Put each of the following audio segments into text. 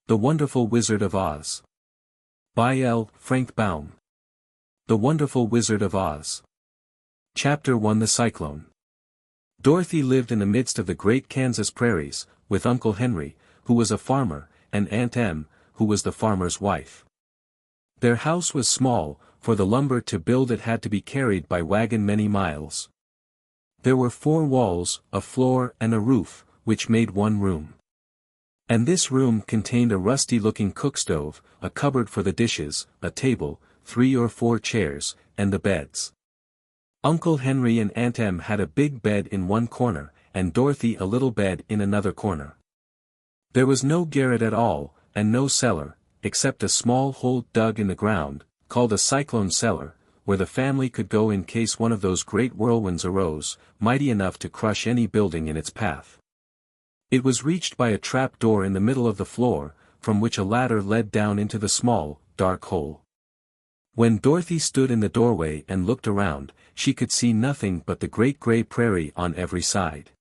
The Wonderful Wizard of Oz. By L. Frank Baum. The Wonderful Wizard of Oz. Chapter 1 The Cyclone. Dorothy lived in the midst of the great Kansas prairies, with Uncle Henry, who was a farmer, and Aunt Em, who was the farmer's wife. Their house was small, for the lumber to build it had to be carried by wagon many miles. There were 4 walls, a floor and a roof, which made one room. And this room contained a rusty-looking cook-stove, a cupboard for the dishes, a table, 3 or 4 chairs, and the beds. Uncle Henry and Aunt Em had a big bed in one corner, and Dorothy a little bed in another corner. There was no garret at all, and no cellar, except a small hole dug in the ground, called a cyclone cellar, where the family could go in case one of those great whirlwinds arose, mighty enough to crush any building in its path. It was reached by a trap door in the middle of the floor, from which a ladder led down into the small, dark hole. When Dorothy stood in the doorway and looked around, she could see nothing but the great gray prairie on every side.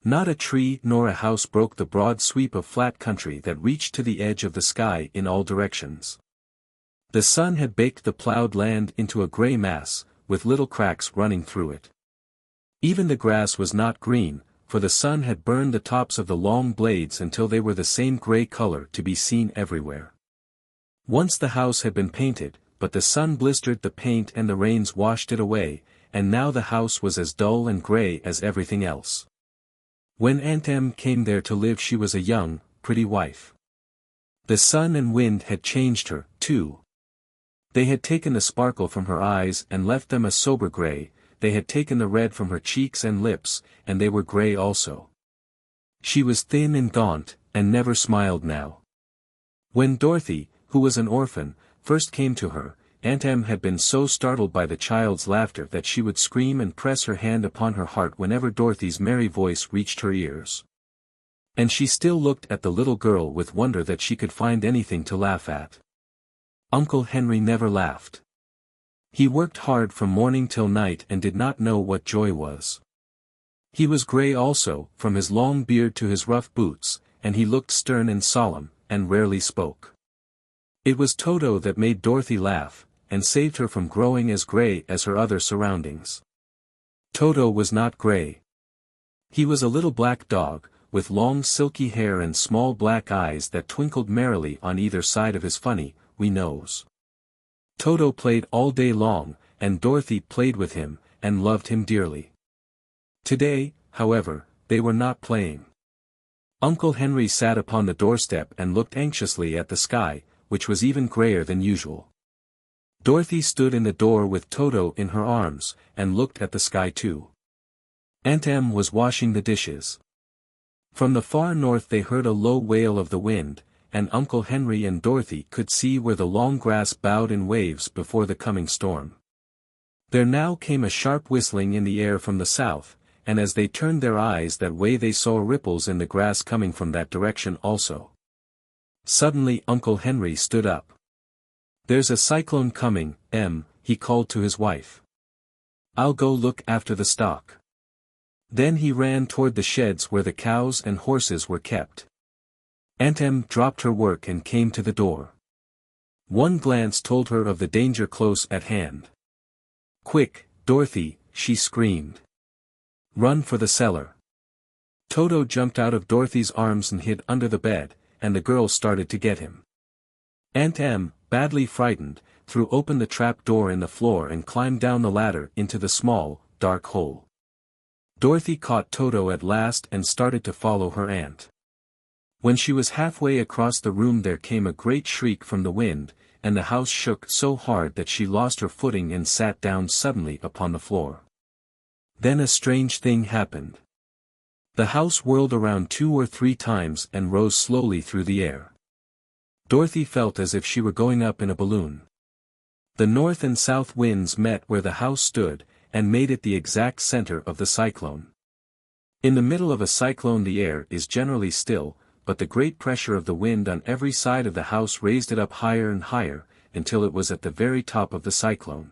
Not a tree nor a house broke the broad sweep of flat country that reached to the edge of the sky in all directions. The sun had baked the plowed land into a gray mass, with little cracks running through it. Even the grass was not green, for the sun had burned the tops of the long blades until they were the same gray color to be seen everywhere. Once the house had been painted, but the sun blistered the paint and the rains washed it away, and now the house was as dull and gray as everything else. When Aunt Em came there to live she was a young, pretty wife. The sun and wind had changed her, too. They had taken the sparkle from her eyes and left them a sober gray, they had taken the red from her cheeks and lips, and they were gray also. She was thin and gaunt, and never smiled now. When Dorothy, who was an orphan, first came to her, Aunt Em had been so startled by the child's laughter that she would scream and press her hand upon her heart whenever Dorothy's merry voice reached her ears. And she still looked at the little girl with wonder that she could find anything to laugh at. Uncle Henry never laughed. He worked hard from morning till night and did not know what joy was. He was gray also, from his long beard to his rough boots, and he looked stern and solemn, and rarely spoke. It was Toto that made Dorothy laugh, and saved her from growing as gray as her other surroundings. Toto was not gray. He was a little black dog, with long silky hair and small black eyes that twinkled merrily on either side of his funny, wee nose. Toto played all day long, and Dorothy played with him, and loved him dearly. Today, however, they were not playing. Uncle Henry sat upon the doorstep and looked anxiously at the sky, which was even grayer than usual. Dorothy stood in the door with Toto in her arms, and looked at the sky too. Aunt Em was washing the dishes. From the far north they heard a low wail of the wind, and Uncle Henry and Dorothy could see where the long grass bowed in waves before the coming storm. There now came a sharp whistling in the air from the south, and as they turned their eyes that way they saw ripples in the grass coming from that direction also. Suddenly Uncle Henry stood up. "There's a cyclone coming, Em," he called to his wife. "I'll go look after the stock." Then he ran toward the sheds where the cows and horses were kept. Aunt Em dropped her work and came to the door. One glance told her of the danger close at hand. "Quick, Dorothy," she screamed. "Run for the cellar." Toto jumped out of Dorothy's arms and hid under the bed, and the girl started to get him. Aunt Em, badly frightened, threw open the trap door in the floor and climbed down the ladder into the small, dark hole. Dorothy caught Toto at last and started to follow her aunt. When she was halfway across the room there came a great shriek from the wind, and the house shook so hard that she lost her footing and sat down suddenly upon the floor. Then a strange thing happened. The house whirled around 2 or 3 times and rose slowly through the air. Dorothy felt as if she were going up in a balloon. The north and south winds met where the house stood, and made it the exact center of the cyclone. In the middle of a cyclone the air is generally still, but the great pressure of the wind on every side of the house raised it up higher and higher, until it was at the very top of the cyclone.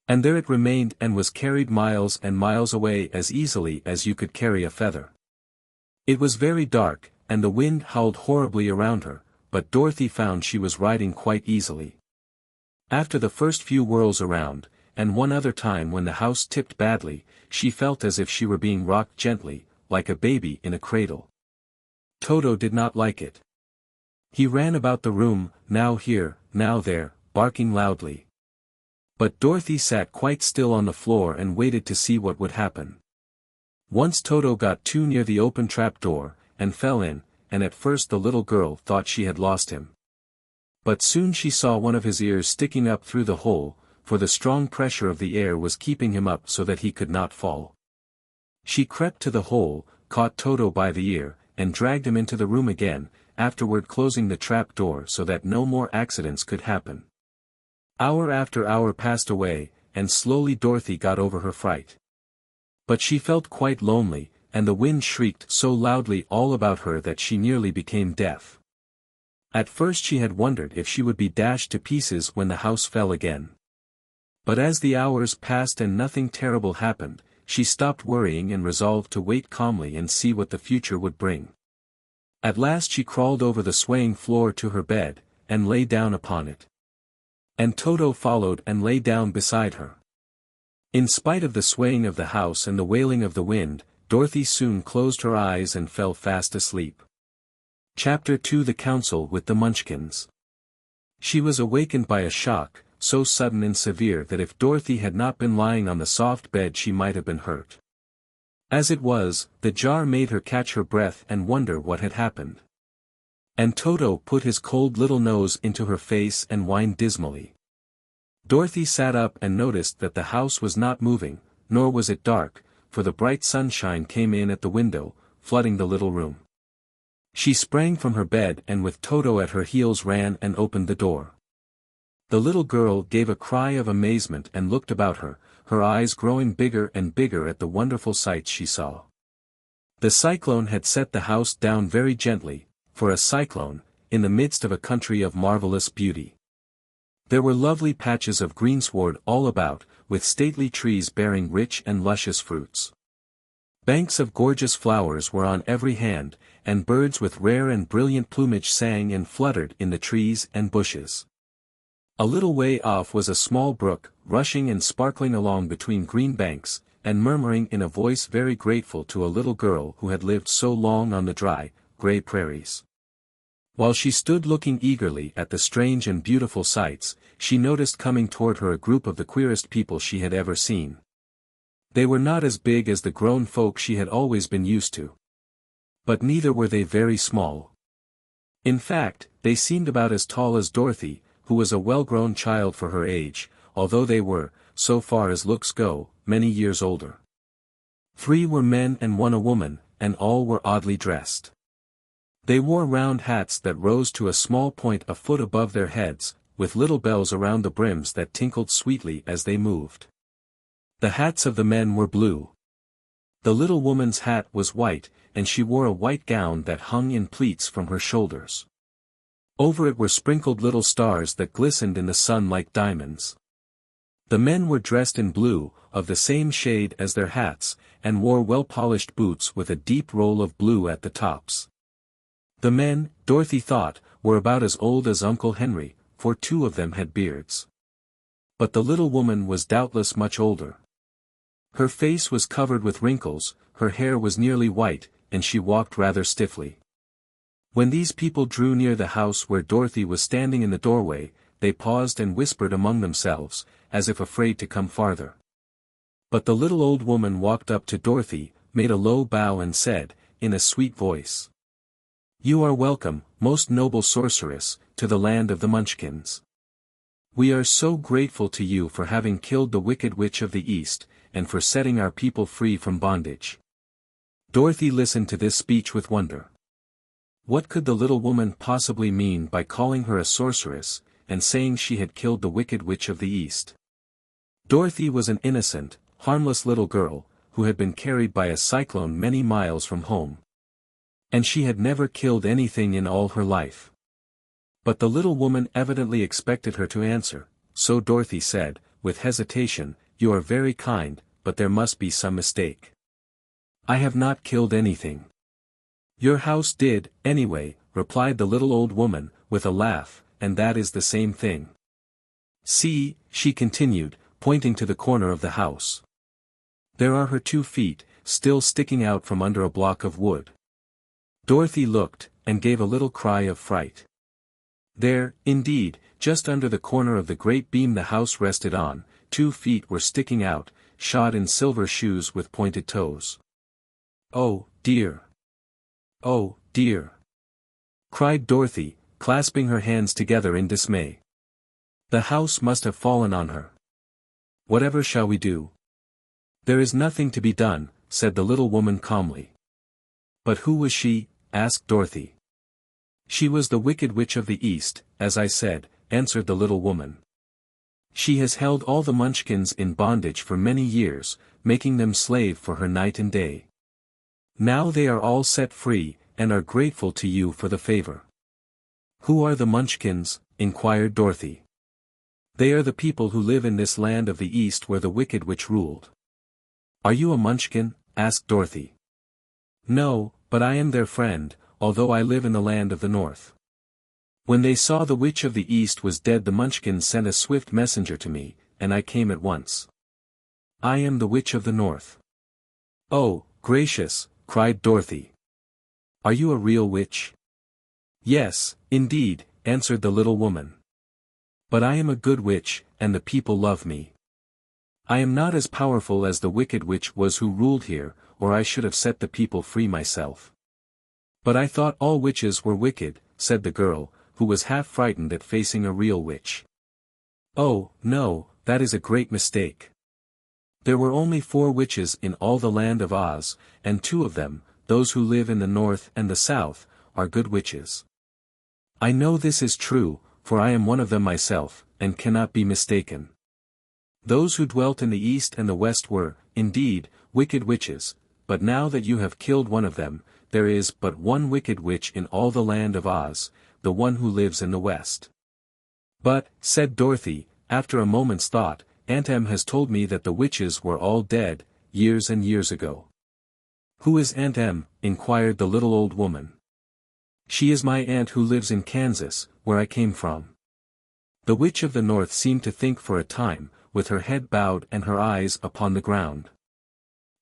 And there it remained and was carried miles and miles away as easily as you could carry a feather. It was very dark, and the wind howled horribly around her, but Dorothy found she was riding quite easily. After the first few whirls around, and one other time when the house tipped badly, she felt as if she were being rocked gently, like a baby in a cradle. Toto did not like it. He ran about the room, now here, now there, barking loudly. But Dorothy sat quite still on the floor and waited to see what would happen. Once Toto got too near the open trapdoor, and fell in, and at first the little girl thought she had lost him. But soon she saw one of his ears sticking up through the hole, for the strong pressure of the air was keeping him up so that he could not fall. She crept to the hole, caught Toto by the ear, and dragged him into the room again, afterward closing the trap door so that no more accidents could happen. Hour after hour passed away, and slowly Dorothy got over her fright. But she felt quite lonely, and the wind shrieked so loudly all about her that she nearly became deaf. At first she had wondered if she would be dashed to pieces when the house fell again. But as the hours passed and nothing terrible happened, she stopped worrying and resolved to wait calmly and see what the future would bring. At last she crawled over the swaying floor to her bed, and lay down upon it. And Toto followed and lay down beside her. In spite of the swaying of the house and the wailing of the wind, Dorothy soon closed her eyes and fell fast asleep. Chapter 2: The Council with the Munchkins. She was awakened by a shock, so sudden and severe that if Dorothy had not been lying on the soft bed she might have been hurt. As it was, the jar made her catch her breath and wonder what had happened. And Toto put his cold little nose into her face and whined dismally. Dorothy sat up and noticed that the house was not moving, nor was it dark, for the bright sunshine came in at the window, flooding the little room. She sprang from her bed and with Toto at her heels ran and opened the door. The little girl gave a cry of amazement and looked about her, her eyes growing bigger and bigger at the wonderful sights she saw. The cyclone had set the house down very gently, for a cyclone, in the midst of a country of marvelous beauty. There were lovely patches of greensward all about, with stately trees bearing rich and luscious fruits. Banks of gorgeous flowers were on every hand, and birds with rare and brilliant plumage sang and fluttered in the trees and bushes. A little way off was a small brook, rushing and sparkling along between green banks, and murmuring in a voice very grateful to a little girl who had lived so long on the dry, gray prairies. While she stood looking eagerly at the strange and beautiful sights, she noticed coming toward her a group of the queerest people she had ever seen. They were not as big as the grown folk she had always been used to. But neither were they very small. In fact, they seemed about as tall as Dorothy, who was a well-grown child for her age, although they were, so far as looks go, many years older. 3 were men and 1 a woman, and all were oddly dressed. They wore round hats that rose to a small point a foot above their heads, with little bells around the brims that tinkled sweetly as they moved. The hats of the men were blue. The little woman's hat was white, and she wore a white gown that hung in pleats from her shoulders. Over it were sprinkled little stars that glistened in the sun like diamonds. The men were dressed in blue, of the same shade as their hats, and wore well-polished boots with a deep roll of blue at the tops. The men, Dorothy thought, were about as old as Uncle Henry, for 2 of them had beards. But the little woman was doubtless much older. Her face was covered with wrinkles, her hair was nearly white, and she walked rather stiffly. When these people drew near the house where Dorothy was standing in the doorway, they paused and whispered among themselves, as if afraid to come farther. But the little old woman walked up to Dorothy, made a low bow and said, in a sweet voice, "You are welcome, most noble sorceress, to the land of the Munchkins. We are so grateful to you for having killed the wicked witch of the East, and for setting our people free from bondage." Dorothy listened to this speech with wonder. What could the little woman possibly mean by calling her a sorceress, and saying she had killed the wicked witch of the East? Dorothy was an innocent, harmless little girl, who had been carried by a cyclone many miles from home. And she had never killed anything in all her life. But the little woman evidently expected her to answer, so Dorothy said, with hesitation, "You are very kind, but there must be some mistake. I have not killed anything." Your house did, anyway, replied the little old woman, with a laugh, and that is the same thing. See, she continued, pointing to the corner of the house. There are her 2 feet, still sticking out from under a block of wood. Dorothy looked, and gave a little cry of fright. There, indeed, just under the corner of the great beam the house rested on, 2 feet were sticking out, shod in silver shoes with pointed toes. Oh, dear! Oh, dear! Cried Dorothy, clasping her hands together in dismay. The house must have fallen on her. Whatever shall we do? There is nothing to be done, said the little woman calmly. But who was she? Asked Dorothy. She was the Wicked Witch of the East, as I said, answered the little woman. She has held all the Munchkins in bondage for many years, making them slave for her night and day. Now they are all set free, and are grateful to you for the favor. Who are the Munchkins? Inquired Dorothy. They are the people who live in this land of the East where the Wicked Witch ruled. Are you a Munchkin? Asked Dorothy. No, but I am their friend, although I live in the land of the North. When they saw the Witch of the East was dead, the Munchkins sent a swift messenger to me, and I came at once. I am the Witch of the North. Oh, gracious, cried Dorothy. Are you a real witch? Yes, indeed, answered the little woman. But I am a good witch, and the people love me. I am not as powerful as the Wicked Witch was who ruled here, or I should have set the people free myself. But I thought all witches were wicked, said the girl, who was half frightened at facing a real witch. Oh, no, that is a great mistake. There were only 4 witches in all the land of Oz, and 2 of them, those who live in the North and the South, are good witches. I know this is true, for I am one of them myself, and cannot be mistaken. Those who dwelt in the East and the West were, indeed, wicked witches, but now that you have killed one of them, there is but one wicked witch in all the land of Oz, the one who lives in the West. But, said Dorothy, after a moment's thought, Aunt Em has told me that the witches were all dead, years and years ago. Who is Aunt Em? Inquired the little old woman. She is my aunt who lives in Kansas, where I came from. The Witch of the North seemed to think for a time, with her head bowed and her eyes upon the ground.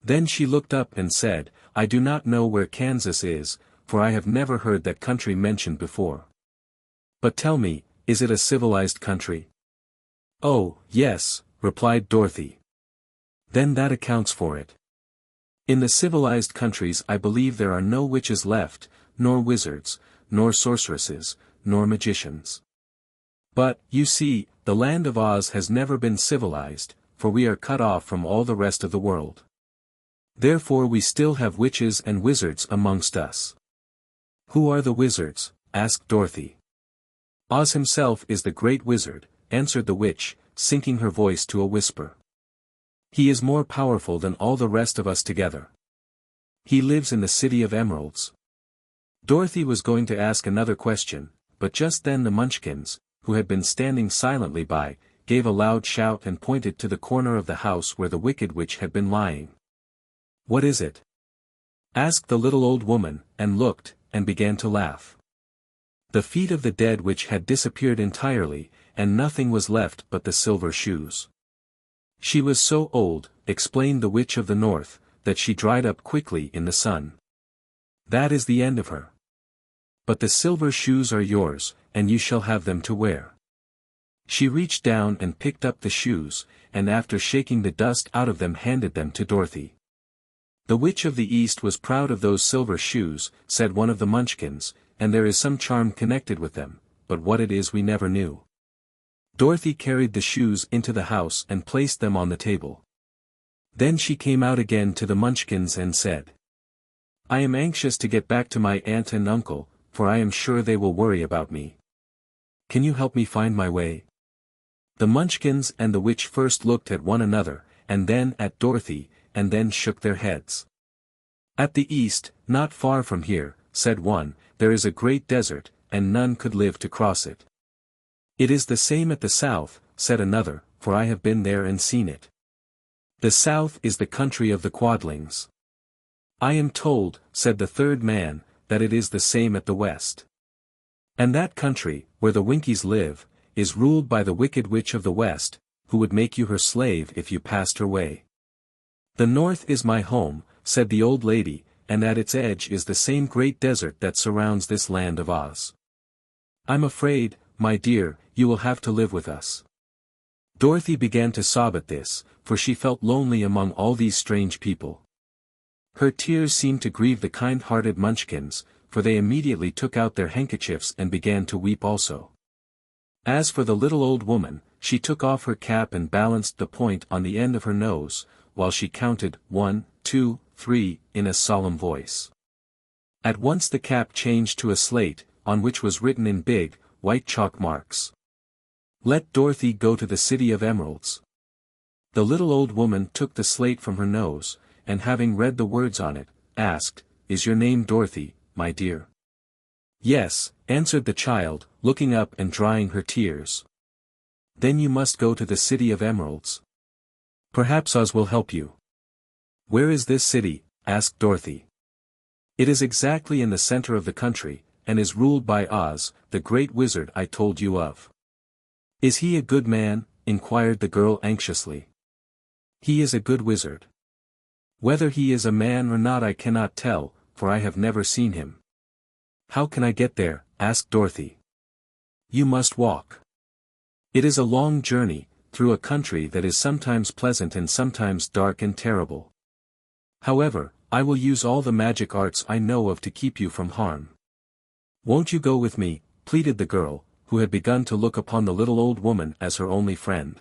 Then she looked up and said, I do not know where Kansas is, for I have never heard that country mentioned before. But tell me, is it a civilized country? Oh, yes, replied Dorothy. Then that accounts for it. In the civilized countries I believe there are no witches left, nor wizards, nor sorceresses, nor magicians. But, you see, the land of Oz has never been civilized, for we are cut off from all the rest of the world. Therefore we still have witches and wizards amongst us. Who are the wizards? Asked Dorothy. Oz himself is the great wizard, answered the witch, sinking her voice to a whisper. He is more powerful than all the rest of us together. He lives in the City of Emeralds. Dorothy was going to ask another question, but just then the Munchkins, who had been standing silently by, gave a loud shout and pointed to the corner of the house where the Wicked Witch had been lying. What is it? Asked the little old woman, and looked, and began to laugh. The feet of the dead witch had disappeared entirely, and nothing was left but the silver shoes. She was so old, explained the Witch of the North, that she dried up quickly in the sun. That is the end of her. But the silver shoes are yours, and you shall have them to wear. She reached down and picked up the shoes, and after shaking the dust out of them handed them to Dorothy. The Witch of the East was proud of those silver shoes, said one of the Munchkins, and there is some charm connected with them, but what it is we never knew. Dorothy carried the shoes into the house and placed them on the table. Then she came out again to the Munchkins and said, I am anxious to get back to my aunt and uncle, for I am sure they will worry about me. Can you help me find my way? The Munchkins and the witch first looked at one another, and then at Dorothy, and then shook their heads. At the east, not far from here, said one, there is a great desert, and none could live to cross it. It is the same at the south, said another, for I have been there and seen it. The south is the country of the Quadlings. I am told, said the third man, that it is the same at the west. And that country, where the Winkies live, is ruled by the wicked witch of the west, who would make you her slave if you passed her way. The north is my home, said the old lady, and at its edge is the same great desert that surrounds this land of Oz. I'm afraid, my dear, you will have to live with us. Dorothy began to sob at this, for she felt lonely among all these strange people. Her tears seemed to grieve the kind-hearted Munchkins, for they immediately took out their handkerchiefs and began to weep also. As for the little old woman, she took off her cap and balanced the point on the end of her nose, while she counted 1, 2, 3, in a solemn voice. At once the cap changed to a slate, on which was written in big, white chalk marks. Let Dorothy go to the City of Emeralds. The little old woman took the slate from her nose, and having read the words on it, asked, Is your name Dorothy, my dear? Yes, answered the child, looking up and drying her tears. Then you must go to the City of Emeralds. Perhaps Oz will help you. Where is this city? Asked Dorothy. It is exactly in the center of the country, and is ruled by Oz, the great wizard I told you of. Is he a good man? Inquired the girl anxiously. He is a good wizard. Whether he is a man or not I cannot tell, for I have never seen him. How can I get there? Asked Dorothy. You must walk. It is a long journey, through a country that is sometimes pleasant and sometimes dark and terrible. However, I will use all the magic arts I know of to keep you from harm. Won't you go with me? Pleaded the girl, who had begun to look upon the little old woman as her only friend.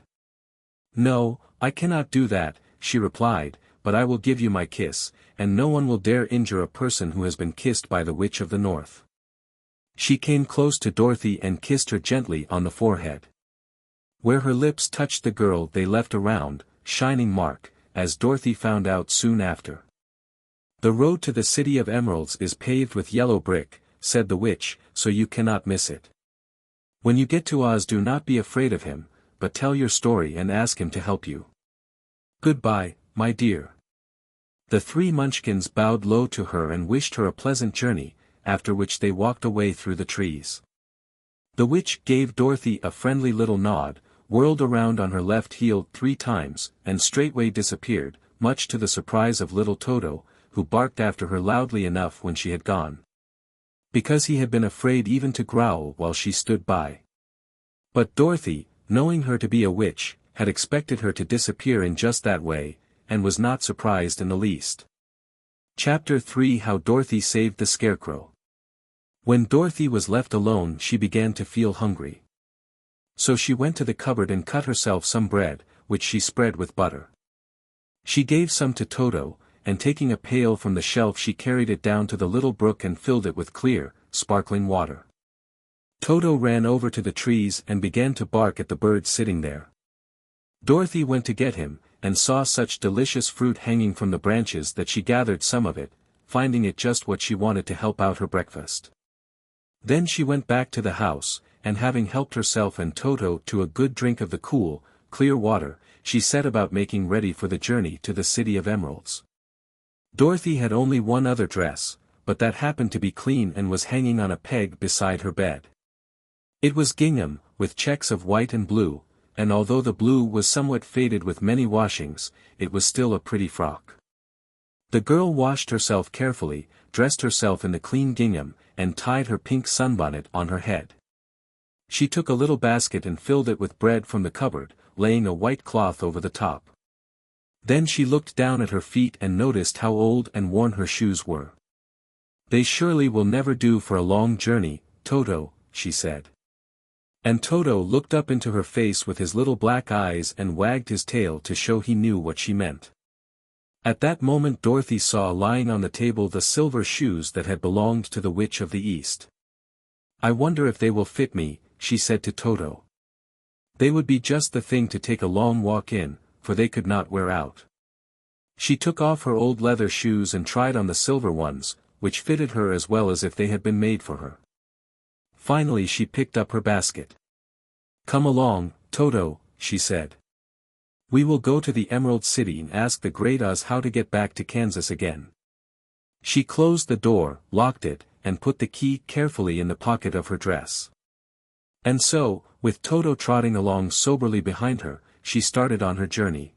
No, I cannot do that, she replied, but I will give you my kiss, and no one will dare injure a person who has been kissed by the Witch of the North. She came close to Dorothy and kissed her gently on the forehead. Where her lips touched the girl they left a round, shining mark, as Dorothy found out soon after. The road to the City of Emeralds is paved with yellow brick, said the witch, so you cannot miss it. When you get to Oz do not be afraid of him, but tell your story and ask him to help you. Goodbye, my dear. The three Munchkins bowed low to her and wished her a pleasant journey, after which they walked away through the trees. The witch gave Dorothy a friendly little nod, whirled around on her left heel 3 times, and straightway disappeared, much to the surprise of little Toto, who barked after her loudly enough when she had gone. Because he had been afraid even to growl while she stood by. But Dorothy, knowing her to be a witch, had expected her to disappear in just that way, and was not surprised in the least. Chapter 3 How Dorothy Saved the Scarecrow. When Dorothy was left alone she began to feel hungry. So she went to the cupboard and cut herself some bread, which she spread with butter. She gave some to Toto, and taking a pail from the shelf she carried it down to the little brook and filled it with clear, sparkling water. Toto ran over to the trees and began to bark at the bird sitting there. Dorothy went to get him, and saw such delicious fruit hanging from the branches that she gathered some of it, finding it just what she wanted to help out her breakfast. Then she went back to the house, and having helped herself and Toto to a good drink of the cool, clear water, she set about making ready for the journey to the City of Emeralds. Dorothy had only one other dress, but that happened to be clean and was hanging on a peg beside her bed. It was gingham, with checks of white and blue, and although the blue was somewhat faded with many washings, it was still a pretty frock. The girl washed herself carefully, dressed herself in the clean gingham, and tied her pink sunbonnet on her head. She took a little basket and filled it with bread from the cupboard, laying a white cloth over the top. Then she looked down at her feet and noticed how old and worn her shoes were. They surely will never do for a long journey, Toto, she said. And Toto looked up into her face with his little black eyes and wagged his tail to show he knew what she meant. At that moment Dorothy saw lying on the table the silver shoes that had belonged to the Witch of the East. I wonder if they will fit me, she said to Toto. They would be just the thing to take a long walk in, for they could not wear out. She took off her old leather shoes and tried on the silver ones, which fitted her as well as if they had been made for her. Finally she picked up her basket. Come along, Toto, she said. We will go to the Emerald City and ask the Great Oz how to get back to Kansas again. She closed the door, locked it, and put the key carefully in the pocket of her dress. And so, with Toto trotting along soberly behind her, she started on her journey.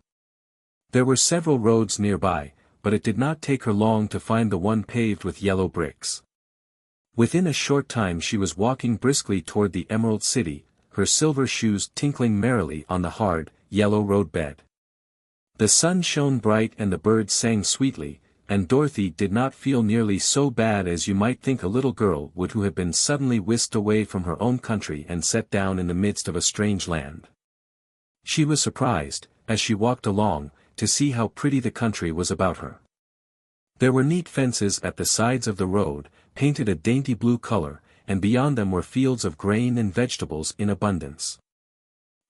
There were several roads nearby, but it did not take her long to find the one paved with yellow bricks. Within a short time she was walking briskly toward the Emerald City, her silver shoes tinkling merrily on the hard, yellow roadbed. The sun shone bright and the birds sang sweetly, and Dorothy did not feel nearly so bad as you might think a little girl would who had been suddenly whisked away from her own country and set down in the midst of a strange land. She was surprised, as she walked along, to see how pretty the country was about her. There were neat fences at the sides of the road, painted a dainty blue color, and beyond them were fields of grain and vegetables in abundance.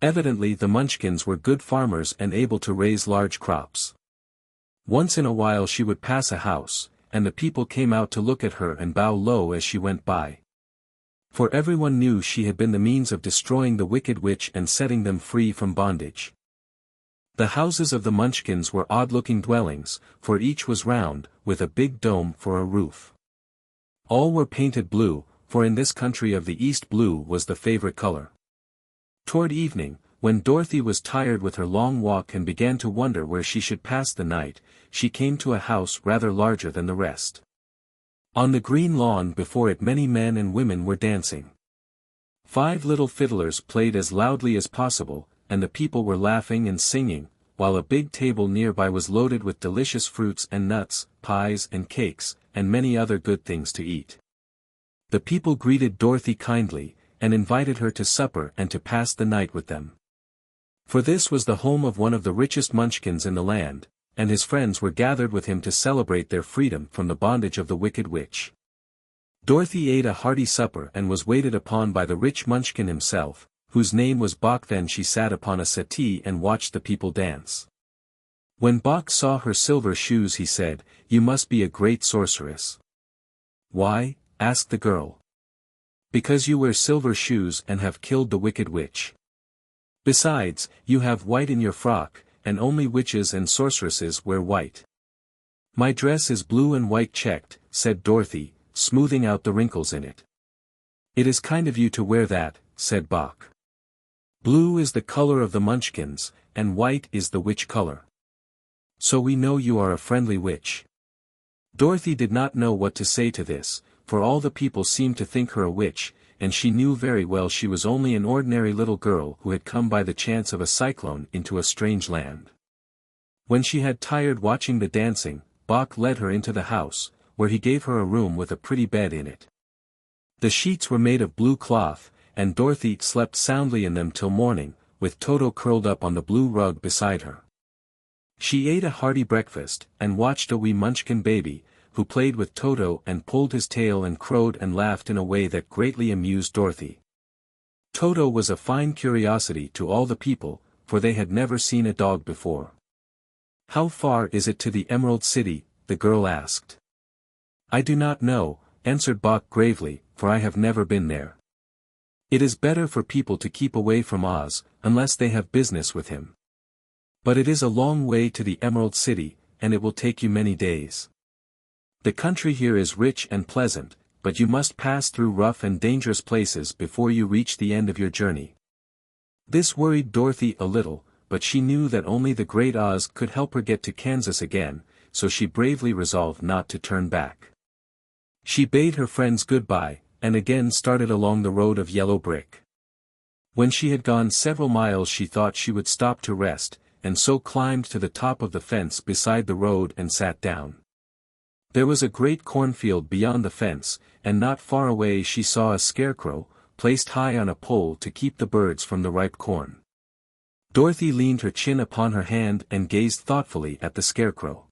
Evidently the Munchkins were good farmers and able to raise large crops. Once in a while she would pass a house, and the people came out to look at her and bow low as she went by. For everyone knew she had been the means of destroying the wicked witch and setting them free from bondage. The houses of the Munchkins were odd-looking dwellings, for each was round, with a big dome for a roof. All were painted blue, for in this country of the East blue was the favorite color. Toward evening, when Dorothy was tired with her long walk and began to wonder where she should pass the night, she came to a house rather larger than the rest. On the green lawn before it many men and women were dancing. 5 little fiddlers played as loudly as possible, and the people were laughing and singing, while a big table nearby was loaded with delicious fruits and nuts, pies and cakes, and many other good things to eat. The people greeted Dorothy kindly, and invited her to supper and to pass the night with them. For this was the home of one of the richest Munchkins in the land, and his friends were gathered with him to celebrate their freedom from the bondage of the wicked witch. Dorothy ate a hearty supper and was waited upon by the rich Munchkin himself, whose name was Bok. Then she sat upon a settee and watched the people dance. When Bok saw her silver shoes he said, "You must be a great sorceress." "Why?" asked the girl. "Because you wear silver shoes and have killed the wicked witch. Besides, you have white in your frock, and only witches and sorceresses wear white." "My dress is blue and white checked," said Dorothy, smoothing out the wrinkles in it. "It is kind of you to wear that," said Bok. "Blue is the color of the Munchkins, and white is the witch color. So we know you are a friendly witch." Dorothy did not know what to say to this, for all the people seemed to think her a witch, and she knew very well she was only an ordinary little girl who had come by the chance of a cyclone into a strange land. When she had tired watching the dancing, Bok led her into the house, where he gave her a room with a pretty bed in it. The sheets were made of blue cloth, and Dorothy slept soundly in them till morning, with Toto curled up on the blue rug beside her. She ate a hearty breakfast, and watched a wee Munchkin baby, who played with Toto and pulled his tail and crowed and laughed in a way that greatly amused Dorothy. Toto was a fine curiosity to all the people, for they had never seen a dog before. "How far is it to the Emerald City?" the girl asked. "I do not know," answered Bok gravely, "for I have never been there. It is better for people to keep away from Oz, unless they have business with him. But it is a long way to the Emerald City, and it will take you many days. The country here is rich and pleasant, but you must pass through rough and dangerous places before you reach the end of your journey." This worried Dorothy a little, but she knew that only the great Oz could help her get to Kansas again, so she bravely resolved not to turn back. She bade her friends goodbye, and again started along the road of yellow brick. When she had gone several miles she thought she would stop to rest, and so climbed to the top of the fence beside the road and sat down. There was a great cornfield beyond the fence, and not far away she saw a scarecrow, placed high on a pole to keep the birds from the ripe corn. Dorothy leaned her chin upon her hand and gazed thoughtfully at the scarecrow.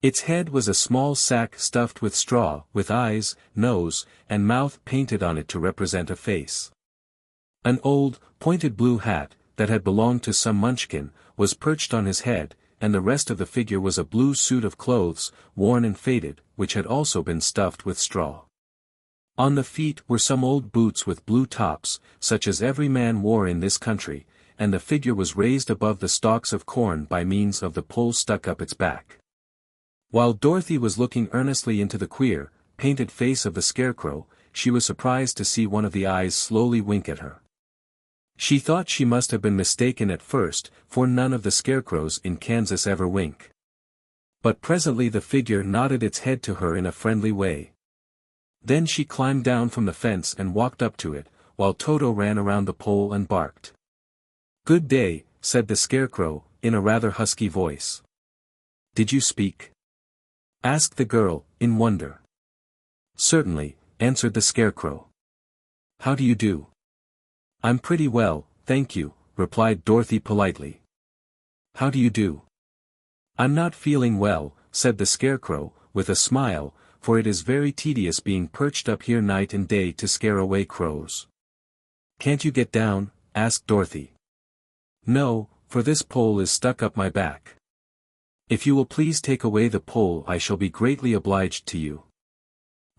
Its head was a small sack stuffed with straw, with eyes, nose, and mouth painted on it to represent a face. An old, pointed blue hat, that had belonged to some Munchkin, was perched on his head, and the rest of the figure was a blue suit of clothes, worn and faded, which had also been stuffed with straw. On the feet were some old boots with blue tops, such as every man wore in this country, and the figure was raised above the stalks of corn by means of the pole stuck up its back. While Dorothy was looking earnestly into the queer, painted face of the Scarecrow, she was surprised to see one of the eyes slowly wink at her. She thought she must have been mistaken at first, for none of the Scarecrows in Kansas ever wink. But presently the figure nodded its head to her in a friendly way. Then she climbed down from the fence and walked up to it, while Toto ran around the pole and barked. "Good day," said the Scarecrow, in a rather husky voice. "Did you speak?" asked the girl, in wonder. "Certainly," answered the Scarecrow. "How do you do?" "I'm pretty well, thank you," replied Dorothy politely. "How do you do?" "I'm not feeling well," said the Scarecrow, with a smile, "for it is very tedious being perched up here night and day to scare away crows." "Can't you get down?" asked Dorothy. "No, for this pole is stuck up my back. If you will please take away the pole I shall be greatly obliged to you."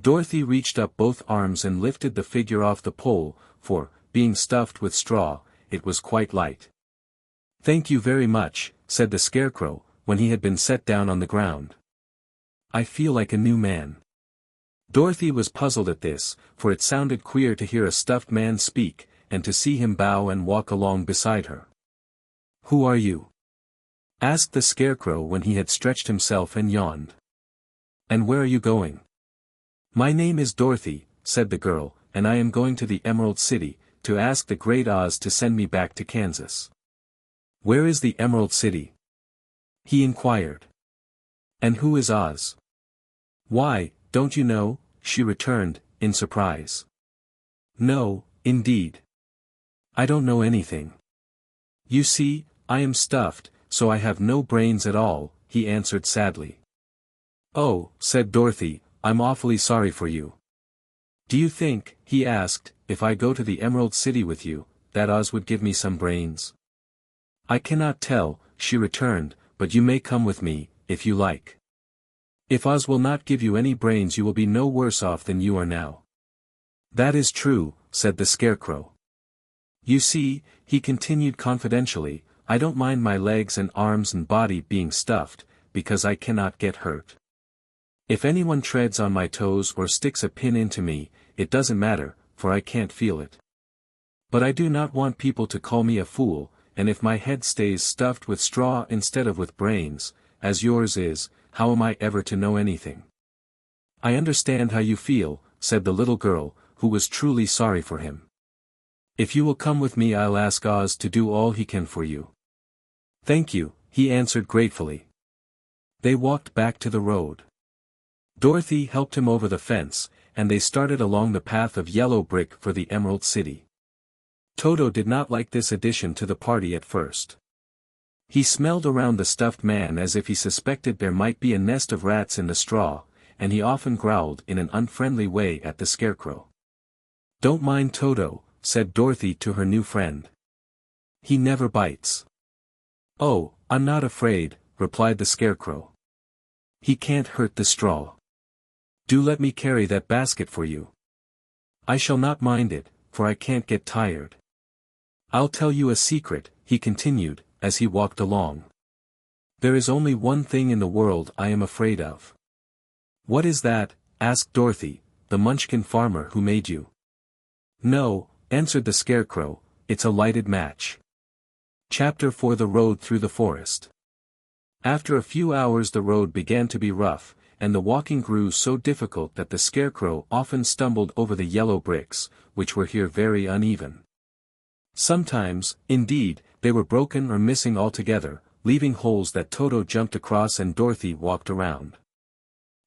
Dorothy reached up both arms and lifted the figure off the pole, for, being stuffed with straw, it was quite light. "Thank you very much," said the Scarecrow, when he had been set down on the ground. "I feel like a new man." Dorothy was puzzled at this, for it sounded queer to hear a stuffed man speak, and to see him bow and walk along beside her. "Who are you?" asked the Scarecrow when he had stretched himself and yawned. "And where are you going?" "My name is Dorothy," said the girl, "and I am going to the Emerald City, to ask the Great Oz to send me back to Kansas." "Where is the Emerald City?" he inquired. "And who is Oz?" "Why, don't you know?" she returned, in surprise. "No, indeed. I don't know anything. You see, I am stuffed, so I have no brains at all," he answered sadly. "Oh," said Dorothy, "I'm awfully sorry for you. Do you think," he asked, "if I go to the Emerald City with you, that Oz would give me some brains?" "I cannot tell," she returned, "but you may come with me, if you like. If Oz will not give you any brains you will be no worse off than you are now." "That is true," said the Scarecrow. "You see," he continued confidentially, "I don't mind my legs and arms and body being stuffed, because I cannot get hurt. If anyone treads on my toes or sticks a pin into me, it doesn't matter, for I can't feel it. But I do not want people to call me a fool, and if my head stays stuffed with straw instead of with brains, as yours is, how am I ever to know anything?" "I understand how you feel," said the little girl, who was truly sorry for him. "If you will come with me I'll ask Oz to do all he can for you." "Thank you," he answered gratefully. They walked back to the road. Dorothy helped him over the fence, and they started along the path of yellow brick for the Emerald City. Toto did not like this addition to the party at first. He smelled around the stuffed man as if he suspected there might be a nest of rats in the straw, and he often growled in an unfriendly way at the Scarecrow. "Don't mind Toto," said Dorothy to her new friend. "He never bites." "Oh, I'm not afraid," replied the Scarecrow. "He can't hurt the straw. Do let me carry that basket for you." "I shall not mind it, for I can't get tired. I'll tell you a secret," he continued, as he walked along. "There is only one thing in the world I am afraid of." "What is that?" asked Dorothy. "The Munchkin farmer who made you." "No," answered the Scarecrow, "it's a lighted match." Chapter 4: The Road Through the Forest. After a few hours the road began to be rough, and the walking grew so difficult that the Scarecrow often stumbled over the yellow bricks, which were here very uneven. Sometimes, indeed, they were broken or missing altogether, leaving holes that Toto jumped across and Dorothy walked around.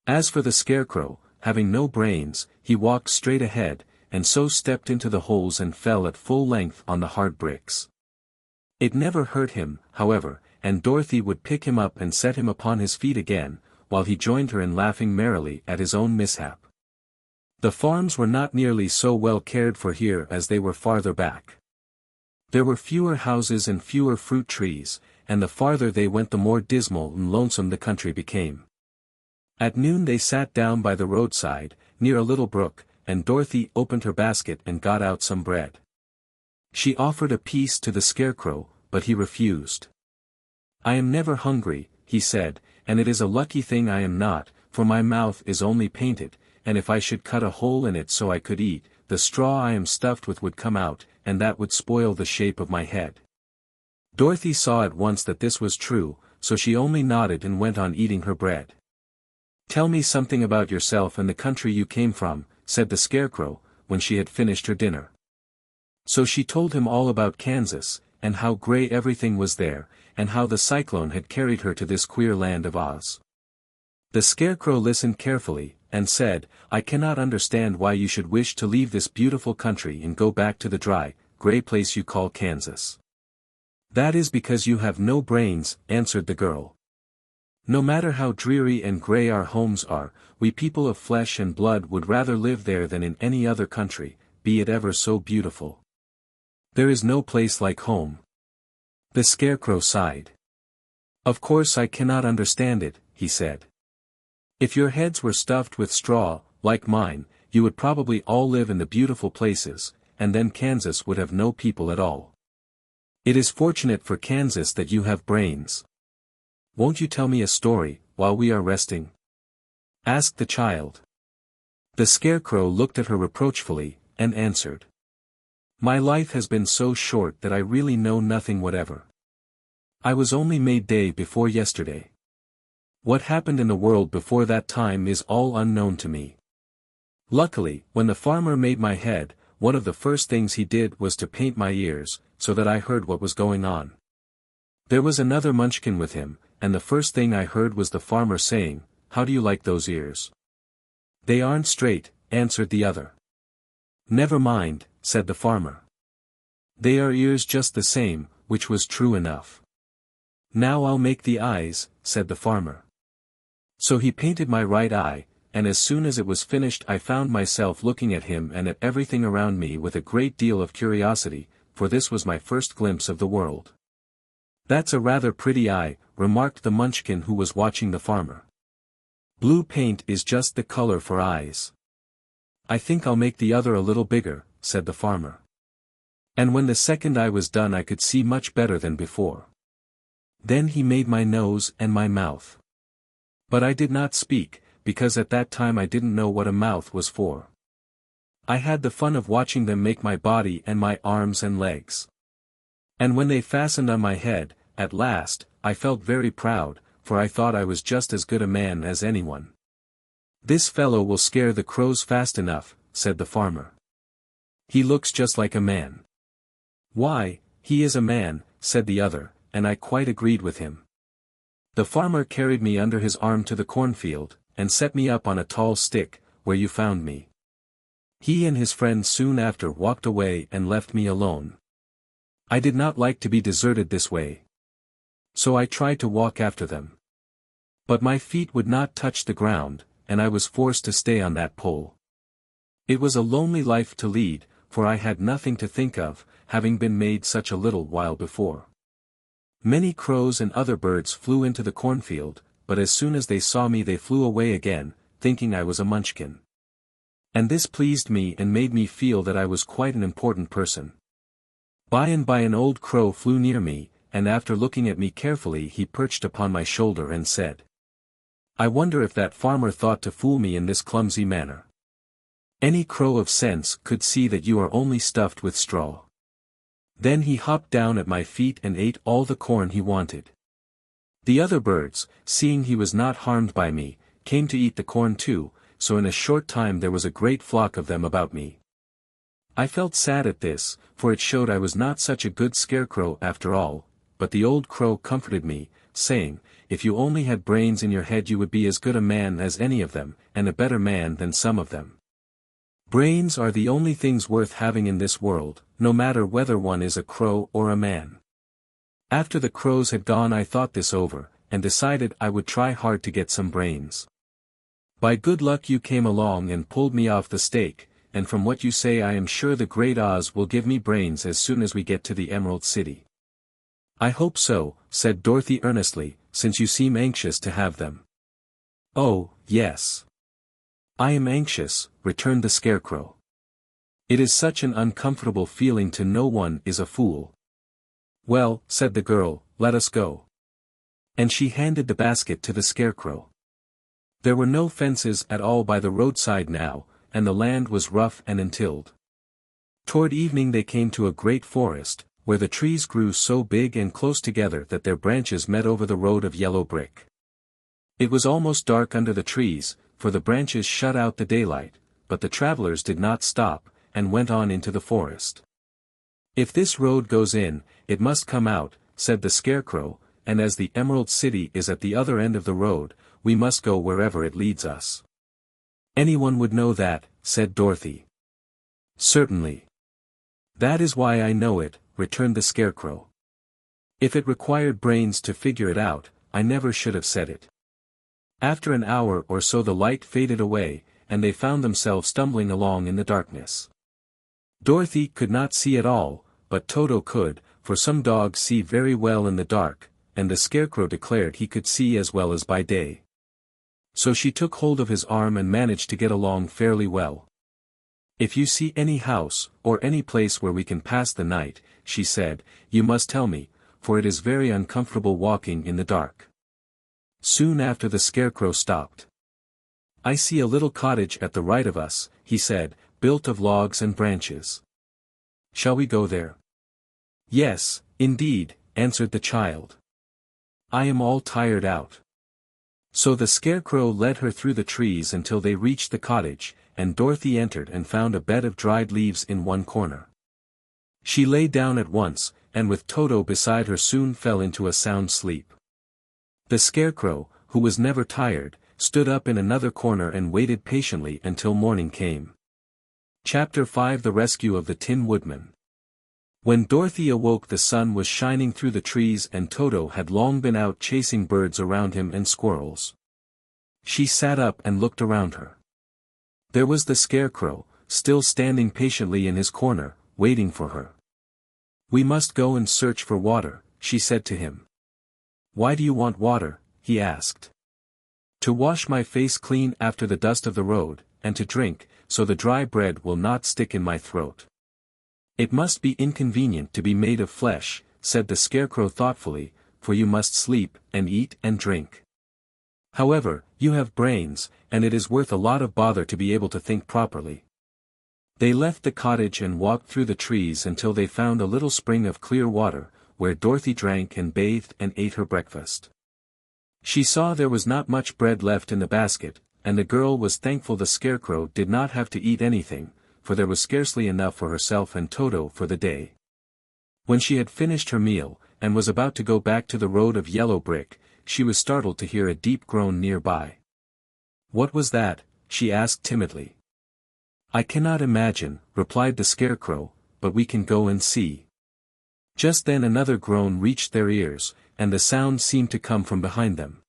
As for the Scarecrow, having no brains, he walked straight ahead, and so stepped into the holes and fell at full length on the hard bricks. It never hurt him, however, and Dorothy would pick him up and set him upon his feet again, while he joined her in laughing merrily at his own mishap. The farms were not nearly so well cared for here as they were farther back. There were fewer houses and fewer fruit trees, and the farther they went the more dismal and lonesome the country became. At noon they sat down by the roadside, near a little brook, and Dorothy opened her basket and got out some bread. She offered a piece to the Scarecrow, but he refused. "I am never hungry," he said, "and it is a lucky thing I am not, for my mouth is only painted, and if I should cut a hole in it so I could eat, the straw I am stuffed with would come out, and that would spoil the shape of my head." Dorothy saw at once that this was true, so she only nodded and went on eating her bread. "Tell me something about yourself and the country you came from," said the Scarecrow, when she had finished her dinner. So she told him all about Kansas, and how gray everything was there, and how the cyclone had carried her to this queer land of Oz. The Scarecrow listened carefully, and said, "I cannot understand why you should wish to leave this beautiful country and go back to the dry, gray place you call Kansas." "That is because you have no brains," answered the girl. "No matter how dreary and gray our homes are, we people of flesh and blood would rather live there than in any other country, be it ever so beautiful. There is no place like home." The Scarecrow sighed. "Of course I cannot understand it," he said. "If your heads were stuffed with straw, like mine, you would probably all live in the beautiful places, and then Kansas would have no people at all. It is fortunate for Kansas that you have brains. Won't you tell me a story, while we are resting?" asked the child. The Scarecrow looked at her reproachfully, and answered. "My life has been so short that I really know nothing whatever. I was only made day before yesterday. What happened in the world before that time is all unknown to me. Luckily, when the farmer made my head, one of the first things he did was to paint my ears, so that I heard what was going on. There was another Munchkin with him, and the first thing I heard was the farmer saying, 'How do you like those ears?' 'They aren't straight,' answered the other. 'Never mind,' said the farmer. 'They are ears just the same,' which was true enough. 'Now I'll make the eyes,' said the farmer. So he painted my right eye, and as soon as it was finished I found myself looking at him and at everything around me with a great deal of curiosity, for this was my first glimpse of the world." "That's a rather pretty eye," remarked the Munchkin who was watching the farmer. "Blue paint is just the color for eyes." "I think I'll make the other a little bigger," said the farmer. And when the second eye was done I could see much better than before. Then he made my nose and my mouth. But I did not speak, because at that time I didn't know what a mouth was for. I had the fun of watching them make my body and my arms and legs. And when they fastened on my head, at last, I felt very proud, for I thought I was just as good a man as anyone. "This fellow will scare the crows fast enough," said the farmer. "He looks just like a man." "Why, he is a man," said the other, and I quite agreed with him. The farmer carried me under his arm to the cornfield, and set me up on a tall stick, where you found me. He and his friend soon after walked away and left me alone. I did not like to be deserted this way. So I tried to walk after them. But my feet would not touch the ground, and I was forced to stay on that pole. It was a lonely life to lead, for I had nothing to think of, having been made such a little while before. Many crows and other birds flew into the cornfield, but as soon as they saw me they flew away again, thinking I was a Munchkin. And this pleased me and made me feel that I was quite an important person. By and by an old crow flew near me, and after looking at me carefully he perched upon my shoulder and said, "I wonder if that farmer thought to fool me in this clumsy manner. Any crow of sense could see that you are only stuffed with straw." Then he hopped down at my feet and ate all the corn he wanted. The other birds, seeing he was not harmed by me, came to eat the corn too, so in a short time there was a great flock of them about me. I felt sad at this, for it showed I was not such a good scarecrow after all, but the old crow comforted me, saying, "If you only had brains in your head you would be as good a man as any of them, and a better man than some of them. Brains are the only things worth having in this world, no matter whether one is a crow or a man." After the crows had gone I thought this over, and decided I would try hard to get some brains. By good luck you came along and pulled me off the stake, and from what you say I am sure the great Oz will give me brains as soon as we get to the Emerald City. "I hope so," said Dorothy earnestly, "since you seem anxious to have them." "Oh, yes. I am anxious," returned the Scarecrow. "It is such an uncomfortable feeling to know one is a fool." "Well," said the girl, "let us go." And she handed the basket to the Scarecrow. There were no fences at all by the roadside now, and the land was rough and untilled. Toward evening they came to a great forest, where the trees grew so big and close together that their branches met over the road of yellow brick. It was almost dark under the trees, for the branches shut out the daylight, but the travelers did not stop, and went on into the forest. "If this road goes in, it must come out," said the Scarecrow, "and as the Emerald City is at the other end of the road, we must go wherever it leads us." "Anyone would know that," said Dorothy. "Certainly. That is why I know it," returned the Scarecrow. "If it required brains to figure it out, I never should have said it." After an hour or so the light faded away, and they found themselves stumbling along in the darkness. Dorothy could not see at all, but Toto could, for some dogs see very well in the dark, and the Scarecrow declared he could see as well as by day. So she took hold of his arm and managed to get along fairly well. "If you see any house, or any place where we can pass the night," she said, "you must tell me, for it is very uncomfortable walking in the dark." Soon after the Scarecrow stopped. "I see a little cottage at the right of us," he said, "built of logs and branches. Shall we go there?" "Yes, indeed," answered the child. "I am all tired out." So the Scarecrow led her through the trees until they reached the cottage, and Dorothy entered and found a bed of dried leaves in one corner. She lay down at once, and with Toto beside her soon fell into a sound sleep. The Scarecrow, who was never tired, stood up in another corner and waited patiently until morning came. Chapter 5: The Rescue of the Tin Woodman. When Dorothy awoke the sun was shining through the trees and Toto had long been out chasing birds around him and squirrels. She sat up and looked around her. There was the Scarecrow, still standing patiently in his corner, waiting for her. "We must go and search for water," she said to him. "Why do you want water?" he asked. "To wash my face clean after the dust of the road, and to drink, so the dry bread will not stick in my throat." "It must be inconvenient to be made of flesh," said the Scarecrow thoughtfully, "for you must sleep, and eat and drink. However, you have brains, and it is worth a lot of bother to be able to think properly." They left the cottage and walked through the trees until they found a little spring of clear water, where Dorothy drank and bathed and ate her breakfast. She saw there was not much bread left in the basket, and the girl was thankful the Scarecrow did not have to eat anything, for there was scarcely enough for herself and Toto for the day. When she had finished her meal, and was about to go back to the road of yellow brick, she was startled to hear a deep groan nearby. "What was that?" she asked timidly. "I cannot imagine," replied the Scarecrow, "but we can go and see." Just then another groan reached their ears, and the sound seemed to come from behind them.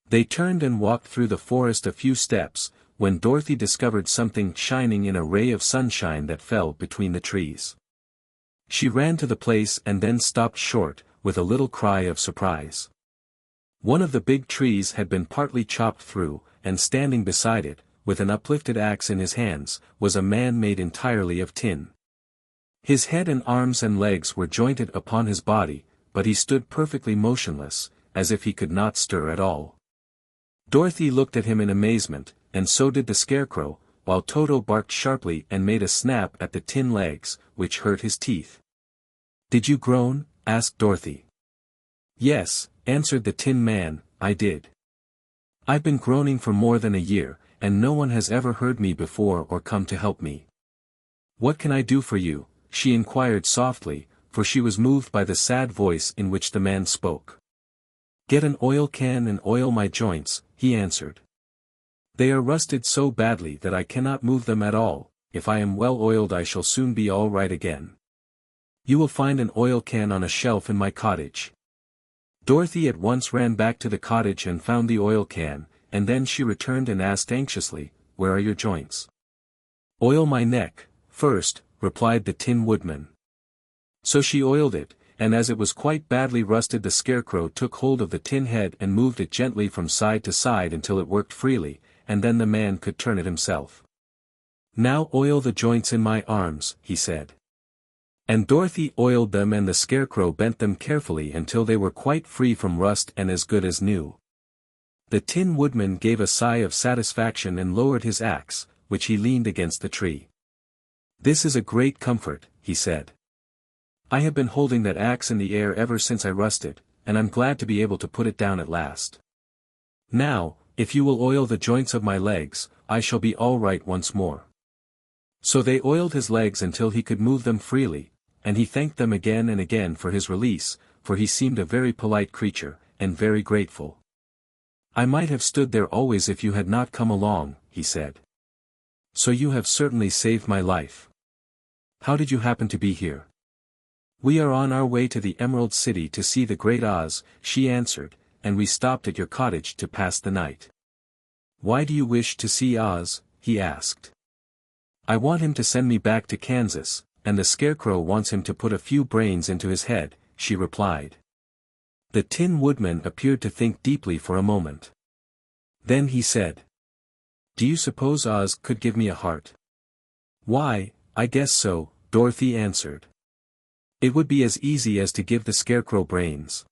They turned and walked through the forest a few steps, when Dorothy discovered something shining in a ray of sunshine that fell between the trees. She ran to the place and then stopped short, with a little cry of surprise. One of the big trees had been partly chopped through, and standing beside it, with an uplifted axe in his hands, was a man made entirely of tin. His head and arms and legs were jointed upon his body, but he stood perfectly motionless, as if he could not stir at all. Dorothy looked at him in amazement, and so did the Scarecrow, while Toto barked sharply and made a snap at the tin legs, which hurt his teeth. "Did you groan?" asked Dorothy. "Yes," answered the Tin Man, "I did. I've been groaning for more than a year, and no one has ever heard me before or come to help me." "What can I do for you?" she inquired softly, for she was moved by the sad voice in which the man spoke. "Get an oil can and oil my joints," he answered. "They are rusted so badly that I cannot move them at all. If I am well oiled I shall soon be all right again. You will find an oil can on a shelf in my cottage." Dorothy at once ran back to the cottage and found the oil can, and then she returned and asked anxiously, "Where are your joints?" "Oil my neck, first," replied the Tin Woodman. So she oiled it, and as it was quite badly rusted the Scarecrow took hold of the tin head and moved it gently from side to side until it worked freely, and then the man could turn it himself. "Now oil the joints in my arms," he said. And Dorothy oiled them and the Scarecrow bent them carefully until they were quite free from rust and as good as new. The Tin Woodman gave a sigh of satisfaction and lowered his axe, which he leaned against the tree. "This is a great comfort," he said. "I have been holding that axe in the air ever since I rusted, and I'm glad to be able to put it down at last. Now, if you will oil the joints of my legs, I shall be all right once more." So they oiled his legs until he could move them freely, and he thanked them again and again for his release, for he seemed a very polite creature, and very grateful. "I might have stood there always if you had not come along," he said. "So you have certainly saved my life. How did you happen to be here?" "We are on our way to the Emerald City to see the Great Oz," she answered, "and we stopped at your cottage to pass the night." "Why do you wish to see Oz?" he asked. "I want him to send me back to Kansas, and the Scarecrow wants him to put a few brains into his head," she replied. The Tin Woodman appeared to think deeply for a moment. Then he said, "Do you suppose Oz could give me a heart?" "Why, I guess so," Dorothy answered. "It would be as easy as to give the Scarecrow brains."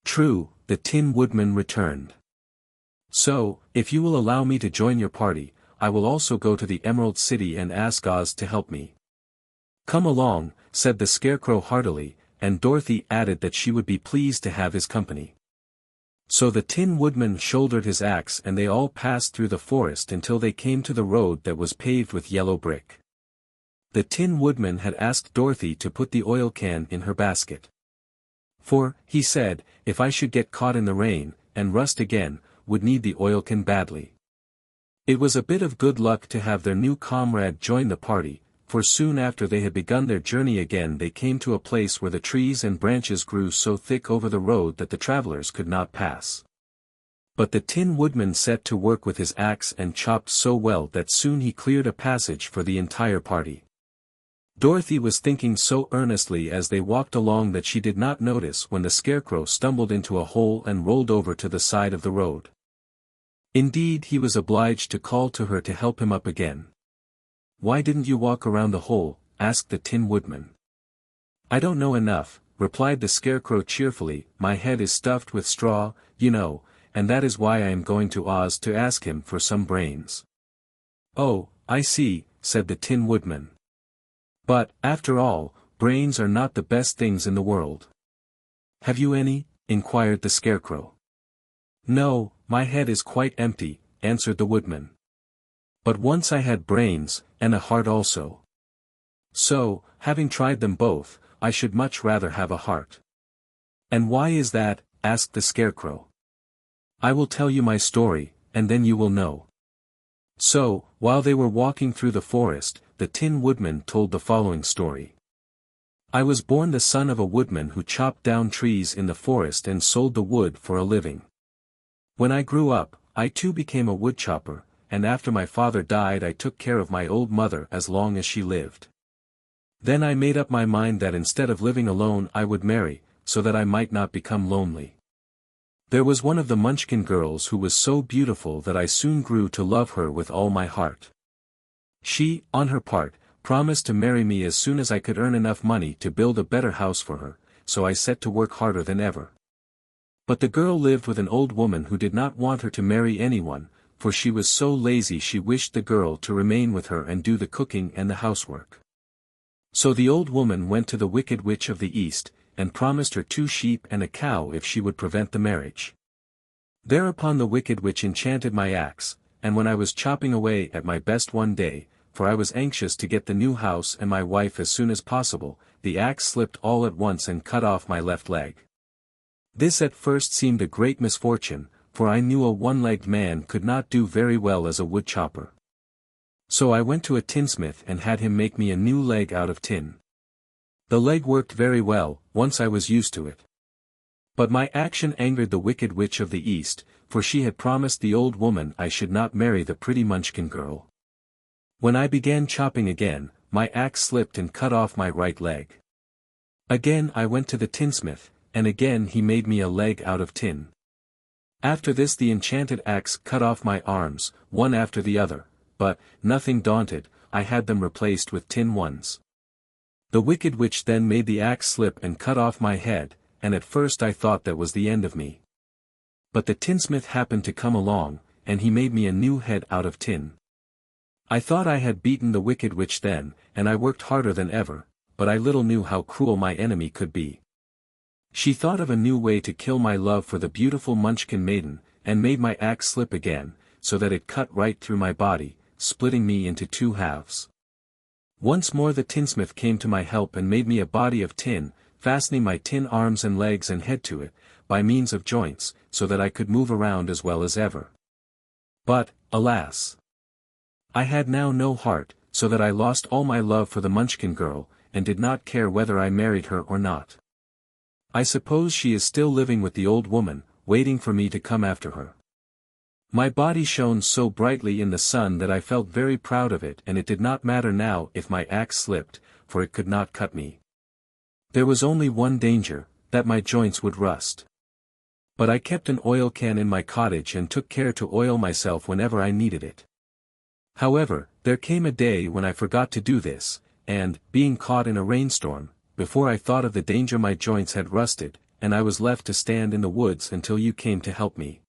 "True," the Tin Woodman returned. "So, if you will allow me to join your party, I will also go to the Emerald City and ask Oz to help me." "Come along," said the Scarecrow heartily, and Dorothy added that she would be pleased to have his company. So the Tin Woodman shouldered his axe and they all passed through the forest until they came to the road that was paved with yellow brick. The Tin Woodman had asked Dorothy to put the oil can in her basket. "For," he said, "if I should get caught in the rain, and rust again, would need the oil can badly." It was a bit of good luck to have their new comrade join the party, for soon after they had begun their journey again they came to a place where the trees and branches grew so thick over the road that the travelers could not pass. But the Tin Woodman set to work with his axe and chopped so well that soon he cleared a passage for the entire party. Dorothy was thinking so earnestly as they walked along that she did not notice when the Scarecrow stumbled into a hole and rolled over to the side of the road. Indeed, he was obliged to call to her to help him up again. "Why didn't you walk around the hole?" asked the Tin Woodman. "I don't know enough," replied the Scarecrow cheerfully, "my head is stuffed with straw, you know, and that is why I am going to Oz to ask him for some brains." "Oh, I see," said the Tin Woodman. "But, after all, brains are not the best things in the world." "Have you any?" inquired the Scarecrow. "No, my head is quite empty," answered the Woodman. "But once I had brains, and a heart also. So, having tried them both, I should much rather have a heart." "And why is that?" asked the Scarecrow. "I will tell you my story, and then you will know." So, while they were walking through the forest, the Tin Woodman told the following story. "I was born the son of a woodman who chopped down trees in the forest and sold the wood for a living. When I grew up, I too became a woodchopper, and after my father died I took care of my old mother as long as she lived. Then I made up my mind that instead of living alone I would marry, so that I might not become lonely. There was one of the Munchkin girls who was so beautiful that I soon grew to love her with all my heart. She, on her part, promised to marry me as soon as I could earn enough money to build a better house for her, so I set to work harder than ever. But the girl lived with an old woman who did not want her to marry anyone, for she was so lazy she wished the girl to remain with her and do the cooking and the housework. So the old woman went to the Wicked Witch of the East, and promised her 2 sheep and a cow if she would prevent the marriage. Thereupon the Wicked Witch enchanted my axe, and when I was chopping away at my best one day, for I was anxious to get the new house and my wife as soon as possible, the axe slipped all at once and cut off my left leg. This at first seemed a great misfortune, for I knew a one-legged man could not do very well as a wood chopper. So I went to a tinsmith and had him make me a new leg out of tin. The leg worked very well, once I was used to it. But my action angered the Wicked Witch of the East, for she had promised the old woman I should not marry the pretty Munchkin girl. When I began chopping again, my axe slipped and cut off my right leg. Again I went to the tinsmith, and again he made me a leg out of tin. After this the enchanted axe cut off my arms, one after the other, but, nothing daunted, I had them replaced with tin ones. The Wicked Witch then made the axe slip and cut off my head, and at first I thought that was the end of me. But the tinsmith happened to come along, and he made me a new head out of tin. I thought I had beaten the wicked witch then, and I worked harder than ever, but I little knew how cruel my enemy could be. She thought of a new way to kill my love for the beautiful Munchkin maiden, and made my axe slip again, so that it cut right through my body, splitting me into two halves. Once more the tinsmith came to my help and made me a body of tin, fastening my tin arms and legs and head to it, by means of joints, so that I could move around as well as ever. But, alas! I had now no heart, so that I lost all my love for the Munchkin girl, and did not care whether I married her or not. I suppose she is still living with the old woman, waiting for me to come after her. My body shone so brightly in the sun that I felt very proud of it, and it did not matter now if my axe slipped, for it could not cut me. There was only one danger, that my joints would rust. But I kept an oil can in my cottage and took care to oil myself whenever I needed it. However, there came a day when I forgot to do this, and, being caught in a rainstorm, before I thought of the danger my joints had rusted, and I was left to stand in the woods until you came to help me.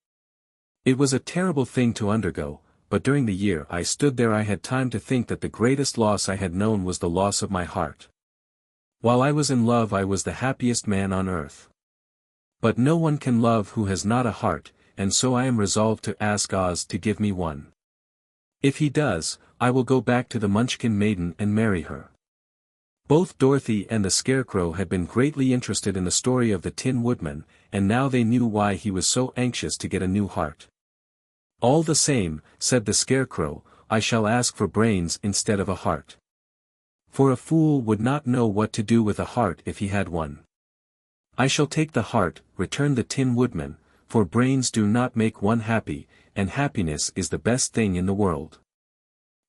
It was a terrible thing to undergo, but during the year I stood there I had time to think that the greatest loss I had known was the loss of my heart. While I was in love I was the happiest man on earth. But no one can love who has not a heart, and so I am resolved to ask Oz to give me one. If he does, I will go back to the Munchkin maiden and marry her. Both Dorothy and the Scarecrow had been greatly interested in the story of the Tin Woodman, and now they knew why he was so anxious to get a new heart. All the same, said the Scarecrow, I shall ask for brains instead of a heart. For a fool would not know what to do with a heart if he had one. I shall take the heart, returned the Tin Woodman, for brains do not make one happy, and happiness is the best thing in the world.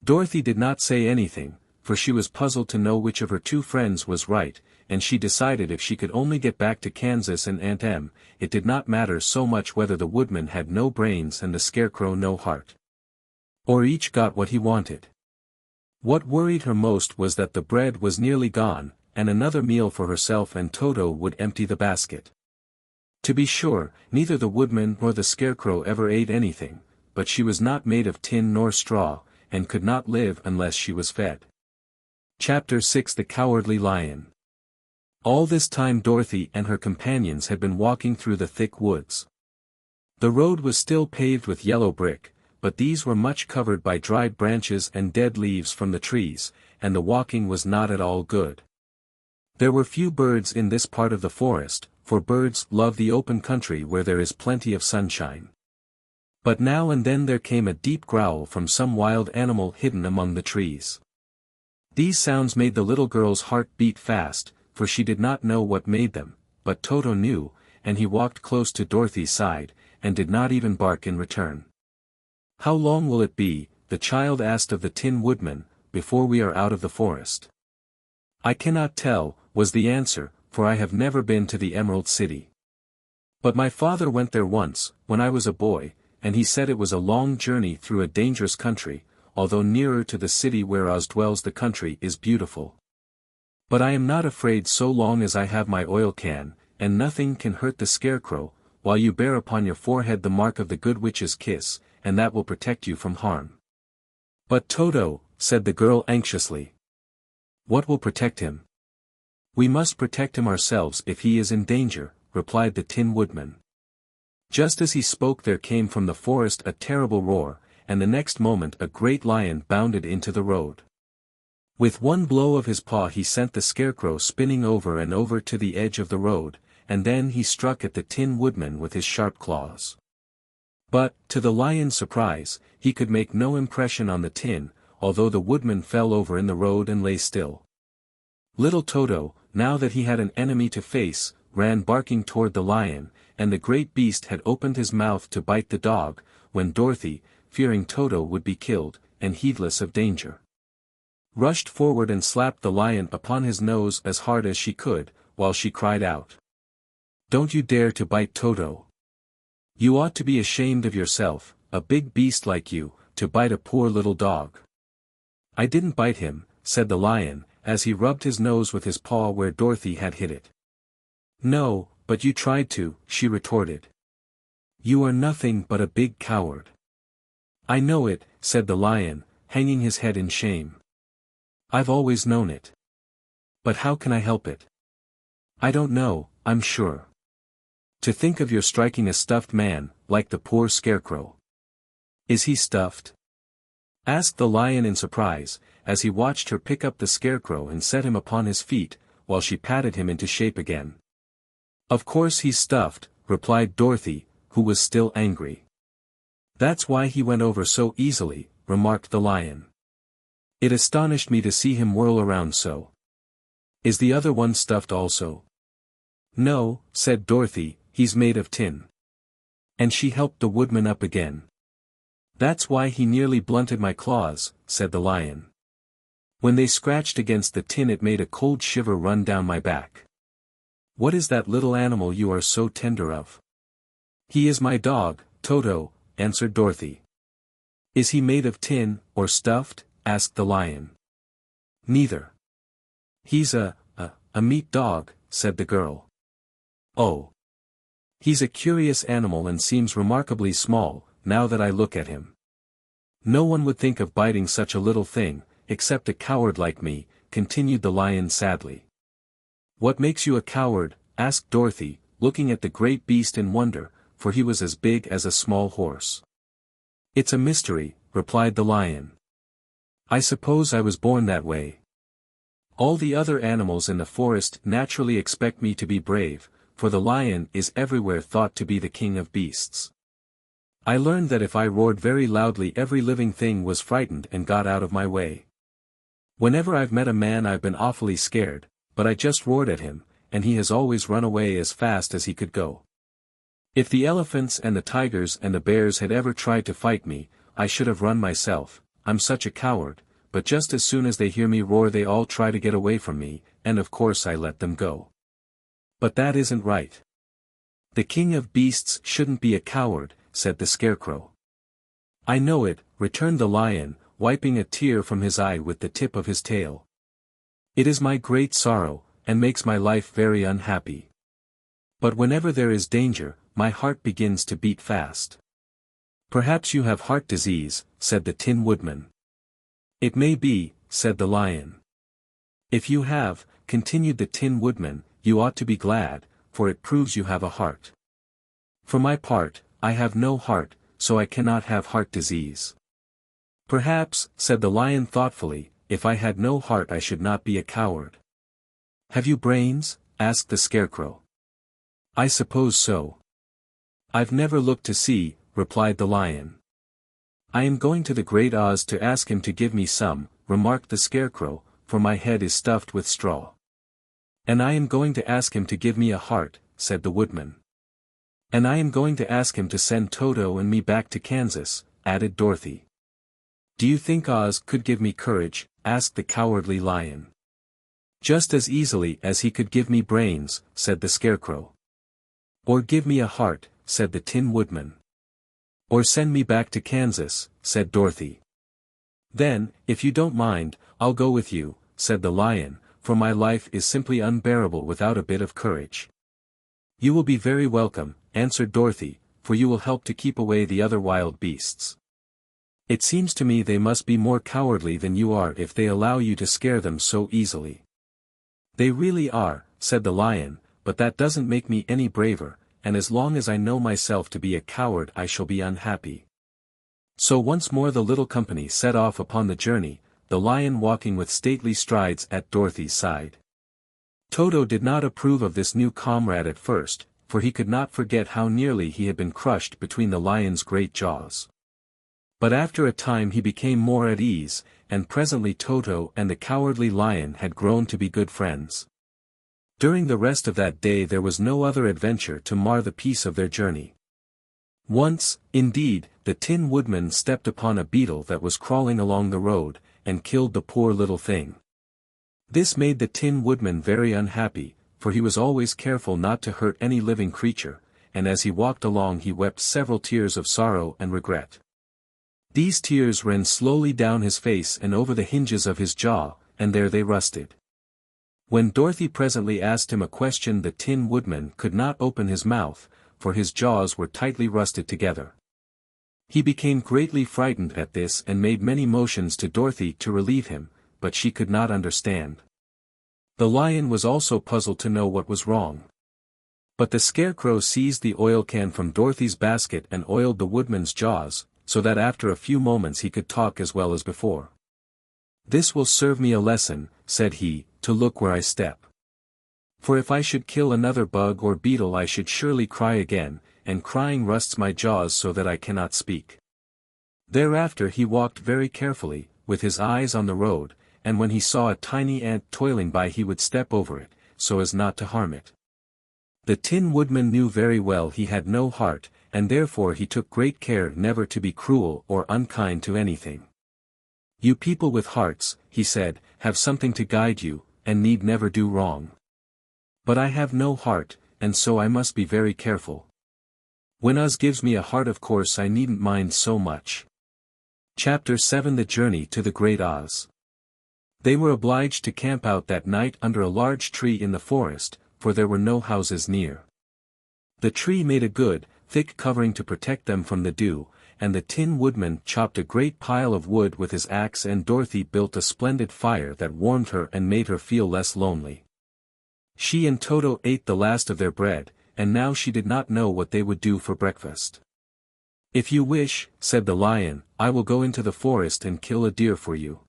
Dorothy did not say anything, for she was puzzled to know which of her two friends was right, and she decided if she could only get back to Kansas and Aunt Em, it did not matter so much whether the Woodman had no brains and the Scarecrow no heart. Or each got what he wanted. What worried her most was that the bread was nearly gone, and another meal for herself and Toto would empty the basket. To be sure, neither the Woodman nor the Scarecrow ever ate anything, but she was not made of tin nor straw, and could not live unless she was fed. Chapter 6 The Cowardly Lion. All this time Dorothy and her companions had been walking through the thick woods. The road was still paved with yellow brick, but these were much covered by dried branches and dead leaves from the trees, and the walking was not at all good. There were few birds in this part of the forest, for birds love the open country where there is plenty of sunshine. But now and then there came a deep growl from some wild animal hidden among the trees. These sounds made the little girl's heart beat fast, for she did not know what made them, but Toto knew, and he walked close to Dorothy's side, and did not even bark in return. How long will it be, the child asked of the Tin Woodman, before we are out of the forest? I cannot tell, was the answer, for I have never been to the Emerald City. But my father went there once, when I was a boy, and he said it was a long journey through a dangerous country, although nearer to the city where Oz dwells the country is beautiful. But I am not afraid so long as I have my oil can, and nothing can hurt the Scarecrow, while you bear upon your forehead the mark of the Good Witch's kiss, and that will protect you from harm. But Toto, said the girl anxiously. What will protect him? We must protect him ourselves if he is in danger, replied the Tin Woodman. Just as he spoke there came from the forest a terrible roar, and the next moment a great lion bounded into the road. With one blow of his paw he sent the Scarecrow spinning over and over to the edge of the road, and then he struck at the Tin Woodman with his sharp claws. But, to the lion's surprise, he could make no impression on the tin, although the Woodman fell over in the road and lay still. Little Toto, now that he had an enemy to face, ran barking toward the lion, and the great beast had opened his mouth to bite the dog, when Dorothy, fearing Toto would be killed, and heedless of danger, rushed forward and slapped the lion upon his nose as hard as she could, while she cried out. Don't you dare to bite Toto. You ought to be ashamed of yourself, a big beast like you, to bite a poor little dog. I didn't bite him, said the lion, as he rubbed his nose with his paw where Dorothy had hit it. No, but you tried to, she retorted. You are nothing but a big coward. I know it, said the lion, hanging his head in shame. I've always known it. But how can I help it? I don't know, I'm sure. To think of your striking a stuffed man, like the poor Scarecrow. Is he stuffed? Asked the lion in surprise, as he watched her pick up the Scarecrow and set him upon his feet, while she patted him into shape again. Of course he's stuffed, replied Dorothy, who was still angry. That's why he went over so easily, remarked the lion. It astonished me to see him whirl around so. Is the other one stuffed also? No, said Dorothy, he's made of tin. And she helped the Woodman up again. That's why he nearly blunted my claws, said the lion. When they scratched against the tin it made a cold shiver run down my back. What is that little animal you are so tender of? He is my dog, Toto, answered Dorothy. Is he made of tin, or stuffed? Asked the lion. Neither. He's a meat dog, said the girl. Oh. He's a curious animal and seems remarkably small, now that I look at him. No one would think of biting such a little thing, except a coward like me, continued the lion sadly. What makes you a coward? Asked Dorothy, looking at the great beast in wonder, for he was as big as a small horse. It's a mystery, replied the lion. I suppose I was born that way. All the other animals in the forest naturally expect me to be brave, for the lion is everywhere thought to be the king of beasts. I learned that if I roared very loudly every living thing was frightened and got out of my way. Whenever I've met a man I've been awfully scared, but I just roared at him, and he has always run away as fast as he could go. If the elephants and the tigers and the bears had ever tried to fight me, I should have run myself. I'm such a coward, but just as soon as they hear me roar they all try to get away from me, and of course I let them go. But that isn't right. The king of beasts shouldn't be a coward, said the Scarecrow. I know it, returned the lion, wiping a tear from his eye with the tip of his tail. It is my great sorrow, and makes my life very unhappy. But whenever there is danger, my heart begins to beat fast. Perhaps you have heart disease, said the Tin Woodman. It may be, said the lion. If you have, continued the Tin Woodman, you ought to be glad, for it proves you have a heart. For my part, I have no heart, so I cannot have heart disease. Perhaps, said the lion thoughtfully, if I had no heart I should not be a coward. Have you brains? Asked the Scarecrow. I suppose so. I've never looked to see, replied the lion. I am going to the Great Oz to ask him to give me some, remarked the Scarecrow, for my head is stuffed with straw. And I am going to ask him to give me a heart, said the Woodman. And I am going to ask him to send Toto and me back to Kansas, added Dorothy. Do you think Oz could give me courage? Asked the Cowardly Lion. Just as easily as he could give me brains, said the Scarecrow. Or give me a heart, said the Tin Woodman. Or send me back to Kansas, said Dorothy. Then, if you don't mind, I'll go with you, said the lion, for my life is simply unbearable without a bit of courage. You will be very welcome, answered Dorothy, for you will help to keep away the other wild beasts. It seems to me they must be more cowardly than you are if they allow you to scare them so easily. They really are, said the lion, but that doesn't make me any braver, and as long as I know myself to be a coward I shall be unhappy. So once more the little company set off upon the journey, the lion walking with stately strides at Dorothy's side. Toto did not approve of this new comrade at first, for he could not forget how nearly he had been crushed between the lion's great jaws. But after a time he became more at ease, and presently Toto and the Cowardly Lion had grown to be good friends. During the rest of that day there was no other adventure to mar the peace of their journey. Once, indeed, the Tin Woodman stepped upon a beetle that was crawling along the road, and killed the poor little thing. This made the Tin Woodman very unhappy, for he was always careful not to hurt any living creature, and as he walked along he wept several tears of sorrow and regret. These tears ran slowly down his face and over the hinges of his jaw, and there they rusted. When Dorothy presently asked him a question the Tin Woodman could not open his mouth, for his jaws were tightly rusted together. He became greatly frightened at this and made many motions to Dorothy to relieve him, but she could not understand. The lion was also puzzled to know what was wrong. But the Scarecrow seized the oil can from Dorothy's basket and oiled the Woodman's jaws, so that after a few moments he could talk as well as before. "This will serve me a lesson," said he, "to look where I step. For if I should kill another bug or beetle I should surely cry again, and crying rusts my jaws so that I cannot speak." Thereafter he walked very carefully, with his eyes on the road, and when he saw a tiny ant toiling by he would step over it, so as not to harm it. The Tin Woodman knew very well he had no heart, and therefore he took great care never to be cruel or unkind to anything. "You people with hearts," he said, "have something to guide you, and need never do wrong. But I have no heart, and so I must be very careful. When Oz gives me a heart of course I needn't mind so much." Chapter 7 The Journey to the Great Oz. They were obliged to camp out that night under a large tree in the forest, for there were no houses near. The tree made a good, thick covering to protect them from the dew, and the Tin Woodman chopped a great pile of wood with his axe and Dorothy built a splendid fire that warmed her and made her feel less lonely. She and Toto ate the last of their bread, and now she did not know what they would do for breakfast. "If you wish," said the lion, "I will go into the forest and kill a deer for you.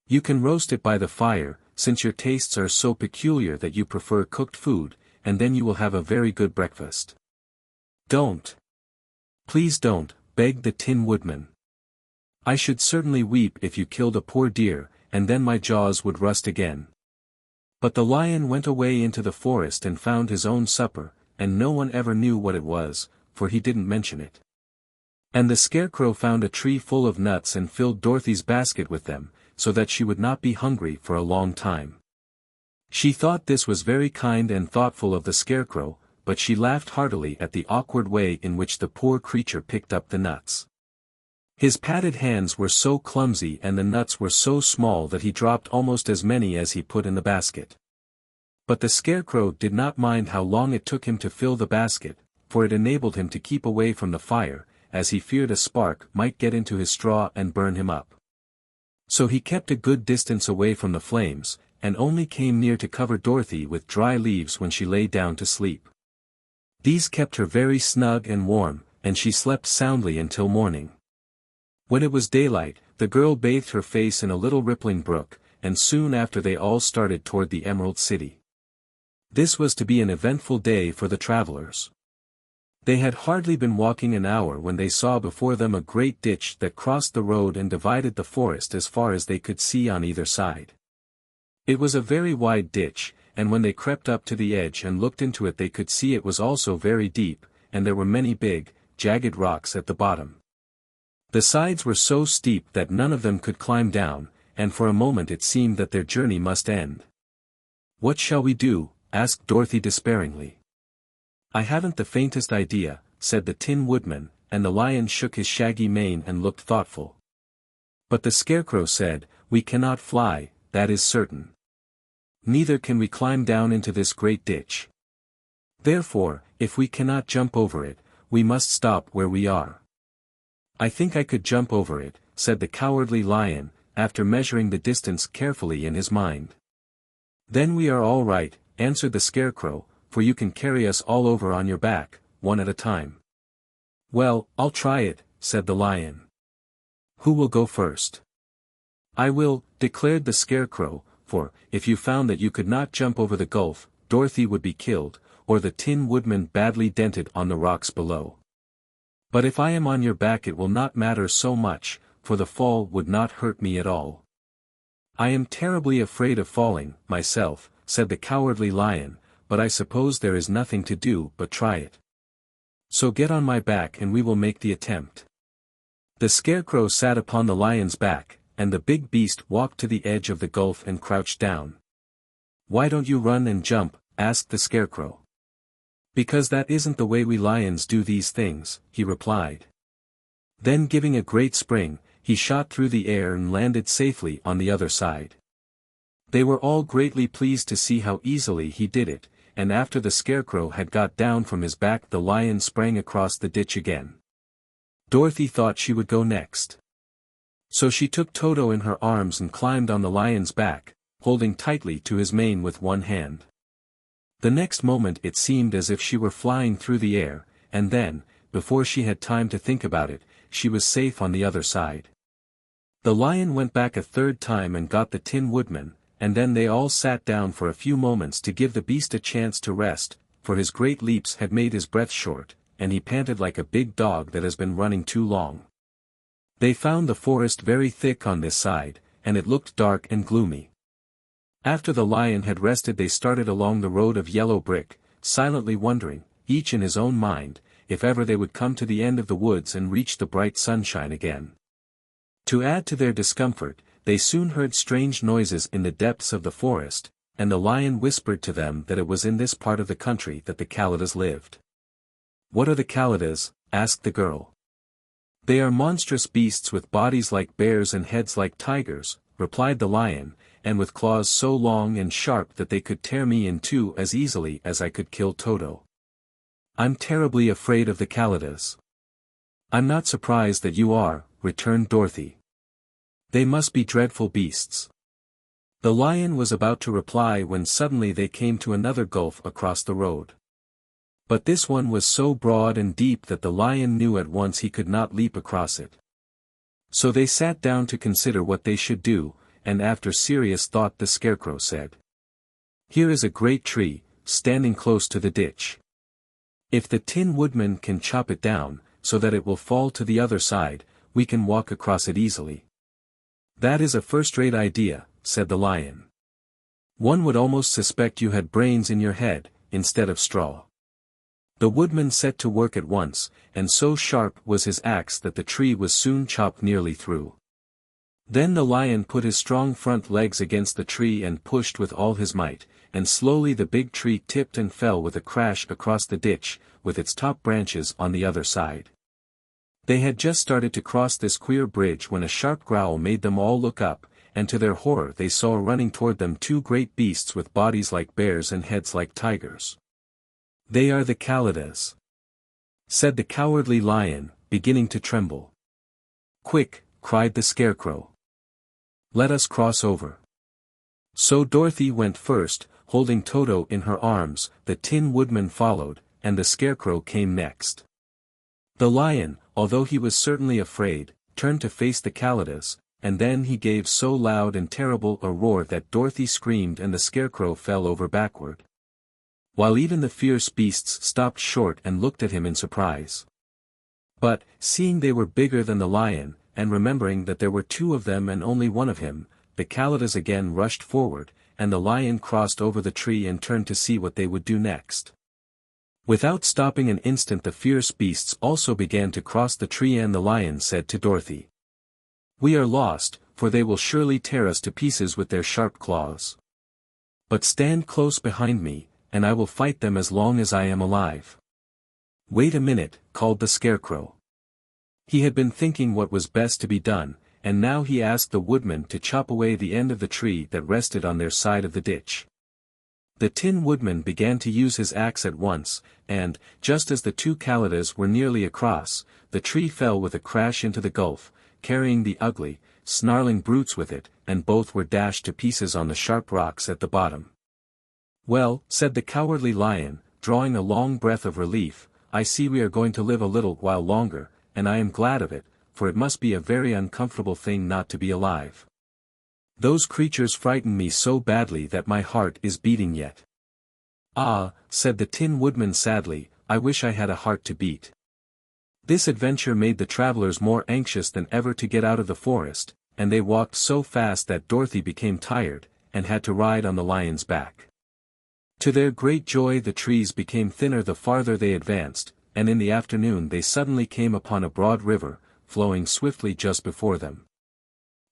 You can roast it by the fire, since your tastes are so peculiar that you prefer cooked food, and then you will have a very good breakfast." "Don't. Please don't," begged the Tin Woodman. "I should certainly weep if you killed a poor deer, and then my jaws would rust again." But the lion went away into the forest and found his own supper, and no one ever knew what it was, for he didn't mention it. And the Scarecrow found a tree full of nuts and filled Dorothy's basket with them, so that she would not be hungry for a long time. She thought this was very kind and thoughtful of the Scarecrow, but she laughed heartily at the awkward way in which the poor creature picked up the nuts. His padded hands were so clumsy and the nuts were so small that he dropped almost as many as he put in the basket. But the Scarecrow did not mind how long it took him to fill the basket, for it enabled him to keep away from the fire, as he feared a spark might get into his straw and burn him up. So he kept a good distance away from the flames, and only came near to cover Dorothy with dry leaves when she lay down to sleep. These kept her very snug and warm, and she slept soundly until morning. When it was daylight, the girl bathed her face in a little rippling brook, and soon after they all started toward the Emerald City. This was to be an eventful day for the travelers. They had hardly been walking an hour when they saw before them a great ditch that crossed the road and divided the forest as far as they could see on either side. It was a very wide ditch, and when they crept up to the edge and looked into it they could see it was also very deep, and there were many big, jagged rocks at the bottom. The sides were so steep that none of them could climb down, and for a moment it seemed that their journey must end. "What shall we do?" asked Dorothy despairingly. "I haven't the faintest idea," said the Tin Woodman, and the lion shook his shaggy mane and looked thoughtful. But the Scarecrow said, "We cannot fly, that is certain. Neither can we climb down into this great ditch. Therefore, if we cannot jump over it, we must stop where we are." "I think I could jump over it," said the Cowardly Lion, after measuring the distance carefully in his mind. "Then we are all right," answered the Scarecrow, "for you can carry us all over on your back, one at a time." "Well, I'll try it," said the lion. "Who will go first?" "I will," declared the Scarecrow, for, if you found that you could not jump over the gulf, Dorothy would be killed, or the Tin Woodman badly dented on the rocks below. "But if I am on your back it will not matter so much, for the fall would not hurt me at all." "I am terribly afraid of falling, myself," said the Cowardly Lion, "but I suppose there is nothing to do but try it. So get on my back and we will make the attempt." The Scarecrow sat upon the lion's back, and the big beast walked to the edge of the gulf and crouched down. "Why don't you run and jump?" asked the Scarecrow. "Because that isn't the way we lions do these things," he replied. Then giving a great spring, he shot through the air and landed safely on the other side. They were all greatly pleased to see how easily he did it, and after the Scarecrow had got down from his back the lion sprang across the ditch again. Dorothy thought she would go next. So she took Toto in her arms and climbed on the lion's back, holding tightly to his mane with one hand. The next moment it seemed as if she were flying through the air, and then, before she had time to think about it, she was safe on the other side. The lion went back a third time and got the Tin Woodman, and then they all sat down for a few moments to give the beast a chance to rest, for his great leaps had made his breath short, and he panted like a big dog that has been running too long. They found the forest very thick on this side, and it looked dark and gloomy. After the lion had rested they started along the road of yellow brick, silently wondering, each in his own mind, if ever they would come to the end of the woods and reach the bright sunshine again. To add to their discomfort, they soon heard strange noises in the depths of the forest, and the lion whispered to them that it was in this part of the country that the Kalidas lived. "What are the Kalidas?" asked the girl. "They are monstrous beasts with bodies like bears and heads like tigers," replied the lion, "and with claws so long and sharp that they could tear me in two as easily as I could kill Toto. I'm terribly afraid of the Kalidas." "I'm not surprised that you are," returned Dorothy. "They must be dreadful beasts." The lion was about to reply when suddenly they came to another gulf across the road. But this one was so broad and deep that the lion knew at once he could not leap across it. So they sat down to consider what they should do, and after serious thought the Scarecrow said, "Here is a great tree, standing close to the ditch. If the Tin Woodman can chop it down, so that it will fall to the other side, we can walk across it easily." "That is a first-rate idea," said the lion. "One would almost suspect you had brains in your head, instead of straw." The Woodman set to work at once, and so sharp was his axe that the tree was soon chopped nearly through. Then the lion put his strong front legs against the tree and pushed with all his might, and slowly the big tree tipped and fell with a crash across the ditch, with its top branches on the other side. They had just started to cross this queer bridge when a sharp growl made them all look up, and to their horror they saw running toward them two great beasts with bodies like bears and heads like tigers. "They are the Kalidas," said the cowardly lion, beginning to tremble. "Quick," cried the Scarecrow. "Let us cross over." So Dorothy went first, holding Toto in her arms, the Tin Woodman followed, and the Scarecrow came next. The lion, although he was certainly afraid, turned to face the Kalidas, and then he gave so loud and terrible a roar that Dorothy screamed and the Scarecrow fell over backward. While even the fierce beasts stopped short and looked at him in surprise. But, seeing they were bigger than the lion, and remembering that there were two of them and only one of him, the Kalidas again rushed forward, and the lion crossed over the tree and turned to see what they would do next. Without stopping an instant the fierce beasts also began to cross the tree, and the lion said to Dorothy, "We are lost, for they will surely tear us to pieces with their sharp claws. But stand close behind me, and I will fight them as long as I am alive." "Wait a minute," called the Scarecrow. He had been thinking what was best to be done, and now he asked the Woodman to chop away the end of the tree that rested on their side of the ditch. The Tin Woodman began to use his axe at once, and, just as the two Kalidas were nearly across, the tree fell with a crash into the gulf, carrying the ugly, snarling brutes with it, and both were dashed to pieces on the sharp rocks at the bottom. "Well," said the cowardly lion, drawing a long breath of relief, "I see we are going to live a little while longer, and I am glad of it, for it must be a very uncomfortable thing not to be alive. Those creatures frightened me so badly that my heart is beating yet." "Ah," said the Tin Woodman sadly, "I wish I had a heart to beat." This adventure made the travelers more anxious than ever to get out of the forest, and they walked so fast that Dorothy became tired, and had to ride on the lion's back. To their great joy the trees became thinner the farther they advanced, and in the afternoon they suddenly came upon a broad river, flowing swiftly just before them.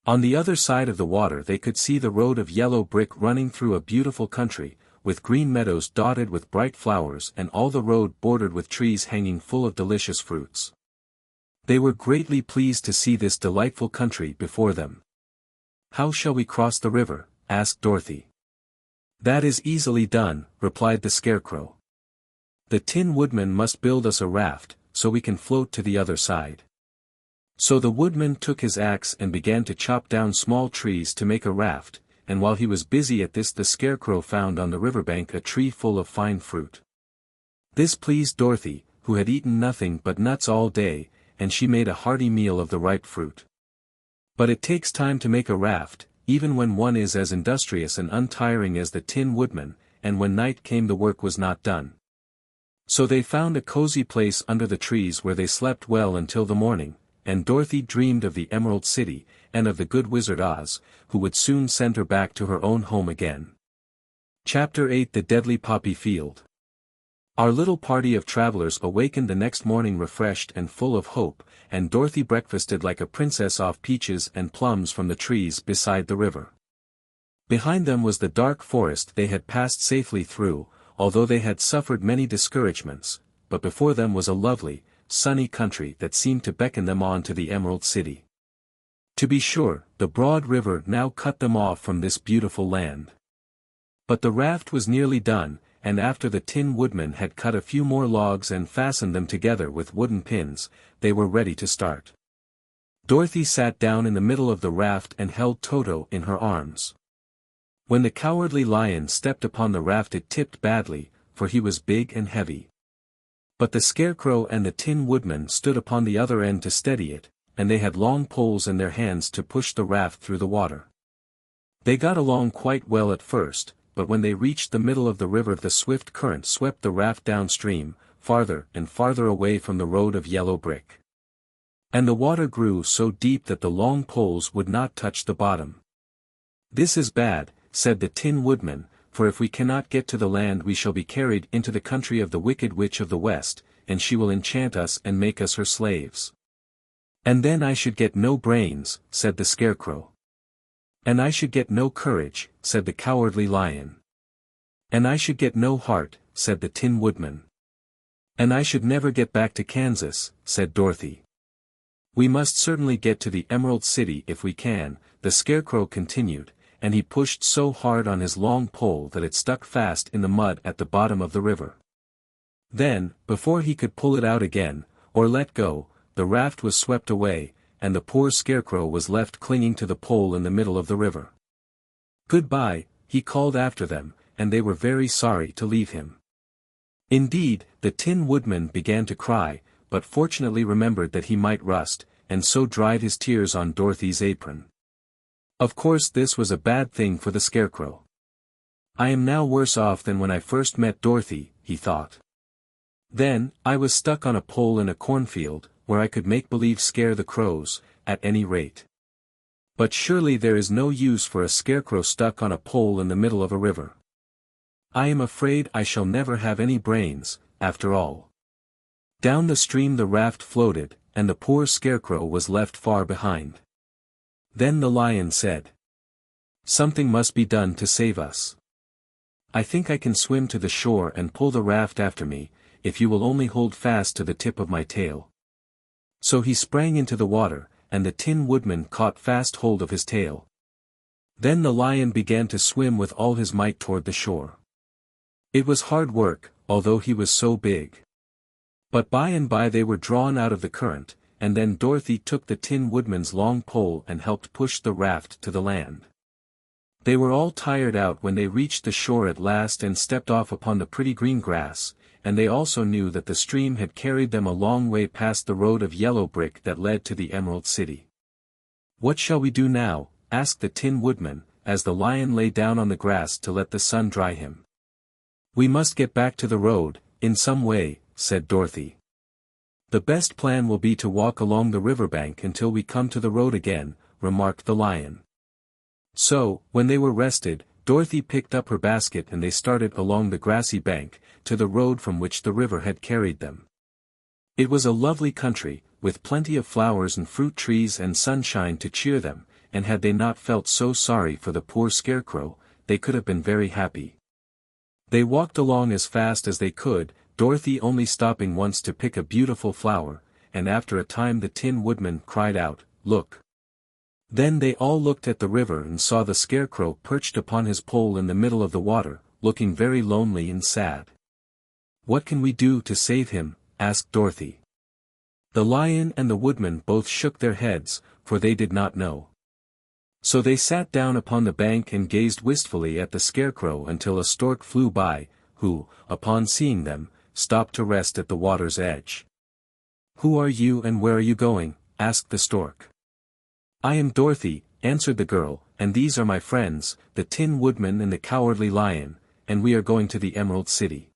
On the other side of the water they could see the road of yellow brick running through a beautiful country, with green meadows dotted with bright flowers and all the road bordered with trees hanging full of delicious fruits. They were greatly pleased to see this delightful country before them. "How shall we cross the river?" asked Dorothy. "That is easily done," replied the Scarecrow. "The Tin Woodman must build us a raft, so we can float to the other side." So the Woodman took his axe and began to chop down small trees to make a raft, and while he was busy at this the Scarecrow found on the riverbank a tree full of fine fruit. This pleased Dorothy, who had eaten nothing but nuts all day, and she made a hearty meal of the ripe fruit. But it takes time to make a raft, even when one is as industrious and untiring as the Tin Woodman, and when night came the work was not done. So they found a cozy place under the trees where they slept well until the morning, and Dorothy dreamed of the Emerald City, and of the good Wizard Oz, who would soon send her back to her own home again. Chapter 8 The Deadly Poppy Field. Our little party of travelers awakened the next morning refreshed and full of hope, and Dorothy breakfasted like a princess off peaches and plums from the trees beside the river. Behind them was the dark forest they had passed safely through, although they had suffered many discouragements, but before them was a lovely, sunny country that seemed to beckon them on to the Emerald City. To be sure, the broad river now cut them off from this beautiful land. But the raft was nearly done, and after the Tin Woodman had cut a few more logs and fastened them together with wooden pins, they were ready to start. Dorothy sat down in the middle of the raft and held Toto in her arms. When the Cowardly Lion stepped upon the raft it tipped badly, for he was big and heavy. But the Scarecrow and the Tin Woodman stood upon the other end to steady it, and they had long poles in their hands to push the raft through the water. They got along quite well at first, but when they reached the middle of the river the swift current swept the raft downstream, farther and farther away from the road of yellow brick. And the water grew so deep that the long poles would not touch the bottom. "This is bad," said the Tin Woodman, "for if we cannot get to the land we shall be carried into the country of the Wicked Witch of the West, and she will enchant us and make us her slaves." "And then I should get no brains," said the Scarecrow. "And I should get no courage," said the Cowardly Lion. "And I should get no heart," said the Tin Woodman. "And I should never get back to Kansas," said Dorothy. "We must certainly get to the Emerald City if we can," the Scarecrow continued, and he pushed so hard on his long pole that it stuck fast in the mud at the bottom of the river. Then, before he could pull it out again, or let go, the raft was swept away, and the poor Scarecrow was left clinging to the pole in the middle of the river. "Goodbye," he called after them, and they were very sorry to leave him. Indeed, the Tin Woodman began to cry, but fortunately remembered that he might rust, and so dried his tears on Dorothy's apron. Of course this was a bad thing for the Scarecrow. "I am now worse off than when I first met Dorothy," he thought. "Then, I was stuck on a pole in a cornfield, where I could make believe scare the crows, at any rate. But surely there is no use for a Scarecrow stuck on a pole in the middle of a river. I am afraid I shall never have any brains, after all." Down the stream the raft floated, and the poor Scarecrow was left far behind. Then the Lion said, "Something must be done to save us. I think I can swim to the shore and pull the raft after me, if you will only hold fast to the tip of my tail." So he sprang into the water, and the Tin Woodman caught fast hold of his tail. Then the Lion began to swim with all his might toward the shore. It was hard work, although he was so big. But by and by they were drawn out of the current, and then Dorothy took the Tin Woodman's long pole and helped push the raft to the land. They were all tired out when they reached the shore at last and stepped off upon the pretty green grass, and they also knew that the stream had carried them a long way past the road of yellow brick that led to the Emerald City. "What shall we do now?" asked the Tin Woodman, as the Lion lay down on the grass to let the sun dry him. "We must get back to the road, in some way," said Dorothy. "The best plan will be to walk along the riverbank until we come to the road again," remarked the Lion. So, when they were rested, Dorothy picked up her basket and they started along the grassy bank, to the road from which the river had carried them. It was a lovely country, with plenty of flowers and fruit trees and sunshine to cheer them, and had they not felt so sorry for the poor Scarecrow, they could have been very happy. They walked along as fast as they could, Dorothy only stopping once to pick a beautiful flower, and after a time the Tin Woodman cried out, "Look! Then they all looked at the river and saw the Scarecrow perched upon his pole in the middle of the water, looking very lonely and sad. "What can we do to save him?" asked Dorothy. The Lion and the Woodman both shook their heads, for they did not know. So they sat down upon the bank and gazed wistfully at the Scarecrow until a stork flew by, who, upon seeing them, stopped to rest at the water's edge. "Who are you and where are you going?" asked the stork. "I am Dorothy," answered the girl, "and these are my friends, the Tin Woodman and the Cowardly Lion, and we are going to the Emerald City."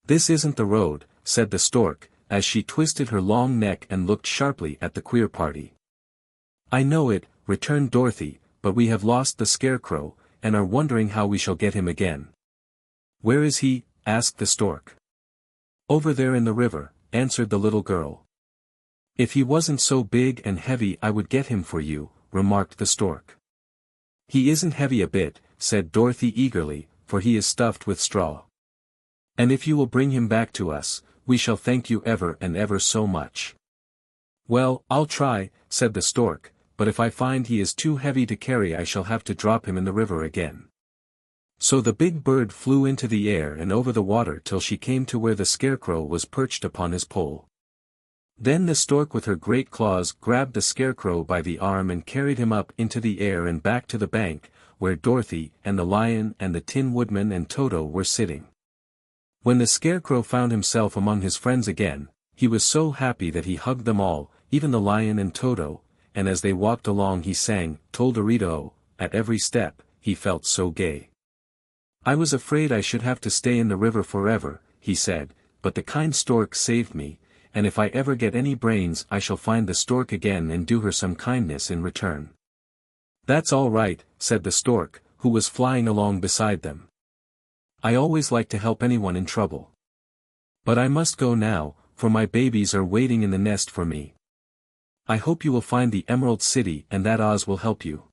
"This isn't the road," said the stork, as she twisted her long neck and looked sharply at the queer party. "I know it," returned Dorothy, "but we have lost the Scarecrow, and are wondering how we shall get him again." "Where is he?" asked the stork. "Over there in the river," answered the little girl. "If he wasn't so big and heavy I would get him for you," remarked the stork. "He isn't heavy a bit," said Dorothy eagerly, "for he is stuffed with straw. And if you will bring him back to us, we shall thank you ever and ever so much." "Well, I'll try," said the stork, "but if I find he is too heavy to carry I shall have to drop him in the river again." So the big bird flew into the air and over the water till she came to where the Scarecrow was perched upon his pole. Then the stork with her great claws grabbed the Scarecrow by the arm and carried him up into the air and back to the bank, where Dorothy and the Lion and the Tin Woodman and Toto were sitting. When the Scarecrow found himself among his friends again, he was so happy that he hugged them all, even the Lion and Toto, and as they walked along he sang, "Toldorito," at every step, he felt so gay. "I was afraid I should have to stay in the river forever," he said, "but the kind stork saved me, and if I ever get any brains I shall find the stork again and do her some kindness in return." "That's all right," said the stork, who was flying along beside them. "I always like to help anyone in trouble. But I must go now, for my babies are waiting in the nest for me. I hope you will find the Emerald City and that Oz will help you."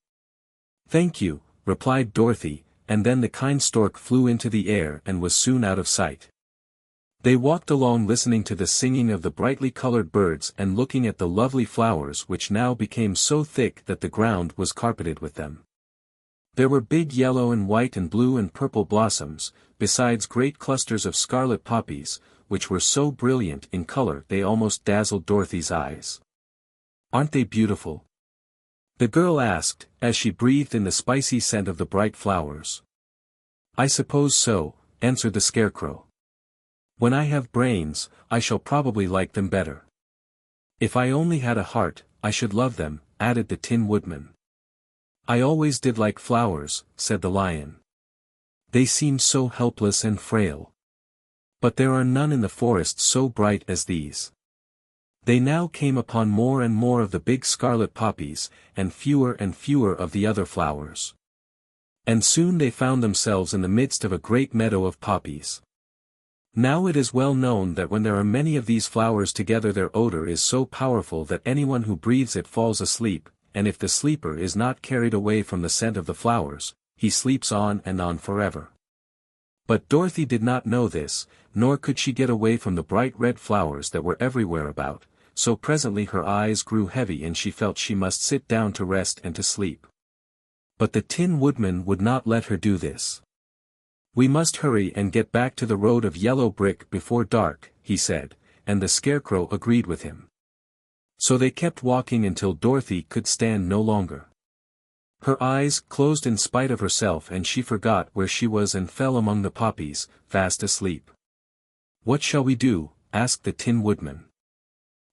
"Thank you," replied Dorothy, and then the kind stork flew into the air and was soon out of sight. They walked along listening to the singing of the brightly colored birds and looking at the lovely flowers which now became so thick that the ground was carpeted with them. There were big yellow and white and blue and purple blossoms, besides great clusters of scarlet poppies, which were so brilliant in color they almost dazzled Dorothy's eyes. "Aren't they beautiful?" the girl asked, as she breathed in the spicy scent of the bright flowers. "I suppose so," answered the Scarecrow. "When I have brains, I shall probably like them better. If I only had a heart, I should love them," added the Tin Woodman. "I always did like flowers," said the Lion. "They seem so helpless and frail. But there are none in the forest so bright as these." They now came upon more and more of the big scarlet poppies, and fewer of the other flowers. And soon they found themselves in the midst of a great meadow of poppies. Now it is well known that when there are many of these flowers together their odor is so powerful that anyone who breathes it falls asleep, and if the sleeper is not carried away from the scent of the flowers, he sleeps on and on forever. But Dorothy did not know this, nor could she get away from the bright red flowers that were everywhere about, so presently her eyes grew heavy and she felt she must sit down to rest and to sleep. But the Tin Woodman would not let her do this. "We must hurry and get back to the road of yellow brick before dark," he said, and the Scarecrow agreed with him. So they kept walking until Dorothy could stand no longer. Her eyes closed in spite of herself and she forgot where she was and fell among the poppies, fast asleep. "What shall we do?" asked the Tin Woodman.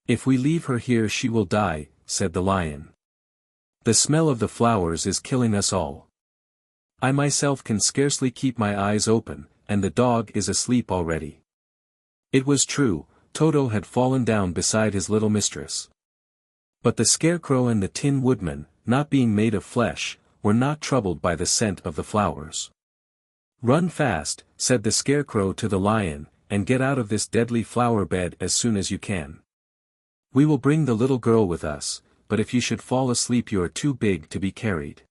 "If we leave her here she will die," said the Lion. "The smell of the flowers is killing us all. I myself can scarcely keep my eyes open, and the dog is asleep already." It was true, Toto had fallen down beside his little mistress. But the Scarecrow and the Tin Woodman, not being made of flesh, were not troubled by the scent of the flowers. "Run fast," said the Scarecrow to the Lion, "and get out of this deadly flower bed as soon as you can. We will bring the little girl with us, but if you should fall asleep you are too big to be carried."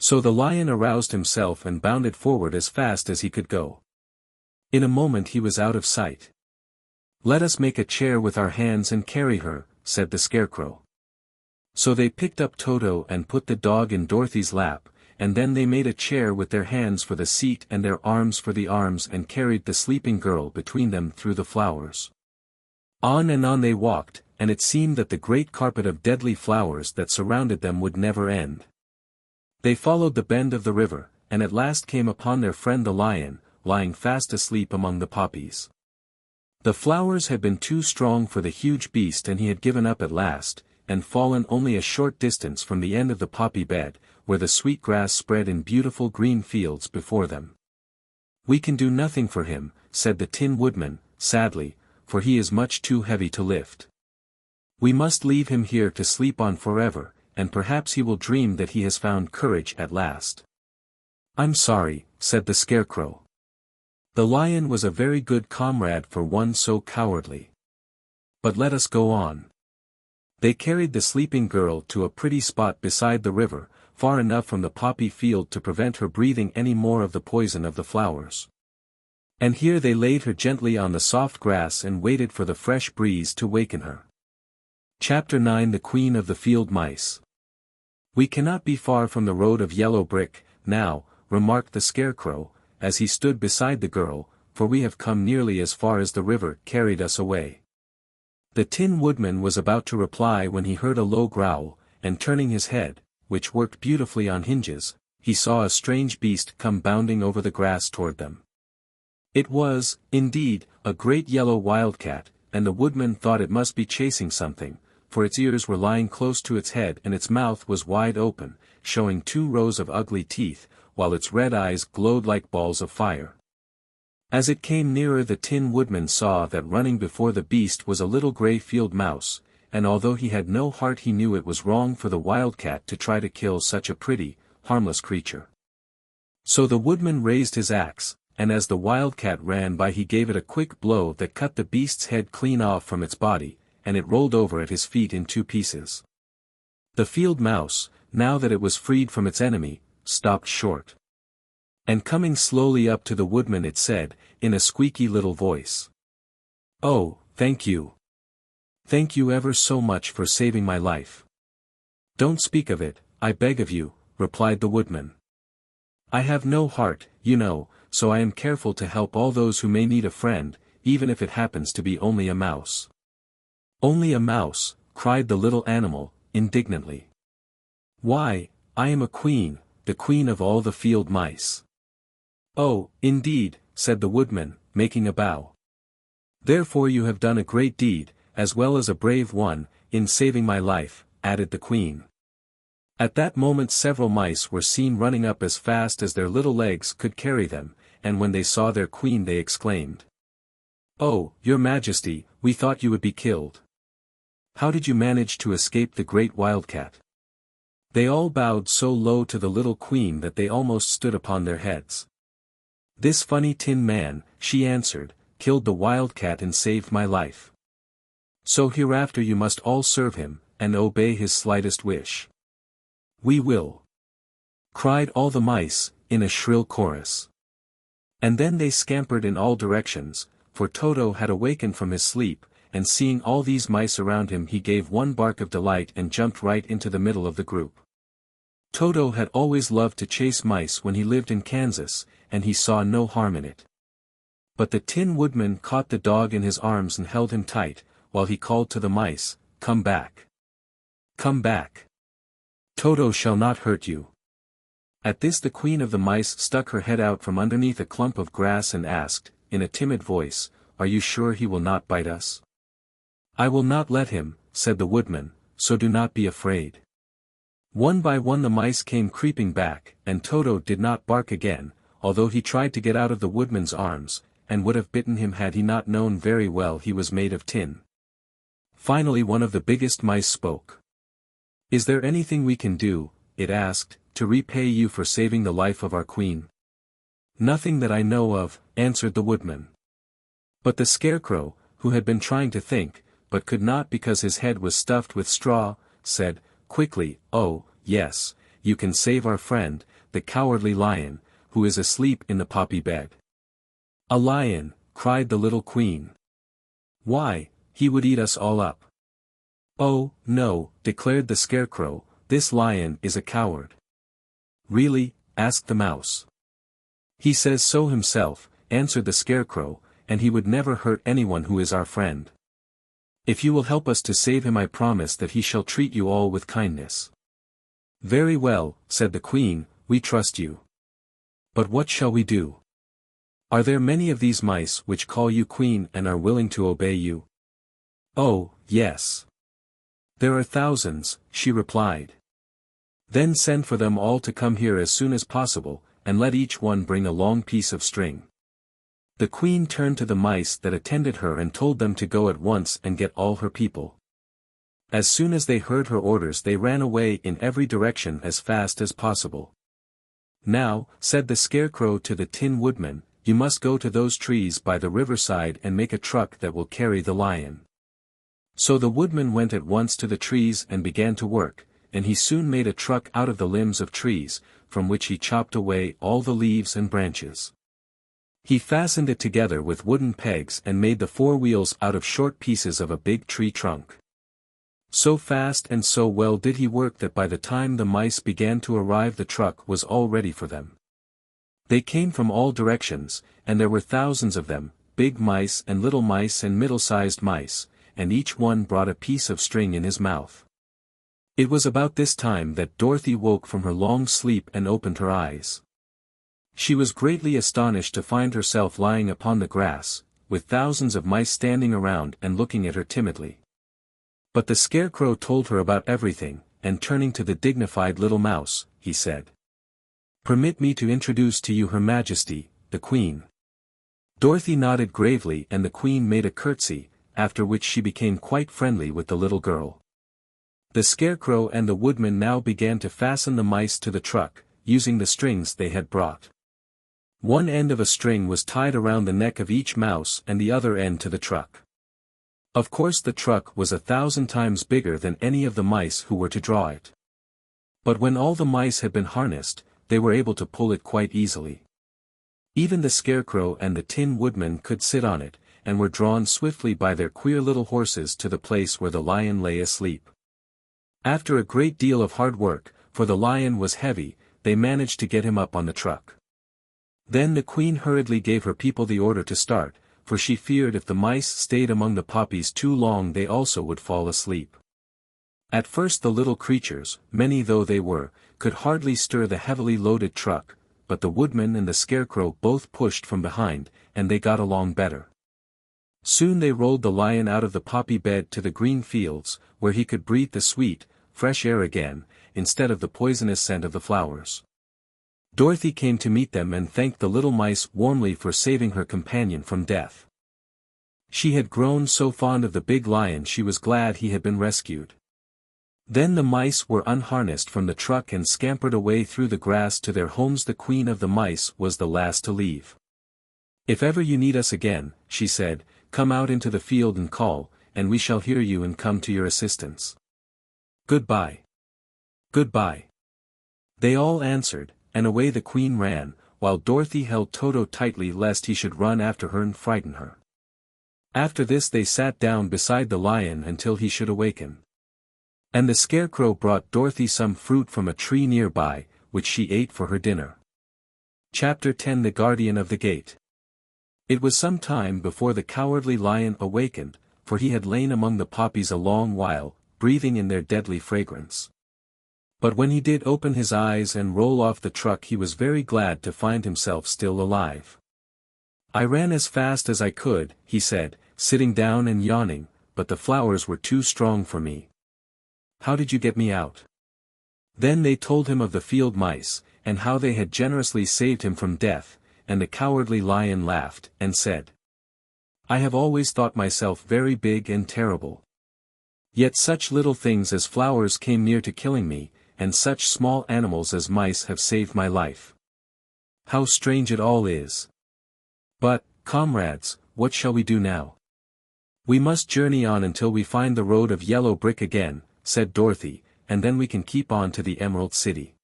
So the Lion aroused himself and bounded forward as fast as he could go. In a moment he was out of sight. "Let us make a chair with our hands and carry her," said the Scarecrow. So they picked up Toto and put the dog in Dorothy's lap, and then they made a chair with their hands for the seat and their arms for the arms and carried the sleeping girl between them through the flowers. On and on they walked, and it seemed that the great carpet of deadly flowers that surrounded them would never end. They followed the bend of the river, and at last came upon their friend the lion, lying fast asleep among the poppies. The flowers had been too strong for the huge beast and he had given up at last, and fallen only a short distance from the end of the poppy bed, where the sweet grass spread in beautiful green fields before them. "We can do nothing for him," said the Tin Woodman, sadly, "for he is much too heavy to lift. We must leave him here to sleep on forever, and perhaps he will dream that he has found courage at last." "I'm sorry," said the Scarecrow. "The lion was a very good comrade for one so cowardly. But let us go on." They carried the sleeping girl to a pretty spot beside the river, far enough from the poppy field to prevent her breathing any more of the poison of the flowers. And here they laid her gently on the soft grass and waited for the fresh breeze to waken her. Chapter 9 The Queen of the Field Mice. "We cannot be far from the road of yellow brick, now," remarked the Scarecrow, as he stood beside the girl, "for we have come nearly as far as the river carried us away." The Tin Woodman was about to reply when he heard a low growl, and turning his head, which worked beautifully on hinges, he saw a strange beast come bounding over the grass toward them. It was, indeed, a great yellow wildcat, and the Woodman thought it must be chasing something, for its ears were lying close to its head and its mouth was wide open, showing 2 rows of ugly teeth, while its red eyes glowed like balls of fire. As it came nearer, the Tin Woodman saw that running before the beast was a little gray field mouse, and although he had no heart he knew it was wrong for the wildcat to try to kill such a pretty, harmless creature. So the Woodman raised his axe, and as the wildcat ran by he gave it a quick blow that cut the beast's head clean off from its body, and it rolled over at his feet in 2 pieces. The field mouse, now that it was freed from its enemy, stopped short. And coming slowly up to the Woodman it said, in a squeaky little voice, "Oh, thank you. Thank you ever so much for saving my life." "Don't speak of it, I beg of you," replied the Woodman. "I have no heart, you know, so I am careful to help all those who may need a friend, even if it happens to be only a mouse." "Only a mouse," cried the little animal, indignantly. "Why, I am a queen, the queen of all the field mice." "Oh, indeed," said the Woodman, making a bow. "Therefore you have done a great deed, as well as a brave one, in saving my life," added the Queen. At that moment several mice were seen running up as fast as their little legs could carry them, and when they saw their Queen they exclaimed, "Oh, Your Majesty, we thought you would be killed. How did you manage to escape the great wildcat?" They all bowed so low to the little Queen that they almost stood upon their heads. "This funny tin man," she answered, "killed the wildcat and saved my life. So hereafter you must all serve him, and obey his slightest wish." "We will," cried all the mice, in a shrill chorus. And then they scampered in all directions, for Toto had awakened from his sleep, and seeing all these mice around him he gave one bark of delight and jumped right into the middle of the group. Toto had always loved to chase mice when he lived in Kansas, and he saw no harm in it. But the Tin Woodman caught the dog in his arms and held him tight, while he called to the mice, "Come back! Come back! Toto shall not hurt you." At this the Queen of the Mice stuck her head out from underneath a clump of grass and asked, in a timid voice, "Are you sure he will not bite us?" "I will not let him," said the Woodman, "so do not be afraid." One by one the mice came creeping back, and Toto did not bark again, although he tried to get out of the Woodman's arms, and would have bitten him had he not known very well he was made of tin. Finally one of the biggest mice spoke. "Is there anything we can do," it asked, "to repay you for saving the life of our Queen?" "Nothing that I know of," answered the Woodman. But the Scarecrow, who had been trying to think, but could not because his head was stuffed with straw, said, quickly, "Oh, yes, you can save our friend, the cowardly lion, who is asleep in the poppy bed." "A lion," cried the little Queen. "Why, he would eat us all up." "Oh, no," declared the Scarecrow, "this lion is a coward." "Really?" asked the mouse. "He says so himself," answered the Scarecrow, "and he would never hurt anyone who is our friend. If you will help us to save him, I promise that he shall treat you all with kindness." "Very well," said the Queen, "we trust you. But what shall we do? Are there many of these mice which call you Queen and are willing to obey you?" "Oh, yes. There are thousands," she replied. "Then send for them all to come here as soon as possible, and let each one bring a long piece of string." The Queen turned to the mice that attended her and told them to go at once and get all her people. As soon as they heard her orders, they ran away in every direction as fast as possible. "Now," said the Scarecrow to the Tin Woodman, "you must go to those trees by the riverside and make a truck that will carry the lion." So the Woodman went at once to the trees and began to work, and he soon made a truck out of the limbs of trees, from which he chopped away all the leaves and branches. He fastened it together with wooden pegs and made the four wheels out of short pieces of a big tree trunk. So fast and so well did he work that by the time the mice began to arrive, the truck was all ready for them. They came from all directions, and there were thousands of them, big mice and little mice and middle-sized mice, and each one brought a piece of string in his mouth. It was about this time that Dorothy woke from her long sleep and opened her eyes. She was greatly astonished to find herself lying upon the grass, with thousands of mice standing around and looking at her timidly. But the Scarecrow told her about everything, and turning to the dignified little mouse, he said, "Permit me to introduce to you Her Majesty, the Queen." Dorothy nodded gravely and the Queen made a curtsy, after which she became quite friendly with the little girl. The Scarecrow and the Woodman now began to fasten the mice to the truck, using the strings they had brought. One end of a string was tied around the neck of each mouse and the other end to the truck. Of course the truck was 1,000 times bigger than any of the mice who were to draw it. But when all the mice had been harnessed, they were able to pull it quite easily. Even the Scarecrow and the Tin Woodman could sit on it, and were drawn swiftly by their queer little horses to the place where the lion lay asleep. After a great deal of hard work, for the lion was heavy, they managed to get him up on the truck. Then the Queen hurriedly gave her people the order to start, for she feared if the mice stayed among the poppies too long they also would fall asleep. At first the little creatures, many though they were, could hardly stir the heavily loaded truck, but the Woodman and the Scarecrow both pushed from behind, and they got along better. Soon they rolled the lion out of the poppy bed to the green fields, where he could breathe the sweet, fresh air again, instead of the poisonous scent of the flowers. Dorothy came to meet them and thanked the little mice warmly for saving her companion from death. She had grown so fond of the big lion she was glad he had been rescued. Then the mice were unharnessed from the truck and scampered away through the grass to their homes. The Queen of the Mice was the last to leave. "If ever you need us again," she said, "come out into the field and call, and we shall hear you and come to your assistance. Goodbye." "Goodbye." They all answered, and away the Queen ran, while Dorothy held Toto tightly lest he should run after her and frighten her. After this they sat down beside the lion until he should awaken. And the Scarecrow brought Dorothy some fruit from a tree nearby, which she ate for her dinner. Chapter 10 The Guardian of the Gate. It was some time before the cowardly lion awakened, for he had lain among the poppies a long while, breathing in their deadly fragrance. But when he did open his eyes and roll off the truck, he was very glad to find himself still alive. "I ran as fast as I could," he said, sitting down and yawning, "but the flowers were too strong for me." "How did you get me out?" Then they told him of the field mice, and how they had generously saved him from death, and the cowardly lion laughed, and said, "I have always thought myself very big and terrible. Yet such little things as flowers came near to killing me, and such small animals as mice have saved my life. How strange it all is! But, comrades, what shall we do now?" "We must journey on until we find the road of yellow brick again," said Dorothy, "and then we can keep on to the Emerald City."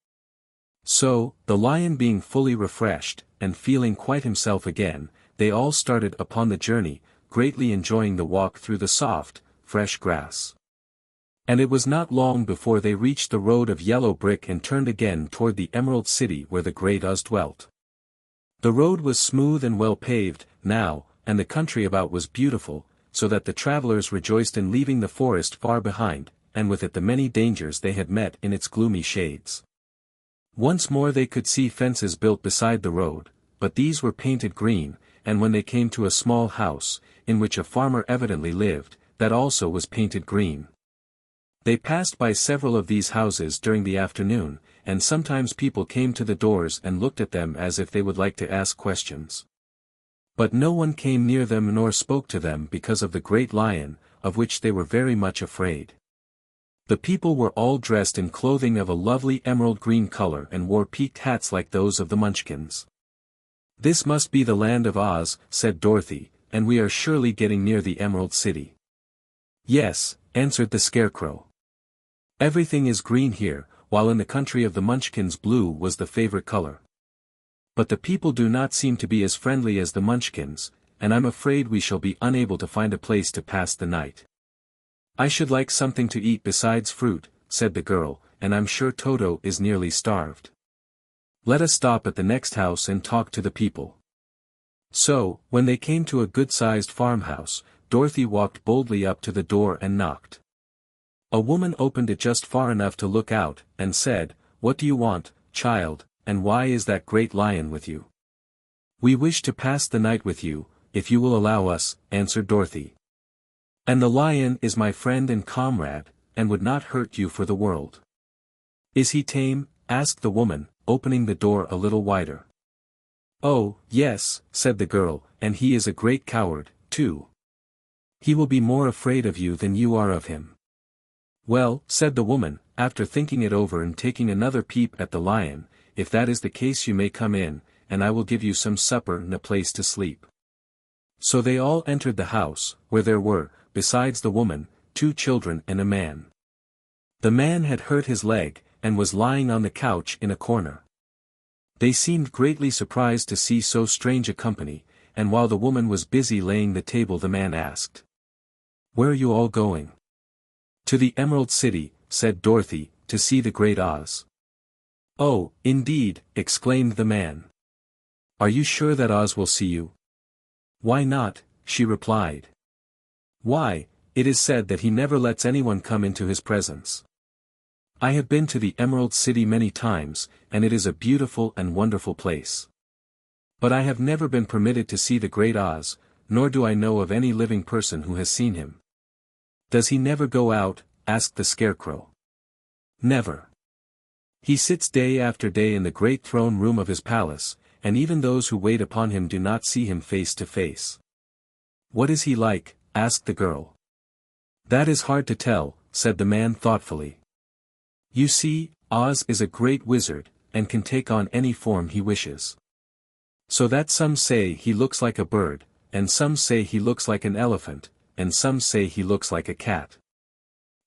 So, the lion being fully refreshed, and feeling quite himself again, they all started upon the journey, greatly enjoying the walk through the soft, fresh grass. And it was not long before they reached the road of yellow brick and turned again toward the Emerald City where the great Oz dwelt. The road was smooth and well paved, now, and the country about was beautiful, so that the travelers rejoiced in leaving the forest far behind, and with it the many dangers they had met in its gloomy shades. Once more they could see fences built beside the road, but these were painted green, and when they came to a small house, in which a farmer evidently lived, that also was painted green. They passed by several of these houses during the afternoon, and sometimes people came to the doors and looked at them as if they would like to ask questions. But no one came near them nor spoke to them because of the great lion, of which they were very much afraid. The people were all dressed in clothing of a lovely emerald green color and wore peaked hats like those of the Munchkins. "This must be the land of Oz," said Dorothy, "and we are surely getting near the Emerald City." "Yes," answered the Scarecrow. "Everything is green here, while in the country of the Munchkins blue was the favorite color. But the people do not seem to be as friendly as the Munchkins, and I'm afraid we shall be unable to find a place to pass the night." "I should like something to eat besides fruit," said the girl, "and I'm sure Toto is nearly starved. Let us stop at the next house and talk to the people." So, when they came to a good-sized farmhouse, Dorothy walked boldly up to the door and knocked. A woman opened it just far enough to look out, and said, "What do you want, child, and why is that great lion with you?" "We wish to pass the night with you, if you will allow us," answered Dorothy. "And the lion is my friend and comrade, and would not hurt you for the world." "Is he tame?" asked the woman, opening the door a little wider. "Oh, yes," said the girl, "and he is a great coward, too. He will be more afraid of you than you are of him." "Well," said the woman, after thinking it over and taking another peep at the lion, "if that is the case you may come in, and I will give you some supper and a place to sleep." So they all entered the house, where there were, besides the woman, 2 children and a man. The man had hurt his leg, and was lying on the couch in a corner. They seemed greatly surprised to see so strange a company, and while the woman was busy laying the table the man asked, "Where are you all going?" "To the Emerald City," said Dorothy, "to see the great Oz." "Oh, indeed," exclaimed the man. "Are you sure that Oz will see you?" "Why not?" she replied. "Why, it is said that he never lets anyone come into his presence. I have been to the Emerald City many times, and it is a beautiful and wonderful place. But I have never been permitted to see the great Oz, nor do I know of any living person who has seen him." "Does he never go out?" asked the Scarecrow. "Never. He sits day after day in the great throne room of his palace, and even those who wait upon him do not see him face to face." "What is he like?" asked the girl. "That is hard to tell," said the man thoughtfully. "You see, Oz is a great wizard, and can take on any form he wishes. So that some say he looks like a bird, and some say he looks like an elephant, and some say he looks like a cat.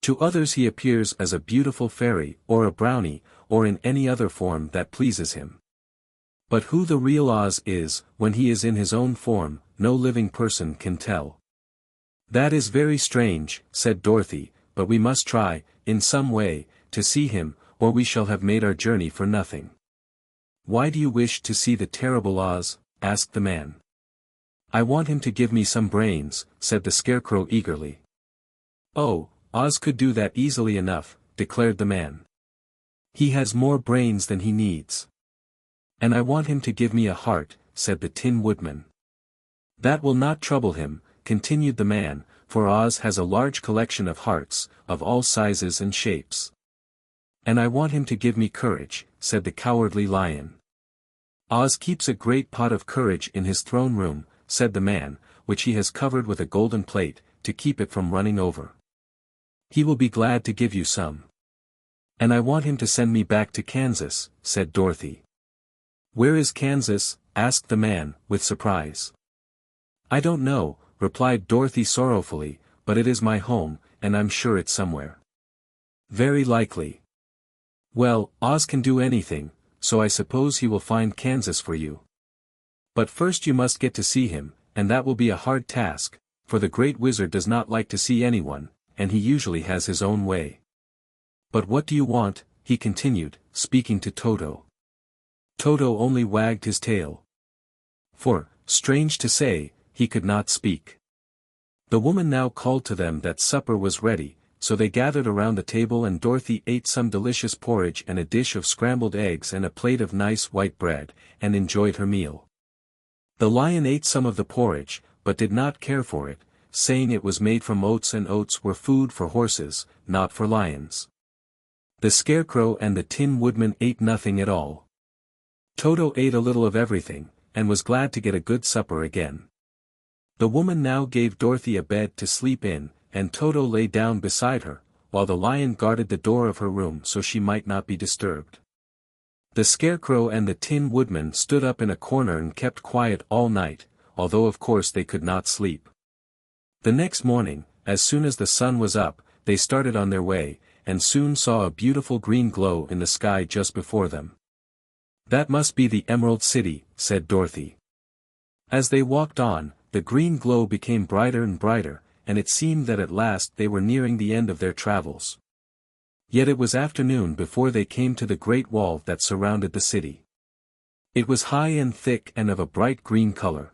To others he appears as a beautiful fairy, or a brownie, or in any other form that pleases him. But who the real Oz is, when he is in his own form, no living person can tell." "That is very strange," said Dorothy, "but we must try, in some way, to see him, or we shall have made our journey for nothing." "Why do you wish to see the terrible Oz?" asked the man. "I want him to give me some brains," said the Scarecrow eagerly. "Oh, Oz could do that easily enough," declared the man. "He has more brains than he needs." "And I want him to give me a heart," said the Tin Woodman. "That will not trouble him," continued the man, "for Oz has a large collection of hearts, of all sizes and shapes." "And I want him to give me courage," said the Cowardly Lion. "Oz keeps a great pot of courage in his throne room," said the man, "which he has covered with a golden plate, to keep it from running over. He will be glad to give you some." "And I want him to send me back to Kansas," said Dorothy. "Where is Kansas?" asked the man, with surprise. "I don't know," replied Dorothy sorrowfully, "but it is my home, and I'm sure it's somewhere." "Very likely. Well, Oz can do anything, so I suppose he will find Kansas for you. But first you must get to see him, and that will be a hard task, for the great wizard does not like to see anyone, and he usually has his own way. But what do you want? He continued, speaking to Toto. Toto only wagged his tail. For, strange to say, he could not speak. The woman now called to them that supper was ready, so they gathered around the table and Dorothy ate some delicious porridge and a dish of scrambled eggs and a plate of nice white bread, and enjoyed her meal. The lion ate some of the porridge, but did not care for it, saying it was made from oats and oats were food for horses, not for lions. The Scarecrow and the Tin Woodman ate nothing at all. Toto ate a little of everything, and was glad to get a good supper again. The woman now gave Dorothy a bed to sleep in, and Toto lay down beside her, while the lion guarded the door of her room so she might not be disturbed. The Scarecrow and the Tin Woodman stood up in a corner and kept quiet all night, although of course they could not sleep. The next morning, as soon as the sun was up, they started on their way, and soon saw a beautiful green glow in the sky just before them. "That must be the Emerald City," said Dorothy. As they walked on, the green glow became brighter and brighter, and it seemed that at last they were nearing the end of their travels. Yet it was afternoon before they came to the great wall that surrounded the city. It was high and thick and of a bright green color.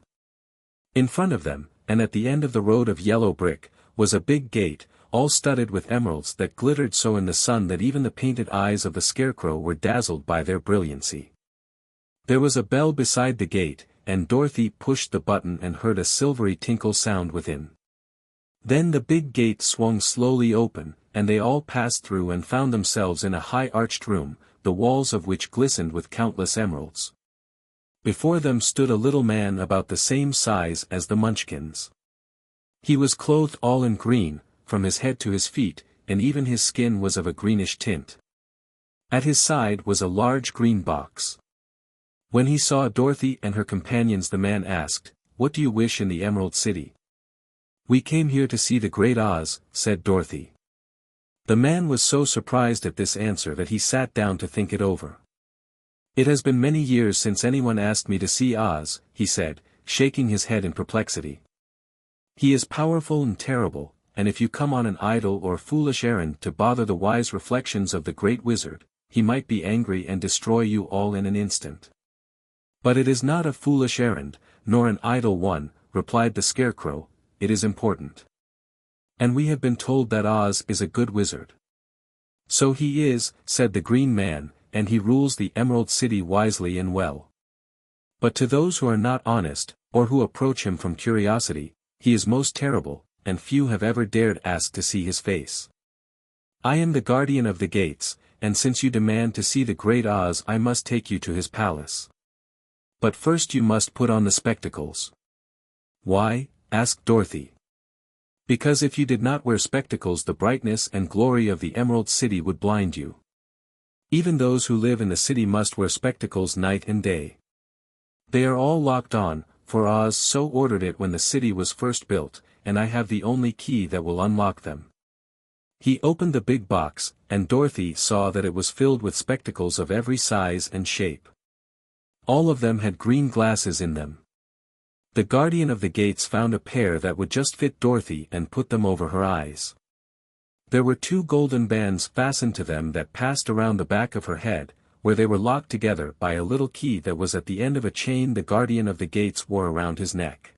In front of them, and at the end of the road of yellow brick, was a big gate, all studded with emeralds that glittered so in the sun that even the painted eyes of the Scarecrow were dazzled by their brilliancy. There was a bell beside the gate, and Dorothy pushed the button and heard a silvery tinkle sound within. Then the big gate swung slowly open, and they all passed through and found themselves in a high arched room, the walls of which glistened with countless emeralds. Before them stood a little man about the same size as the Munchkins. He was clothed all in green, from his head to his feet, and even his skin was of a greenish tint. At his side was a large green box. When he saw Dorothy and her companions, the man asked, "What do you wish in the Emerald City?" "We came here to see the Great Oz," said Dorothy. The man was so surprised at this answer that he sat down to think it over. "It has been many years since anyone asked me to see Oz," he said, shaking his head in perplexity. "He is powerful and terrible, and if you come on an idle or foolish errand to bother the wise reflections of the great wizard, he might be angry and destroy you all in an instant." "But it is not a foolish errand, nor an idle one," replied the Scarecrow, "it is important. And we have been told that Oz is a good wizard." "So he is," said the Green Man, "and he rules the Emerald City wisely and well. But to those who are not honest, or who approach him from curiosity, he is most terrible, and few have ever dared ask to see his face. I am the guardian of the gates, and since you demand to see the Great Oz, I must take you to his palace. But first you must put on the spectacles." "Why?" asked Dorothy. "Because if you did not wear spectacles, the brightness and glory of the Emerald City would blind you. Even those who live in the city must wear spectacles night and day. They are all locked on, for Oz so ordered it when the city was first built, and I have the only key that will unlock them." He opened the big box, and Dorothy saw that it was filled with spectacles of every size and shape. All of them had green glasses in them. The guardian of the gates found a pair that would just fit Dorothy and put them over her eyes. There were 2 golden bands fastened to them that passed around the back of her head, where they were locked together by a little key that was at the end of a chain the guardian of the gates wore around his neck.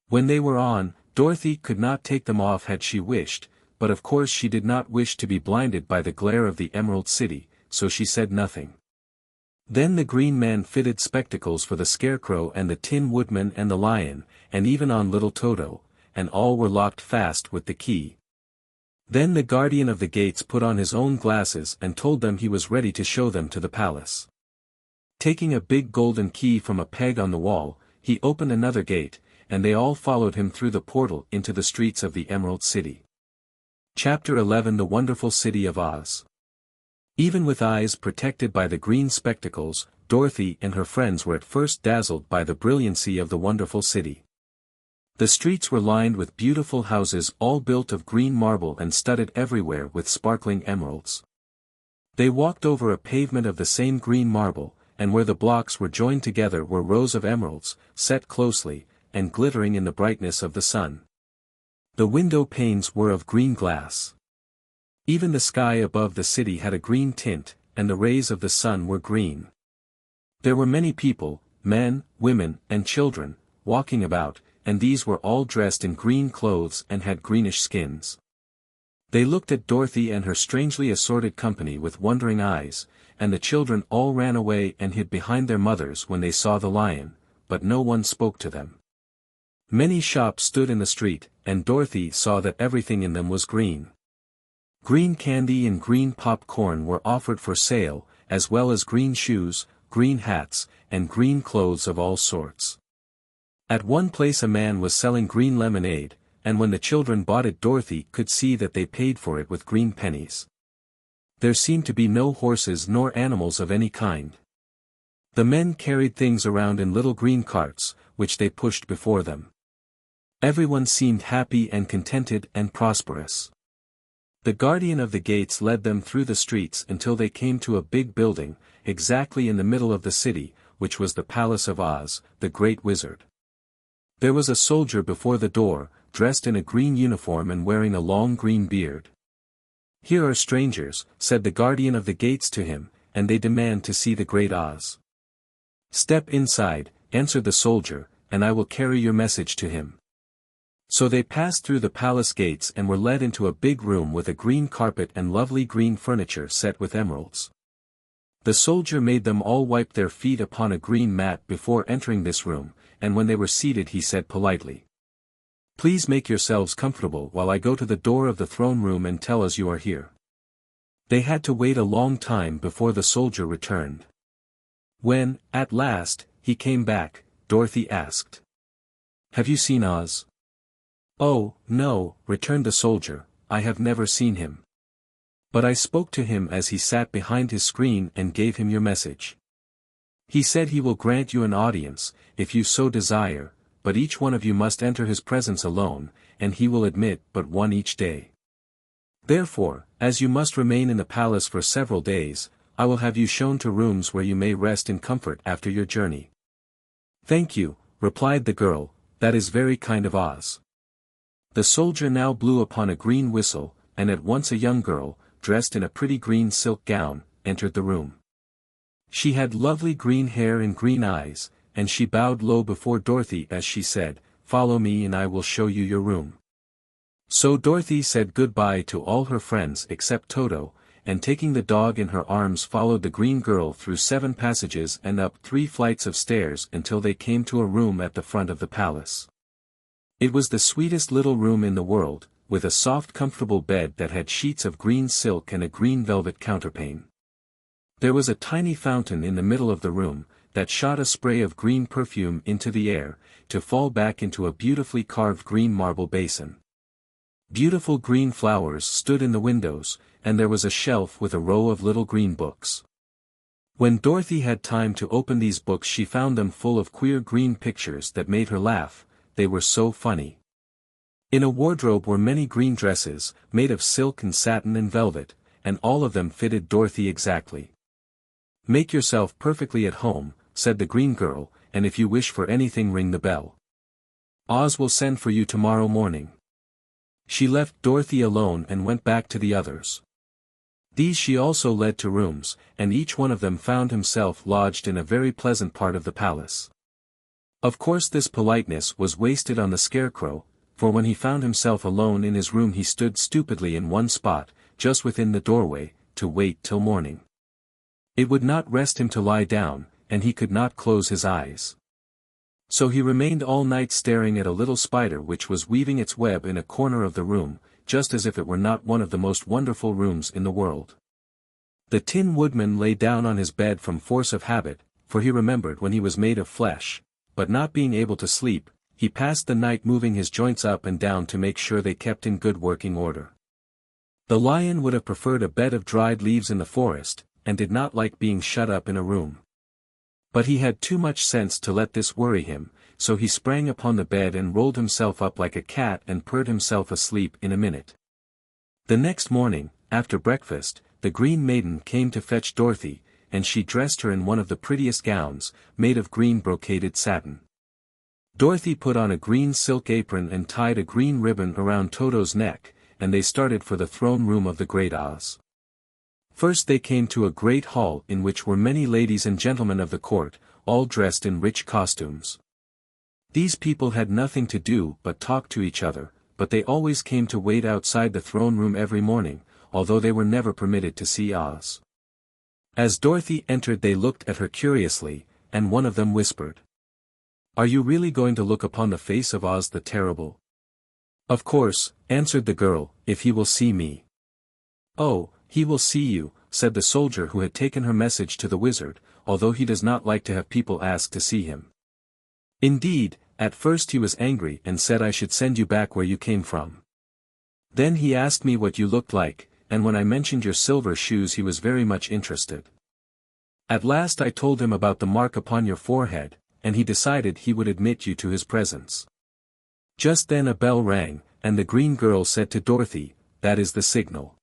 When they were on, Dorothy could not take them off had she wished, but of course she did not wish to be blinded by the glare of the Emerald City, so she said nothing. Then the Green Man fitted spectacles for the Scarecrow and the Tin Woodman and the Lion, and even on little Toto, and all were locked fast with the key. Then the guardian of the gates put on his own glasses and told them he was ready to show them to the palace. Taking a big golden key from a peg on the wall, he opened another gate, and they all followed him through the portal into the streets of the Emerald City. Chapter 11 The Wonderful City of Oz. Even with eyes protected by the green spectacles, Dorothy and her friends were at first dazzled by the brilliancy of the wonderful city. The streets were lined with beautiful houses all built of green marble and studded everywhere with sparkling emeralds. They walked over a pavement of the same green marble, and where the blocks were joined together were rows of emeralds, set closely, and glittering in the brightness of the sun. The window panes were of green glass. Even the sky above the city had a green tint, and the rays of the sun were green. There were many people, men, women, and children, walking about, and these were all dressed in green clothes and had greenish skins. They looked at Dorothy and her strangely assorted company with wondering eyes, and the children all ran away and hid behind their mothers when they saw the lion, but no one spoke to them. Many shops stood in the street, and Dorothy saw that everything in them was green. Green candy and green popcorn were offered for sale, as well as green shoes, green hats, and green clothes of all sorts. At one place a man was selling green lemonade, and when the children bought it Dorothy could see that they paid for it with green pennies. There seemed to be no horses nor animals of any kind. The men carried things around in little green carts, which they pushed before them. Everyone seemed happy and contented and prosperous. The guardian of the gates led them through the streets until they came to a big building, exactly in the middle of the city, which was the Palace of Oz, the Great Wizard. There was a soldier before the door, dressed in a green uniform and wearing a long green beard. "Here are strangers," said the guardian of the gates to him, "and they demand to see the Great Oz." "Step inside," answered the soldier, "and I will carry your message to him." So they passed through the palace gates and were led into a big room with a green carpet and lovely green furniture set with emeralds. The soldier made them all wipe their feet upon a green mat before entering this room, and when they were seated he said politely, "Please make yourselves comfortable while I go to the door of the throne room and tell us you are here." They had to wait a long time before the soldier returned. When, at last, he came back, Dorothy asked, "Have you seen Oz?" "Oh, no," returned the soldier, "I have never seen him. But I spoke to him as he sat behind his screen and gave him your message. He said he will grant you an audience, if you so desire, but each one of you must enter his presence alone, and he will admit but one each day. Therefore, as you must remain in the palace for several days, I will have you shown to rooms where you may rest in comfort after your journey." "Thank you," replied the girl, "that is very kind of Oz." The soldier now blew upon a green whistle, and at once a young girl, dressed in a pretty green silk gown, entered the room. She had lovely green hair and green eyes, and she bowed low before Dorothy as she said, "Follow me and I will show you your room." So Dorothy said goodbye to all her friends except Toto, and taking the dog in her arms followed the green girl through 7 passages and up 3 flights of stairs until they came to a room at the front of the palace. It was the sweetest little room in the world, with a soft comfortable bed that had sheets of green silk and a green velvet counterpane. There was a tiny fountain in the middle of the room, that shot a spray of green perfume into the air, to fall back into a beautifully carved green marble basin. Beautiful green flowers stood in the windows, and there was a shelf with a row of little green books. When Dorothy had time to open these books she found them full of queer green pictures that made her laugh, they were so funny. In a wardrobe were many green dresses, made of silk and satin and velvet, and all of them fitted Dorothy exactly. "Make yourself perfectly at home," said the green girl, "and if you wish for anything ring the bell. Oz will send for you tomorrow morning." She left Dorothy alone and went back to the others. These she also led to rooms, and each one of them found himself lodged in a very pleasant part of the palace. Of course this politeness was wasted on the Scarecrow, for when he found himself alone in his room he stood stupidly in one spot, just within the doorway, to wait till morning. It would not rest him to lie down, and he could not close his eyes. So he remained all night staring at a little spider which was weaving its web in a corner of the room, just as if it were not one of the most wonderful rooms in the world. The Tin Woodman lay down on his bed from force of habit, for he remembered when he was made of flesh, but not being able to sleep, he passed the night moving his joints up and down to make sure they kept in good working order. The lion would have preferred a bed of dried leaves in the forest, and did not like being shut up in a room. But he had too much sense to let this worry him, so he sprang upon the bed and rolled himself up like a cat and purred himself asleep in a minute. The next morning, after breakfast, the Green Maiden came to fetch Dorothy, and she dressed her in one of the prettiest gowns, made of green brocaded satin. Dorothy put on a green silk apron and tied a green ribbon around Toto's neck, and they started for the throne room of the Great Oz. First they came to a great hall in which were many ladies and gentlemen of the court, all dressed in rich costumes. These people had nothing to do but talk to each other, but they always came to wait outside the throne room every morning, although they were never permitted to see Oz. As Dorothy entered they looked at her curiously, and one of them whispered, "Are you really going to look upon the face of Oz the Terrible?" "Of course," answered the girl, "if he will see me." "Oh, he will see you," said the soldier who had taken her message to the wizard, although he does not like to have people ask to see him. Indeed, at first he was angry and said I should send you back where you came from. Then he asked me what you looked like, and when I mentioned your silver shoes he was very much interested. At last I told him about the mark upon your forehead, and he decided he would admit you to his presence. Just then a bell rang, and the green girl said to Dorothy, "That is the signal.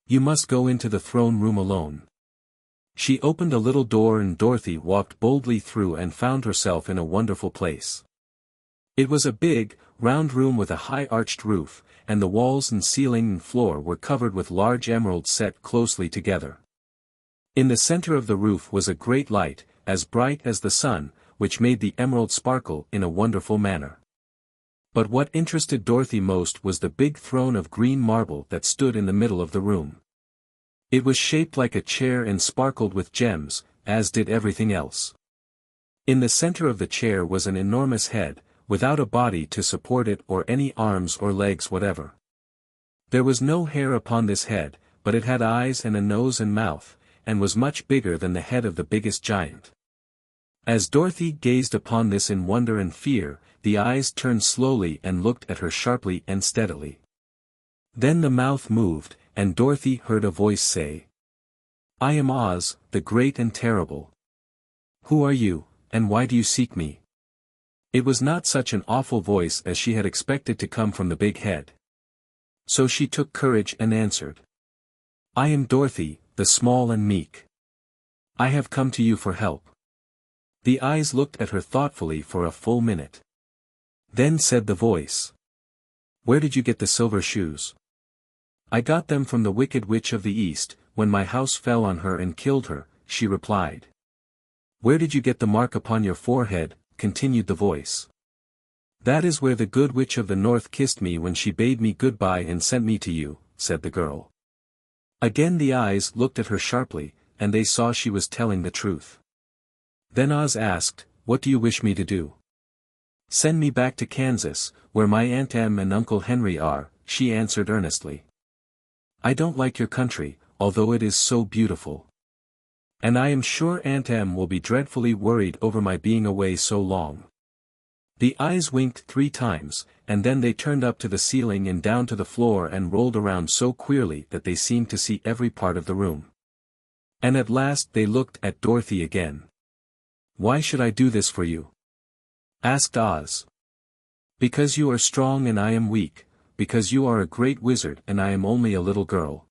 You must go into the throne room alone." She opened a little door and Dorothy walked boldly through and found herself in a wonderful place. It was a big, round room with a high arched roof, and the walls and ceiling and floor were covered with large emeralds set closely together. In the center of the roof was a great light, as bright as the sun, which made the emerald sparkle in a wonderful manner. But what interested Dorothy most was the big throne of green marble that stood in the middle of the room. It was shaped like a chair and sparkled with gems, as did everything else. In the center of the chair was an enormous head, without a body to support it or any arms or legs whatever. There was no hair upon this head, but it had eyes and a nose and mouth, and was much bigger than the head of the biggest giant. As Dorothy gazed upon this in wonder and fear, the eyes turned slowly and looked at her sharply and steadily. Then the mouth moved, and Dorothy heard a voice say, "I am Oz, the Great and Terrible. Who are you, and why do you seek me?" It was not such an awful voice as she had expected to come from the big head. So she took courage and answered, "I am Dorothy, the small and meek. I have come to you for help." The eyes looked at her thoughtfully for a full minute. Then said the voice, "Where did you get the silver shoes?" "I got them from the Wicked Witch of the East, when my house fell on her and killed her," she replied. "Where did you get the mark upon your forehead?" continued the voice. "That is where the Good Witch of the North kissed me when she bade me goodbye and sent me to you," said the girl. Again the eyes looked at her sharply, and they saw she was telling the truth. Then Oz asked, "What do you wish me to do?" "Send me back to Kansas, where my Aunt Em and Uncle Henry are," she answered earnestly. "I don't like your country, although it is so beautiful. And I am sure Aunt Em will be dreadfully worried over my being away so long." The eyes winked 3 times, and then they turned up to the ceiling and down to the floor and rolled around so queerly that they seemed to see every part of the room. And at last they looked at Dorothy again. "Why should I do this for you?" asked Oz. "Because you are strong and I am weak, because you are a great wizard and I am only a little girl."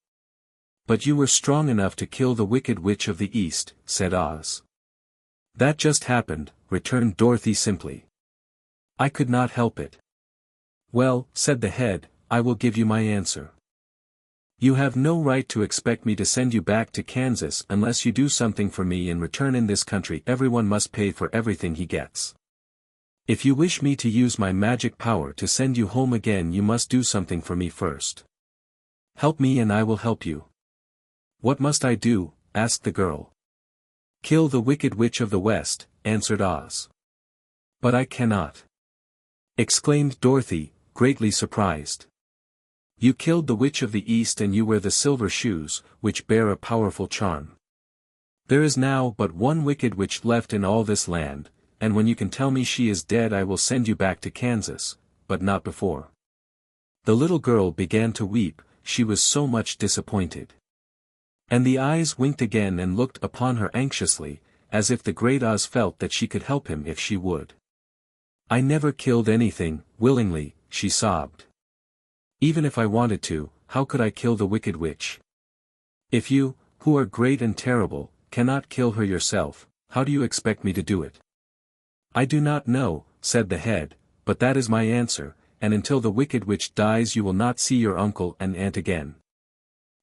"But you were strong enough to kill the Wicked Witch of the East," said Oz. "That just happened," returned Dorothy simply. "I could not help it." "Well," said the head, "I will give you my answer. You have no right to expect me to send you back to Kansas unless you do something for me in return. In this country everyone must pay for everything he gets. If you wish me to use my magic power to send you home again you must do something for me first. Help me and I will help you." "What must I do?" asked the girl. "Kill the Wicked Witch of the West," answered Oz. "But I cannot," exclaimed Dorothy, greatly surprised. "You killed the Witch of the East and you wear the silver shoes, which bear a powerful charm. There is now but one Wicked Witch left in all this land, and when you can tell me she is dead I will send you back to Kansas, but not before." The little girl began to weep, she was so much disappointed. And the eyes winked again and looked upon her anxiously, as if the great Oz felt that she could help him if she would. "I never killed anything, willingly," she sobbed. "Even if I wanted to, how could I kill the Wicked Witch? If you, who are great and terrible, cannot kill her yourself, how do you expect me to do it?" "I do not know," said the head, but that is my answer, and until the wicked witch dies you will not see your uncle and aunt again.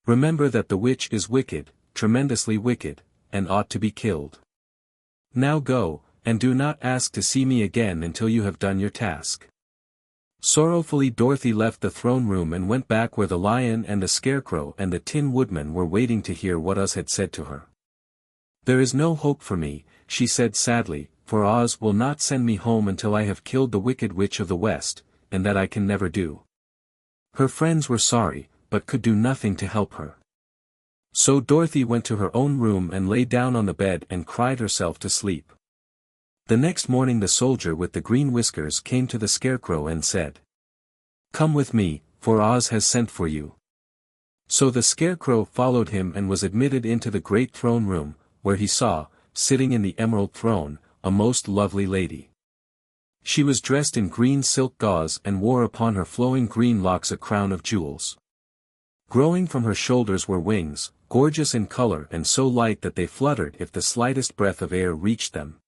Remember that the witch is wicked, tremendously wicked, and ought to be killed. Now go, and do not ask to see me again until you have done your task." Sorrowfully Dorothy left the throne room and went back where the lion and the Scarecrow and the Tin Woodman were waiting to hear what Oz had said to her. "There is no hope for me," she said sadly, "for Oz will not send me home until I have killed the Wicked Witch of the West, and that I can never do." Her friends were sorry, but could do nothing to help her. So Dorothy went to her own room and lay down on the bed and cried herself to sleep. The next morning the soldier with the green whiskers came to the Scarecrow and said, "Come with me, for Oz has sent for you." So the Scarecrow followed him and was admitted into the great throne room, where he saw, sitting in the emerald throne, a most lovely lady. She was dressed in green silk gauze and wore upon her flowing green locks a crown of jewels. Growing from her shoulders were wings, gorgeous in color and so light that they fluttered if the slightest breath of air reached them.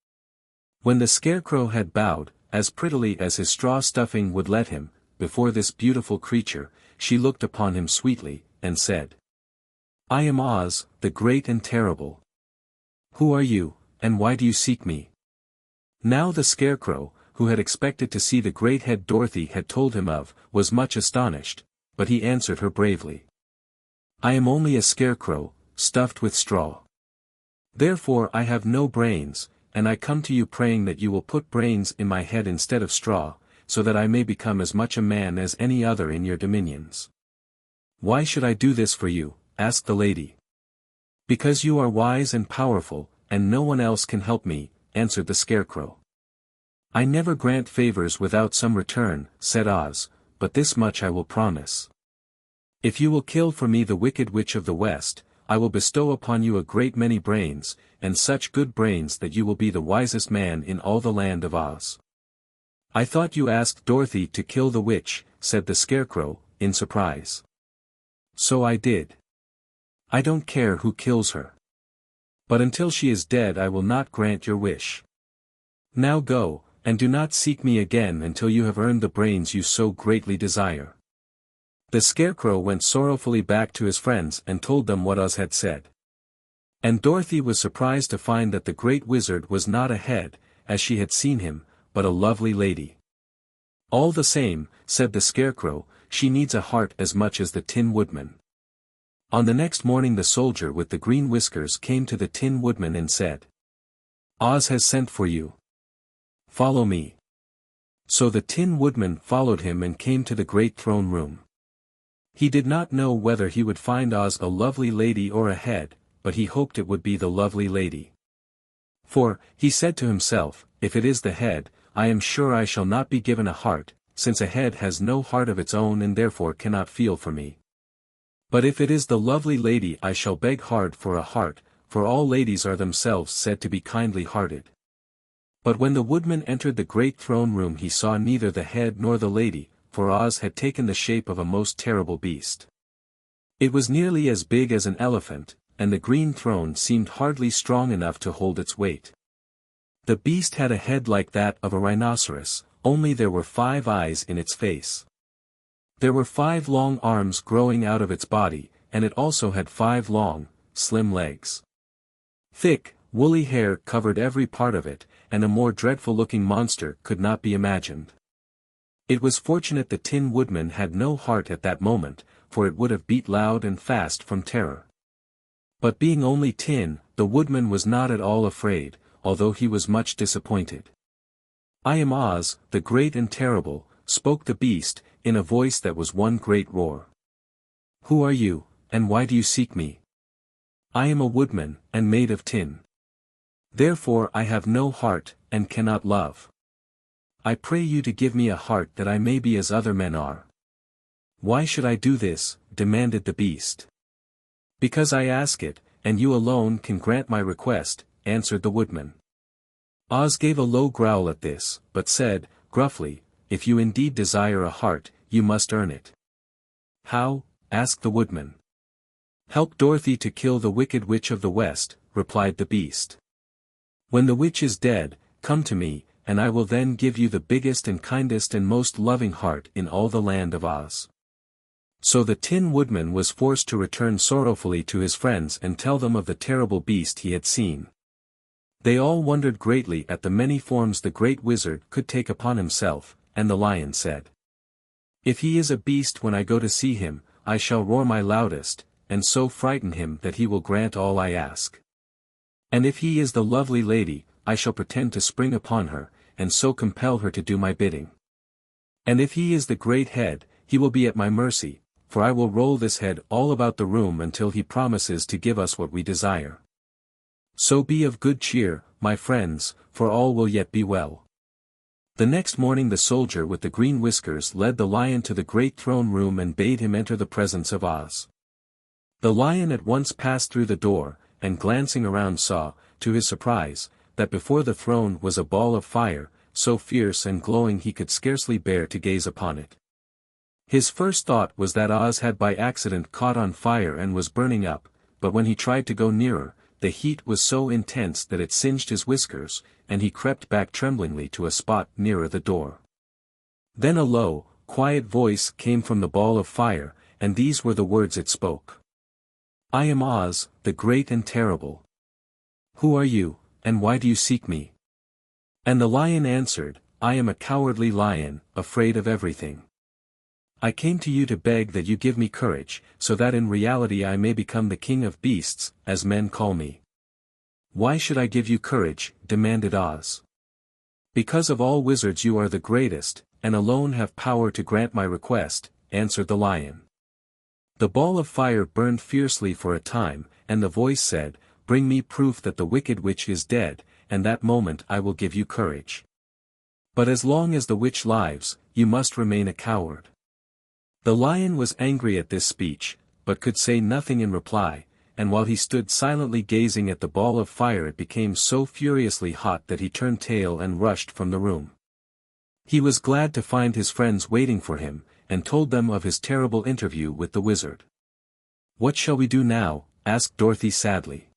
When the Scarecrow had bowed, as prettily as his straw stuffing would let him, before this beautiful creature, she looked upon him sweetly, and said, "I am Oz, the great and terrible. Who are you, and why do you seek me?" Now the Scarecrow, who had expected to see the great head Dorothy had told him of, was much astonished, but he answered her bravely. "I am only a scarecrow, stuffed with straw. Therefore I have no brains, and I come to you praying that you will put brains in my head instead of straw, so that I may become as much a man as any other in your dominions." "Why should I do this for you?" asked the lady. "Because you are wise and powerful, and no one else can help me," answered the Scarecrow. "I never grant favors without some return," said Oz, "but this much I will promise. If you will kill for me the Wicked Witch of the West, I will bestow upon you a great many brains, and such good brains that you will be the wisest man in all the land of Oz." "I thought you asked Dorothy to kill the witch," said the Scarecrow, in surprise. "So I did. I don't care who kills her. But until she is dead I will not grant your wish. Now go, and do not seek me again until you have earned the brains you so greatly desire." The Scarecrow went sorrowfully back to his friends and told them what Oz had said. And Dorothy was surprised to find that the great wizard was not a head, as she had seen him, but a lovely lady. "All the same," said the Scarecrow, "she needs a heart as much as the Tin Woodman." On the next morning the soldier with the green whiskers came to the Tin Woodman and said, "Oz has sent for you. Follow me." So the Tin Woodman followed him and came to the great throne room. He did not know whether he would find Oz a lovely lady or a head, but he hoped it would be the lovely lady. "For," he said to himself, "if it is the head, I am sure I shall not be given a heart, since a head has no heart of its own and therefore cannot feel for me. But if it is the lovely lady I shall beg hard for a heart, for all ladies are themselves said to be kindly-hearted." But when the Woodman entered the great throne room he saw neither the head nor the lady, for Oz had taken the shape of a most terrible beast. It was nearly as big as an elephant, and the green throne seemed hardly strong enough to hold its weight. The beast had a head like that of a rhinoceros, only there were 5 eyes in its face. There were 5 long arms growing out of its body, and it also had 5 long, slim legs. Thick, woolly hair covered every part of it, and a more dreadful-looking monster could not be imagined. It was fortunate the Tin Woodman had no heart at that moment, for it would have beat loud and fast from terror. But being only tin, the Woodman was not at all afraid, although he was much disappointed. "I am Oz, the great and terrible," spoke the beast, in a voice that was one great roar. "Who are you, and why do you seek me?" "I am a woodman, and made of tin. Therefore I have no heart, and cannot love. I pray you to give me a heart that I may be as other men are." "Why should I do this?" demanded the beast. "Because I ask it, and you alone can grant my request," answered the Woodman. Oz gave a low growl at this, but said, gruffly, "If you indeed desire a heart, you must earn it." "How?" asked the Woodman. "Help Dorothy to kill the Wicked Witch of the West," replied the beast. "When the witch is dead, come to me, and I will then give you the biggest and kindest and most loving heart in all the land of Oz." So the Tin Woodman was forced to return sorrowfully to his friends and tell them of the terrible beast he had seen. They all wondered greatly at the many forms the great wizard could take upon himself, and the lion said, "If he is a beast when I go to see him, I shall roar my loudest, and so frighten him that he will grant all I ask. And if he is the lovely lady, I shall pretend to spring upon her, and so compel her to do my bidding. And if he is the great head, he will be at my mercy, for I will roll this head all about the room until he promises to give us what we desire. So be of good cheer, my friends, for all will yet be well." The next morning the soldier with the green whiskers led the lion to the great throne room and bade him enter the presence of Oz. The lion at once passed through the door, and glancing around saw, to his surprise, that before the throne was a ball of fire, so fierce and glowing he could scarcely bear to gaze upon it. His first thought was that Oz had by accident caught on fire and was burning up, but when he tried to go nearer, the heat was so intense that it singed his whiskers, and he crept back tremblingly to a spot nearer the door. Then a low, quiet voice came from the ball of fire, and these were the words it spoke. "I am Oz, the great and terrible. Who are you, and why do you seek me?" And the lion answered, "I am a cowardly lion, afraid of everything. I came to you to beg that you give me courage, so that in reality I may become the king of beasts, as men call me." "Why should I give you courage?" demanded Oz. "Because of all wizards you are the greatest, and alone have power to grant my request," answered the lion. The ball of fire burned fiercely for a time, and the voice said, "Bring me proof that the wicked witch is dead, and that moment I will give you courage. But as long as the witch lives, you must remain a coward." The lion was angry at this speech, but could say nothing in reply, and while he stood silently gazing at the ball of fire it became so furiously hot that he turned tail and rushed from the room. He was glad to find his friends waiting for him, and told them of his terrible interview with the wizard. "What shall we do now?" asked Dorothy sadly.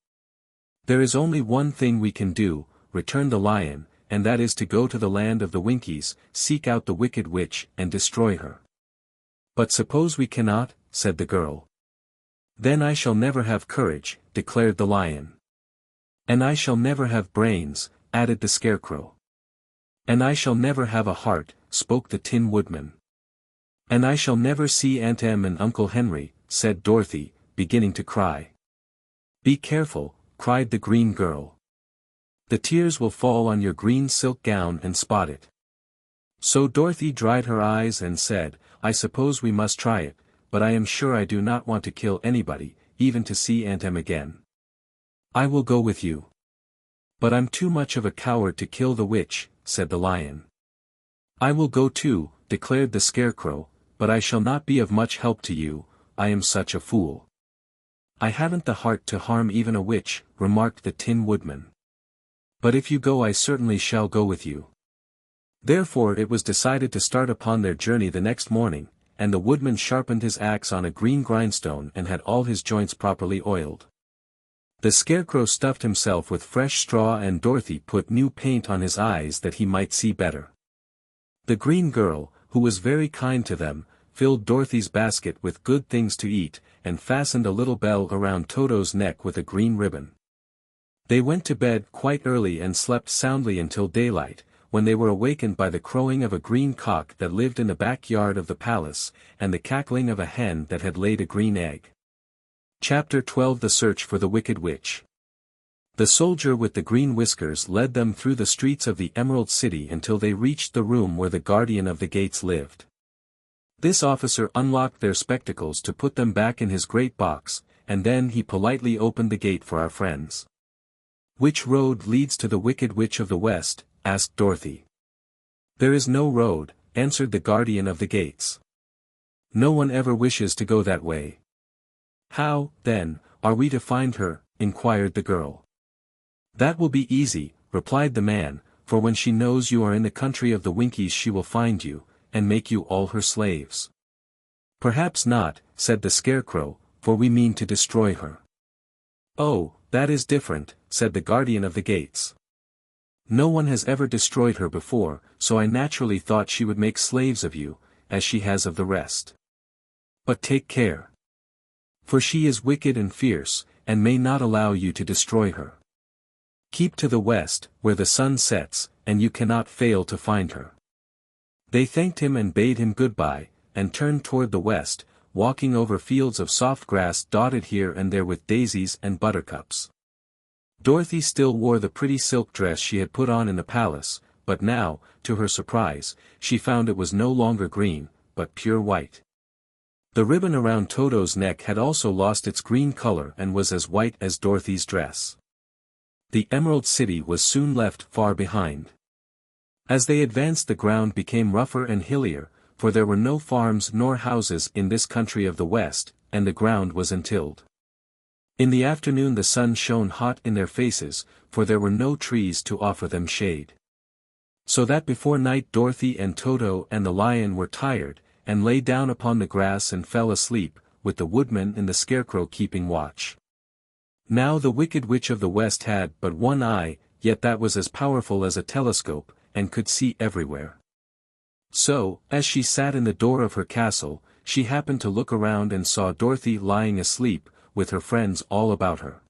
"There is only one thing we can do," returned the lion, "and that is to go to the land of the Winkies, seek out the wicked witch, and destroy her." "But suppose we cannot?" said the girl. "Then I shall never have courage," declared the lion. "And I shall never have brains," added the Scarecrow. "And I shall never have a heart," spoke the Tin Woodman. "And I shall never see Aunt Em and Uncle Henry," said Dorothy, beginning to cry. "Be careful," cried the green girl. "The tears will fall on your green silk gown and spot it." So Dorothy dried her eyes and said, "I suppose we must try it, but I am sure I do not want to kill anybody, even to see Aunt Em again." "I will go with you." "But I'm too much of a coward to kill the witch," said the lion. "I will go too," declared the Scarecrow, "but I shall not be of much help to you, I am such a fool." "I haven't the heart to harm even a witch," remarked the Tin Woodman. "But if you go I certainly shall go with you." Therefore it was decided to start upon their journey the next morning, and the woodman sharpened his axe on a green grindstone and had all his joints properly oiled. The Scarecrow stuffed himself with fresh straw and Dorothy put new paint on his eyes that he might see better. The green girl, who was very kind to them, filled Dorothy's basket with good things to eat, and fastened a little bell around Toto's neck with a green ribbon. They went to bed quite early and slept soundly until daylight, when they were awakened by the crowing of a green cock that lived in the backyard of the palace, and the cackling of a hen that had laid a green egg. Chapter 12 The Search for the Wicked Witch. The soldier with the green whiskers led them through the streets of the Emerald City until they reached the room where the guardian of the gates lived. This officer unlocked their spectacles to put them back in his great box, and then he politely opened the gate for our friends. "Which road leads to the Wicked Witch of the West?" asked Dorothy. "There is no road," answered the guardian of the gates. "No one ever wishes to go that way." "How, then, are we to find her?" inquired the girl. "That will be easy," replied the man, "for when she knows you are in the country of the Winkies she will find you, and make you all her slaves." "Perhaps not," said the Scarecrow, "for we mean to destroy her." "Oh, that is different," said the guardian of the gates. No one has ever destroyed her before, so I naturally thought she would make slaves of you, as she has of the rest. But take care. For she is wicked and fierce, and may not allow you to destroy her. Keep to the west, where the sun sets, and you cannot fail to find her." They thanked him and bade him goodbye, and turned toward the west, walking over fields of soft grass dotted here and there with daisies and buttercups. Dorothy still wore the pretty silk dress she had put on in the palace, but now, to her surprise, she found it was no longer green, but pure white. The ribbon around Toto's neck had also lost its green color and was as white as Dorothy's dress. The Emerald City was soon left far behind. As they advanced, the ground became rougher and hillier, for there were no farms nor houses in this country of the West, and the ground was untilled. In the afternoon the sun shone hot in their faces, for there were no trees to offer them shade. So that before night Dorothy and Toto and the lion were tired, and lay down upon the grass and fell asleep, with the Woodman and the Scarecrow keeping watch. Now the Wicked Witch of the West had but one eye, yet that was as powerful as a telescope, and could see everywhere. So, as she sat in the door of her castle, she happened to look around and saw Dorothy lying asleep, with her friends all about her.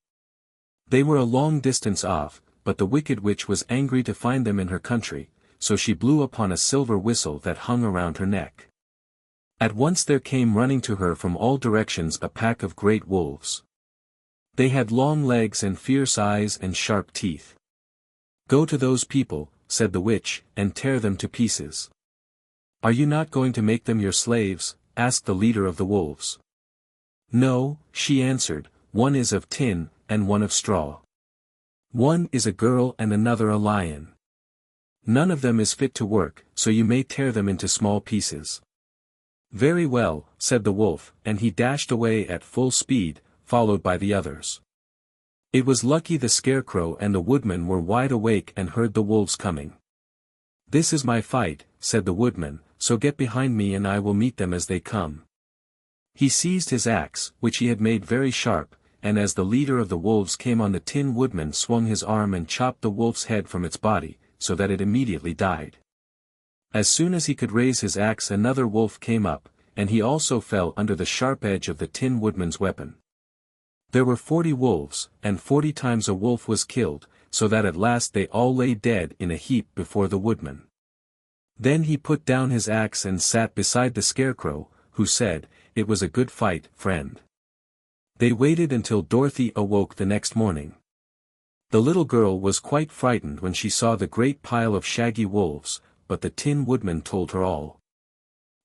They were a long distance off, but the Wicked Witch was angry to find them in her country, so she blew upon a silver whistle that hung around her neck. At once there came running to her from all directions a pack of great wolves. They had long legs and fierce eyes and sharp teeth. "Go to those people," said the witch, "and tear them to pieces." "Are you not going to make them your slaves?" asked the leader of the wolves. "No," she answered, "one is of tin, and one of straw. One is a girl and another a lion. None of them is fit to work, so you may tear them into small pieces." "Very well," said the wolf, and he dashed away at full speed, followed by the others. It was lucky the Scarecrow and the Woodman were wide awake and heard the wolves coming. "This is my fight," said the Woodman, "so get behind me and I will meet them as they come." He seized his axe, which he had made very sharp, and as the leader of the wolves came on the Tin Woodman swung his arm and chopped the wolf's head from its body, so that it immediately died. As soon as he could raise his axe another wolf came up, and he also fell under the sharp edge of the Tin Woodman's weapon. There were 40 wolves, and 40 times a wolf was killed, so that at last they all lay dead in a heap before the Woodman. Then he put down his axe and sat beside the Scarecrow, who said, "It was a good fight, friend." They waited until Dorothy awoke the next morning. The little girl was quite frightened when she saw the great pile of shaggy wolves, but the Tin Woodman told her all.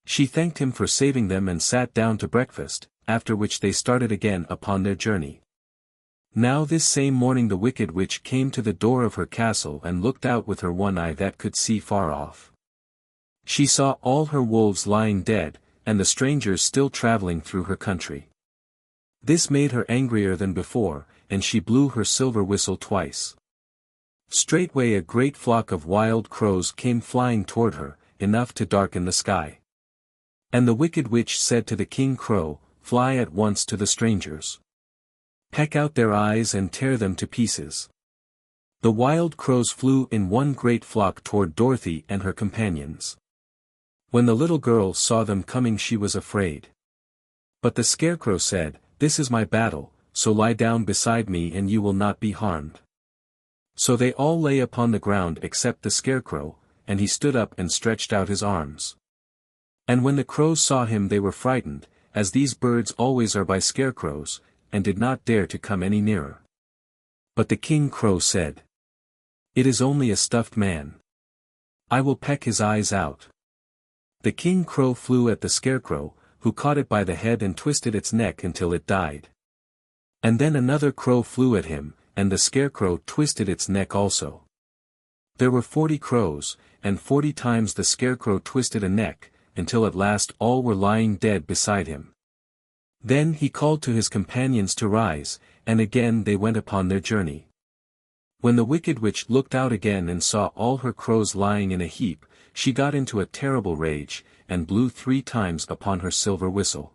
She thanked him for saving them and sat down to breakfast, after which they started again upon their journey. Now this same morning the Wicked Witch came to the door of her castle and looked out with her one eye that could see far off. She saw all her wolves lying dead, and the strangers still traveling through her country. This made her angrier than before, and she blew her silver whistle twice. Straightway a great flock of wild crows came flying toward her, enough to darken the sky. And the Wicked Witch said to the King Crow, "Fly at once to the strangers. Peck out their eyes and tear them to pieces." The wild crows flew in one great flock toward Dorothy and her companions. When the little girl saw them coming she was afraid. But the Scarecrow said, "This is my battle, so lie down beside me and you will not be harmed." So they all lay upon the ground except the Scarecrow, and he stood up and stretched out his arms. And when the crows saw him they were frightened, as these birds always are by scarecrows, and did not dare to come any nearer. But the King Crow said, "It is only a stuffed man. I will peck his eyes out." The King Crow flew at the Scarecrow, who caught it by the head and twisted its neck until it died. And then another crow flew at him, and the Scarecrow twisted its neck also. There were 40 crows, and 40 times the Scarecrow twisted a neck, until at last all were lying dead beside him. Then he called to his companions to rise, and again they went upon their journey. When the Wicked Witch looked out again and saw all her crows lying in a heap, she got into a terrible rage, and blew 3 times upon her silver whistle.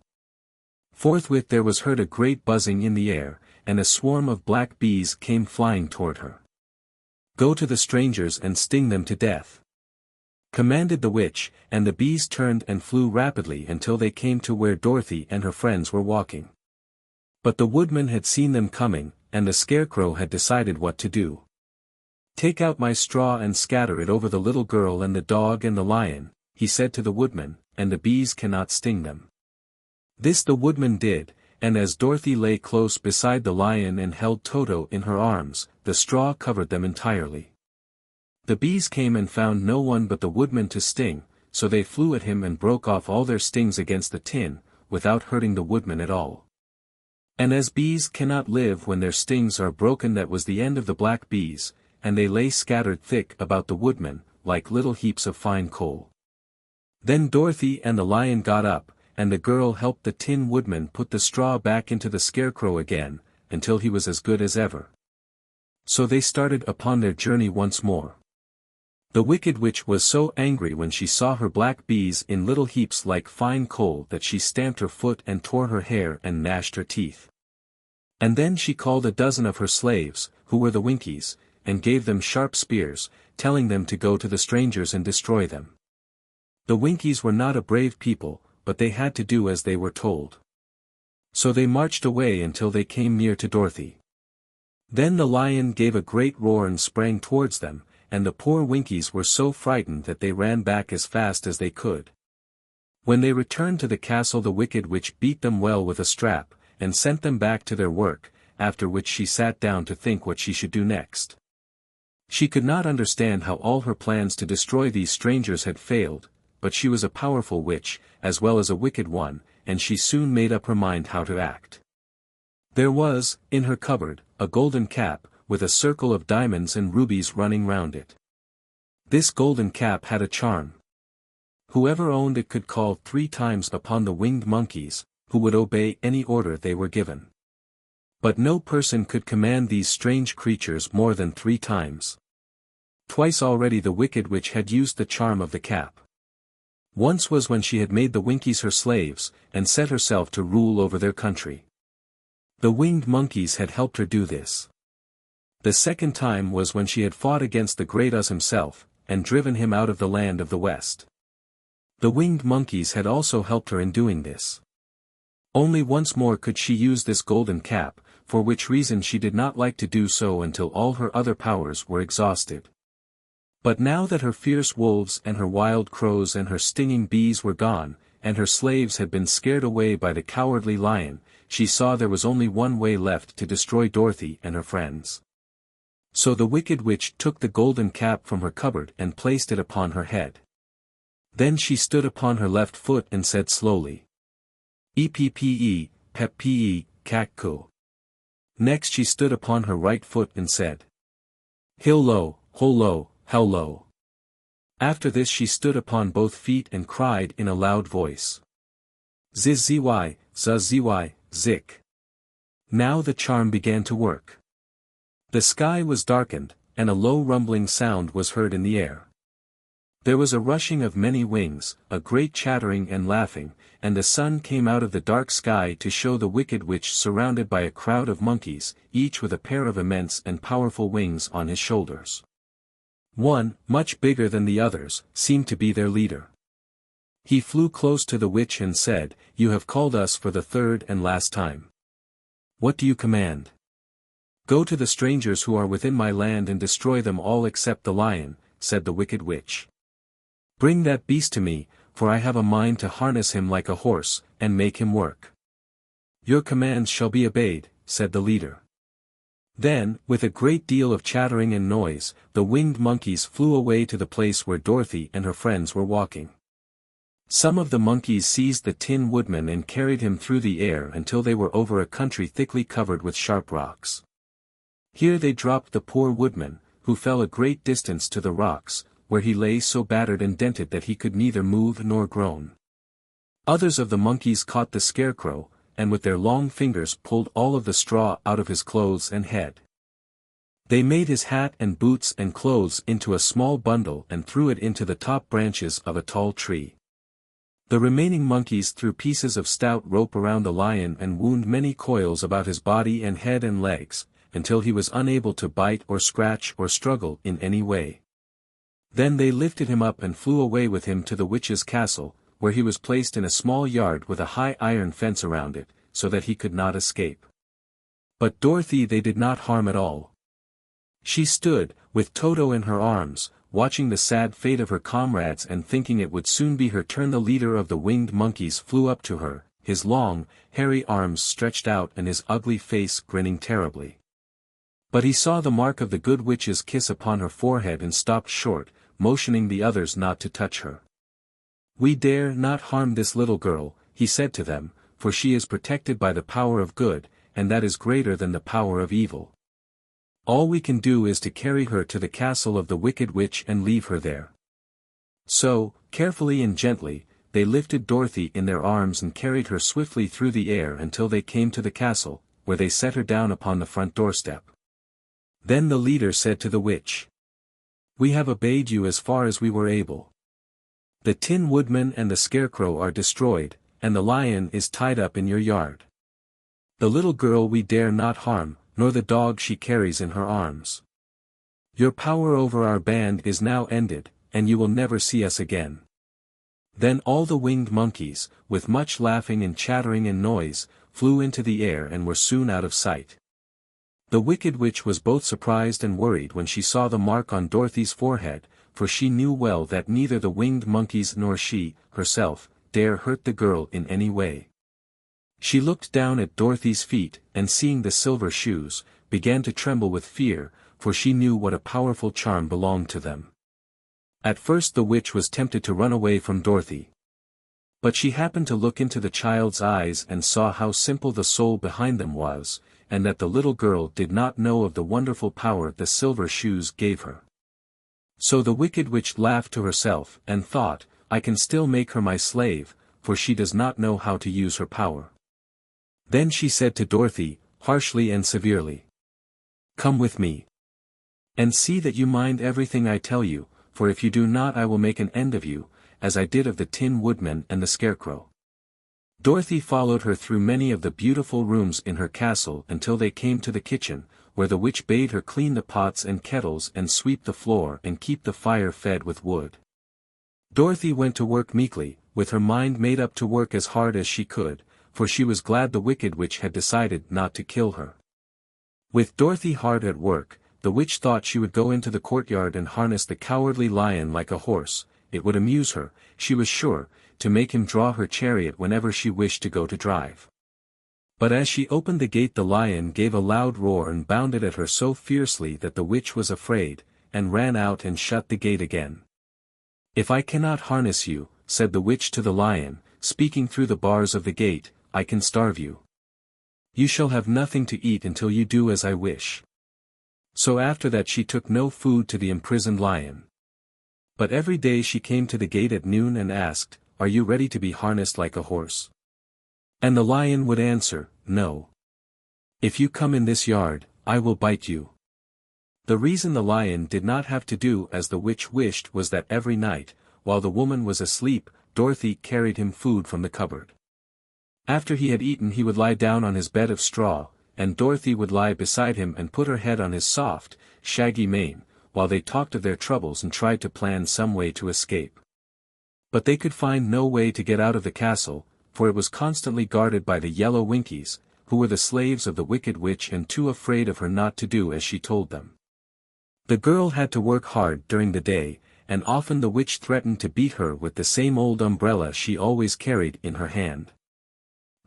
Forthwith there was heard a great buzzing in the air, and a swarm of black bees came flying toward her. "Go to the strangers and sting them to death," commanded the witch, and the bees turned and flew rapidly until they came to where Dorothy and her friends were walking. But the Woodman had seen them coming, and the Scarecrow had decided what to do. "Take out my straw and scatter it over the little girl and the dog and the lion," he said to the Woodman, "and the bees cannot sting them." This the Woodman did, and as Dorothy lay close beside the lion and held Toto in her arms, the straw covered them entirely. The bees came and found no one but the Woodman to sting, so they flew at him and broke off all their stings against the tin, without hurting the Woodman at all. And as bees cannot live when their stings are broken, that was the end of the black bees, and they lay scattered thick about the Woodman, like little heaps of fine coal. Then Dorothy and the lion got up, and the girl helped the Tin Woodman put the straw back into the Scarecrow again, until he was as good as ever. So they started upon their journey once more. The Wicked Witch was so angry when she saw her black bees in little heaps like fine coal that she stamped her foot and tore her hair and gnashed her teeth. And then she called a dozen of her slaves, who were the Winkies, and gave them sharp spears, telling them to go to the strangers and destroy them. The Winkies were not a brave people, but they had to do as they were told. So they marched away until they came near to Dorothy. Then the lion gave a great roar and sprang towards them, and the poor Winkies were so frightened that they ran back as fast as they could. When they returned to the castle, the Wicked Witch beat them well with a strap, and sent them back to their work, after which she sat down to think what she should do next. She could not understand how all her plans to destroy these strangers had failed, but she was a powerful witch, as well as a wicked one, and she soon made up her mind how to act. There was, in her cupboard, a golden cap, with a circle of diamonds and rubies running round it. This golden cap had a charm. Whoever owned it could call 3 times upon the winged monkeys, who would obey any order they were given. But no person could command these strange creatures more than 3 times. Twice already the Wicked Witch had used the charm of the cap. Once was when she had made the Winkies her slaves, and set herself to rule over their country. The winged monkeys had helped her do this. The second time was when she had fought against the Great Oz himself, and driven him out of the land of the West. The winged monkeys had also helped her in doing this. Only once more could she use this golden cap, for which reason she did not like to do so until all her other powers were exhausted. But now that her fierce wolves and her wild crows and her stinging bees were gone, and her slaves had been scared away by the cowardly lion, she saw there was only one way left to destroy Dorothy and her friends. So the Wicked Witch took the golden cap from her cupboard and placed it upon her head. Then she stood upon her left foot and said slowly, "Eppe, peppe, kakko." Next she stood upon her right foot and said, "Hillo, holo, hello." After this she stood upon both feet and cried in a loud voice, "Zzy, zzy, zik." Now the charm began to work. The sky was darkened, and a low rumbling sound was heard in the air. There was a rushing of many wings, a great chattering and laughing, and the sun came out of the dark sky to show the Wicked Witch surrounded by a crowd of monkeys, each with a pair of immense and powerful wings on his shoulders. One, much bigger than the others, seemed to be their leader. He flew close to the witch and said, "You have called us for the 3rd and last time. What do you command?" "Go to the strangers who are within my land and destroy them all except the lion," said the Wicked Witch. "Bring that beast to me, for I have a mind to harness him like a horse, and make him work." "Your commands shall be obeyed," said the leader. Then, with a great deal of chattering and noise, the winged monkeys flew away to the place where Dorothy and her friends were walking. Some of the monkeys seized the Tin Woodman and carried him through the air until they were over a country thickly covered with sharp rocks. Here they dropped the poor Woodman, who fell a great distance to the rocks, where he lay so battered and dented that he could neither move nor groan. Others of the monkeys caught the Scarecrow, and with their long fingers pulled all of the straw out of his clothes and head. They made his hat and boots and clothes into a small bundle and threw it into the top branches of a tall tree. The remaining monkeys threw pieces of stout rope around the lion and wound many coils about his body and head and legs, until he was unable to bite or scratch or struggle in any way. Then they lifted him up and flew away with him to the witch's castle, where he was placed in a small yard with a high iron fence around it, so that he could not escape. But Dorothy they did not harm at all. She stood, with Toto in her arms, watching the sad fate of her comrades and thinking it would soon be her turn. The leader of the winged monkeys flew up to her, his long, hairy arms stretched out and his ugly face grinning terribly. But he saw the mark of the good witch's kiss upon her forehead and stopped short, motioning the others not to touch her. "We dare not harm this little girl," he said to them, "for she is protected by the power of good, and that is greater than the power of evil. All we can do is to carry her to the castle of the wicked witch and leave her there." So, carefully and gently, they lifted Dorothy in their arms and carried her swiftly through the air until they came to the castle, where they set her down upon the front doorstep. Then the leader said to the witch, "We have obeyed you as far as we were able. The Tin Woodman and the Scarecrow are destroyed, and the lion is tied up in your yard. The little girl we dare not harm, nor the dog she carries in her arms. Your power over our band is now ended, and you will never see us again." Then all the winged monkeys, with much laughing and chattering and noise, flew into the air and were soon out of sight. The wicked witch was both surprised and worried when she saw the mark on Dorothy's forehead, for she knew well that neither the winged monkeys nor she, herself, dare hurt the girl in any way. She looked down at Dorothy's feet, and seeing the silver shoes, began to tremble with fear, for she knew what a powerful charm belonged to them. At first the witch was tempted to run away from Dorothy. But she happened to look into the child's eyes and saw how simple the soul behind them was, and that the little girl did not know of the wonderful power the silver shoes gave her. So the wicked witch laughed to herself and thought, "I can still make her my slave, for she does not know how to use her power." Then she said to Dorothy, harshly and severely, "Come with me. And see that you mind everything I tell you, for if you do not I will make an end of you, as I did of the Tin Woodman and the Scarecrow." Dorothy followed her through many of the beautiful rooms in her castle until they came to the kitchen, where the witch bade her clean the pots and kettles and sweep the floor and keep the fire fed with wood. Dorothy went to work meekly, with her mind made up to work as hard as she could, for she was glad the wicked witch had decided not to kill her. With Dorothy hard at work, the witch thought she would go into the courtyard and harness the cowardly lion like a horse. It would amuse her, she was sure, to make him draw her chariot whenever she wished to go to drive. But as she opened the gate the lion gave a loud roar and bounded at her so fiercely that the witch was afraid, and ran out and shut the gate again. "If I cannot harness you," said the witch to the lion, speaking through the bars of the gate, "I can starve you. You shall have nothing to eat until you do as I wish." So after that she took no food to the imprisoned lion. But every day she came to the gate at noon and asked, "Are you ready to be harnessed like a horse?" And the lion would answer, "No. If you come in this yard, I will bite you." The reason the lion did not have to do as the witch wished was that every night, while the woman was asleep, Dorothy carried him food from the cupboard. After he had eaten he would lie down on his bed of straw, and Dorothy would lie beside him and put her head on his soft, shaggy mane, while they talked of their troubles and tried to plan some way to escape. But they could find no way to get out of the castle, for it was constantly guarded by the yellow Winkies, who were the slaves of the wicked witch and too afraid of her not to do as she told them. The girl had to work hard during the day, and often the witch threatened to beat her with the same old umbrella she always carried in her hand.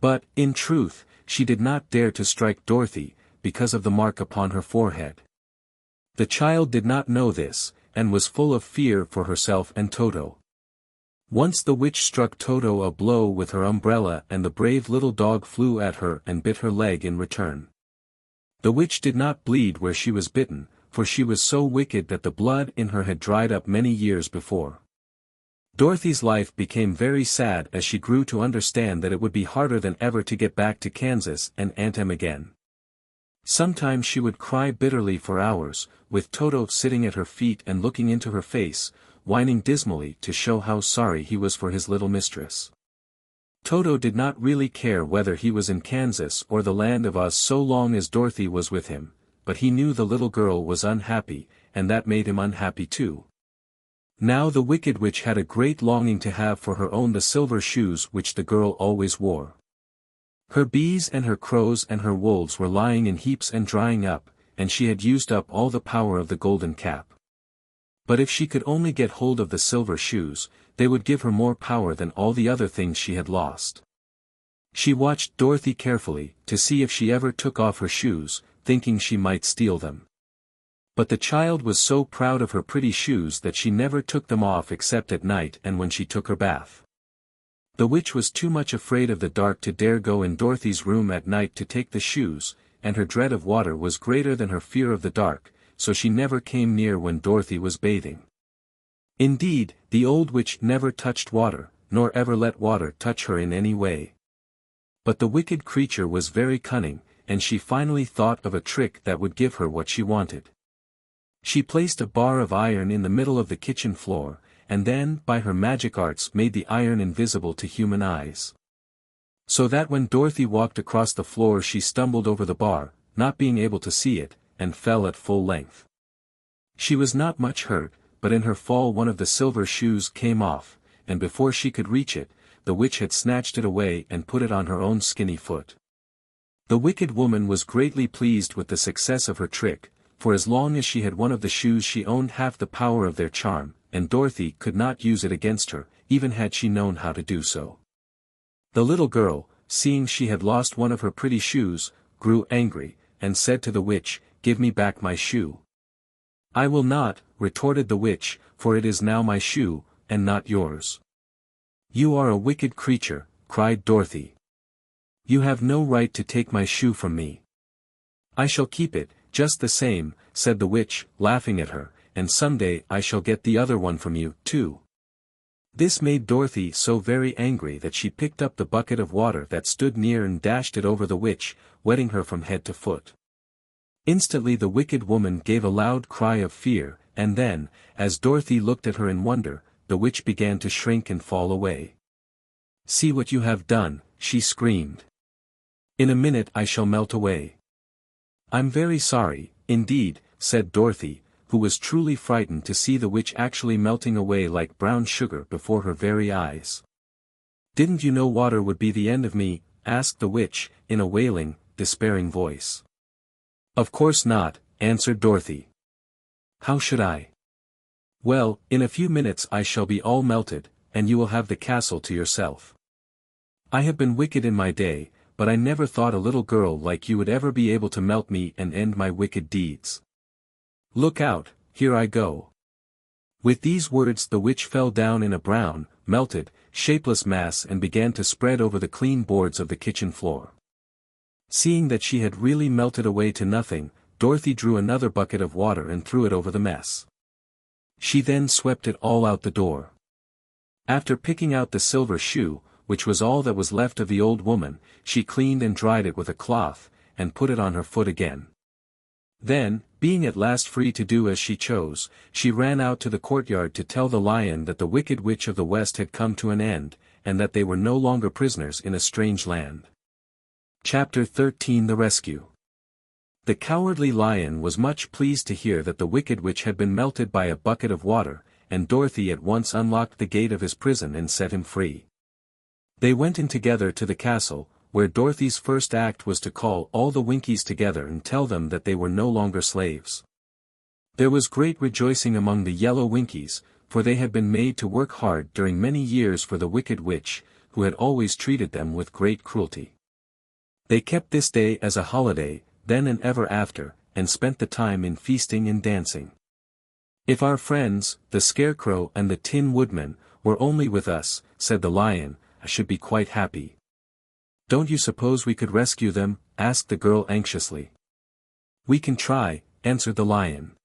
But, in truth, she did not dare to strike Dorothy, because of the mark upon her forehead. The child did not know this, and was full of fear for herself and Toto. Once the witch struck Toto a blow with her umbrella and the brave little dog flew at her and bit her leg in return. The witch did not bleed where she was bitten, for she was so wicked that the blood in her had dried up many years before. Dorothy's life became very sad as she grew to understand that it would be harder than ever to get back to Kansas and Aunt Em again. Sometimes she would cry bitterly for hours, with Toto sitting at her feet and looking into her face, whining dismally to show how sorry he was for his little mistress. Toto did not really care whether he was in Kansas or the land of Oz so long as Dorothy was with him, but he knew the little girl was unhappy, and that made him unhappy too. Now the wicked witch had a great longing to have for her own the silver shoes which the girl always wore. Her bees and her crows and her wolves were lying in heaps and drying up, and she had used up all the power of the golden cap. But if she could only get hold of the silver shoes, they would give her more power than all the other things she had lost. She watched Dorothy carefully, to see if she ever took off her shoes, thinking she might steal them. But the child was so proud of her pretty shoes that she never took them off except at night and when she took her bath. The witch was too much afraid of the dark to dare go in Dorothy's room at night to take the shoes, and her dread of water was greater than her fear of the dark, so she never came near when Dorothy was bathing. Indeed, the old witch never touched water, nor ever let water touch her in any way. But the wicked creature was very cunning, and she finally thought of a trick that would give her what she wanted. She placed a bar of iron in the middle of the kitchen floor, and then by her magic arts made the iron invisible to human eyes. So that when Dorothy walked across the floor she stumbled over the bar, not being able to see it, and fell at full length. She was not much hurt, but in her fall one of the silver shoes came off, and before she could reach it, the witch had snatched it away and put it on her own skinny foot. The wicked woman was greatly pleased with the success of her trick, for as long as she had one of the shoes she owned half the power of their charm, and Dorothy could not use it against her, even had she known how to do so. The little girl, seeing she had lost one of her pretty shoes, grew angry, and said to the witch, "Give me back my shoe." "I will not," retorted the witch, "for it is now my shoe, and not yours." "You are a wicked creature," cried Dorothy. "You have no right to take my shoe from me." "I shall keep it, just the same," said the witch, laughing at her, "and someday I shall get the other one from you, too." This made Dorothy so very angry that she picked up the bucket of water that stood near and dashed it over the witch, wetting her from head to foot. Instantly the wicked woman gave a loud cry of fear, and then, as Dorothy looked at her in wonder, the witch began to shrink and fall away. "See what you have done," she screamed. "In a minute I shall melt away." "I'm very sorry, indeed," said Dorothy, who was truly frightened to see the witch actually melting away like brown sugar before her very eyes. "Didn't you know water would be the end of me?" asked the witch, in a wailing, despairing voice. "Of course not," answered Dorothy. "How should I?" "Well, in a few minutes I shall be all melted, and you will have the castle to yourself. I have been wicked in my day, but I never thought a little girl like you would ever be able to melt me and end my wicked deeds. Look out, here I go." With these words the witch fell down in a brown, melted, shapeless mass and began to spread over the clean boards of the kitchen floor. Seeing that she had really melted away to nothing, Dorothy drew another bucket of water and threw it over the mess. She then swept it all out the door. After picking out the silver shoe, which was all that was left of the old woman, she cleaned and dried it with a cloth, and put it on her foot again. Then, being at last free to do as she chose, she ran out to the courtyard to tell the lion that the wicked witch of the West had come to an end, and that they were no longer prisoners in a strange land. Chapter 13 The Rescue. The cowardly lion was much pleased to hear that the wicked witch had been melted by a bucket of water, and Dorothy at once unlocked the gate of his prison and set him free. They went in together to the castle, where Dorothy's first act was to call all the Winkies together and tell them that they were no longer slaves. There was great rejoicing among the yellow Winkies, for they had been made to work hard during many years for the wicked witch, who had always treated them with great cruelty. They kept this day as a holiday, then and ever after, and spent the time in feasting and dancing. "If our friends, the Scarecrow and the Tin Woodman, were only with us," said the lion, "I should be quite happy." "Don't you suppose we could rescue them?" asked the girl anxiously. "We can try," answered the lion.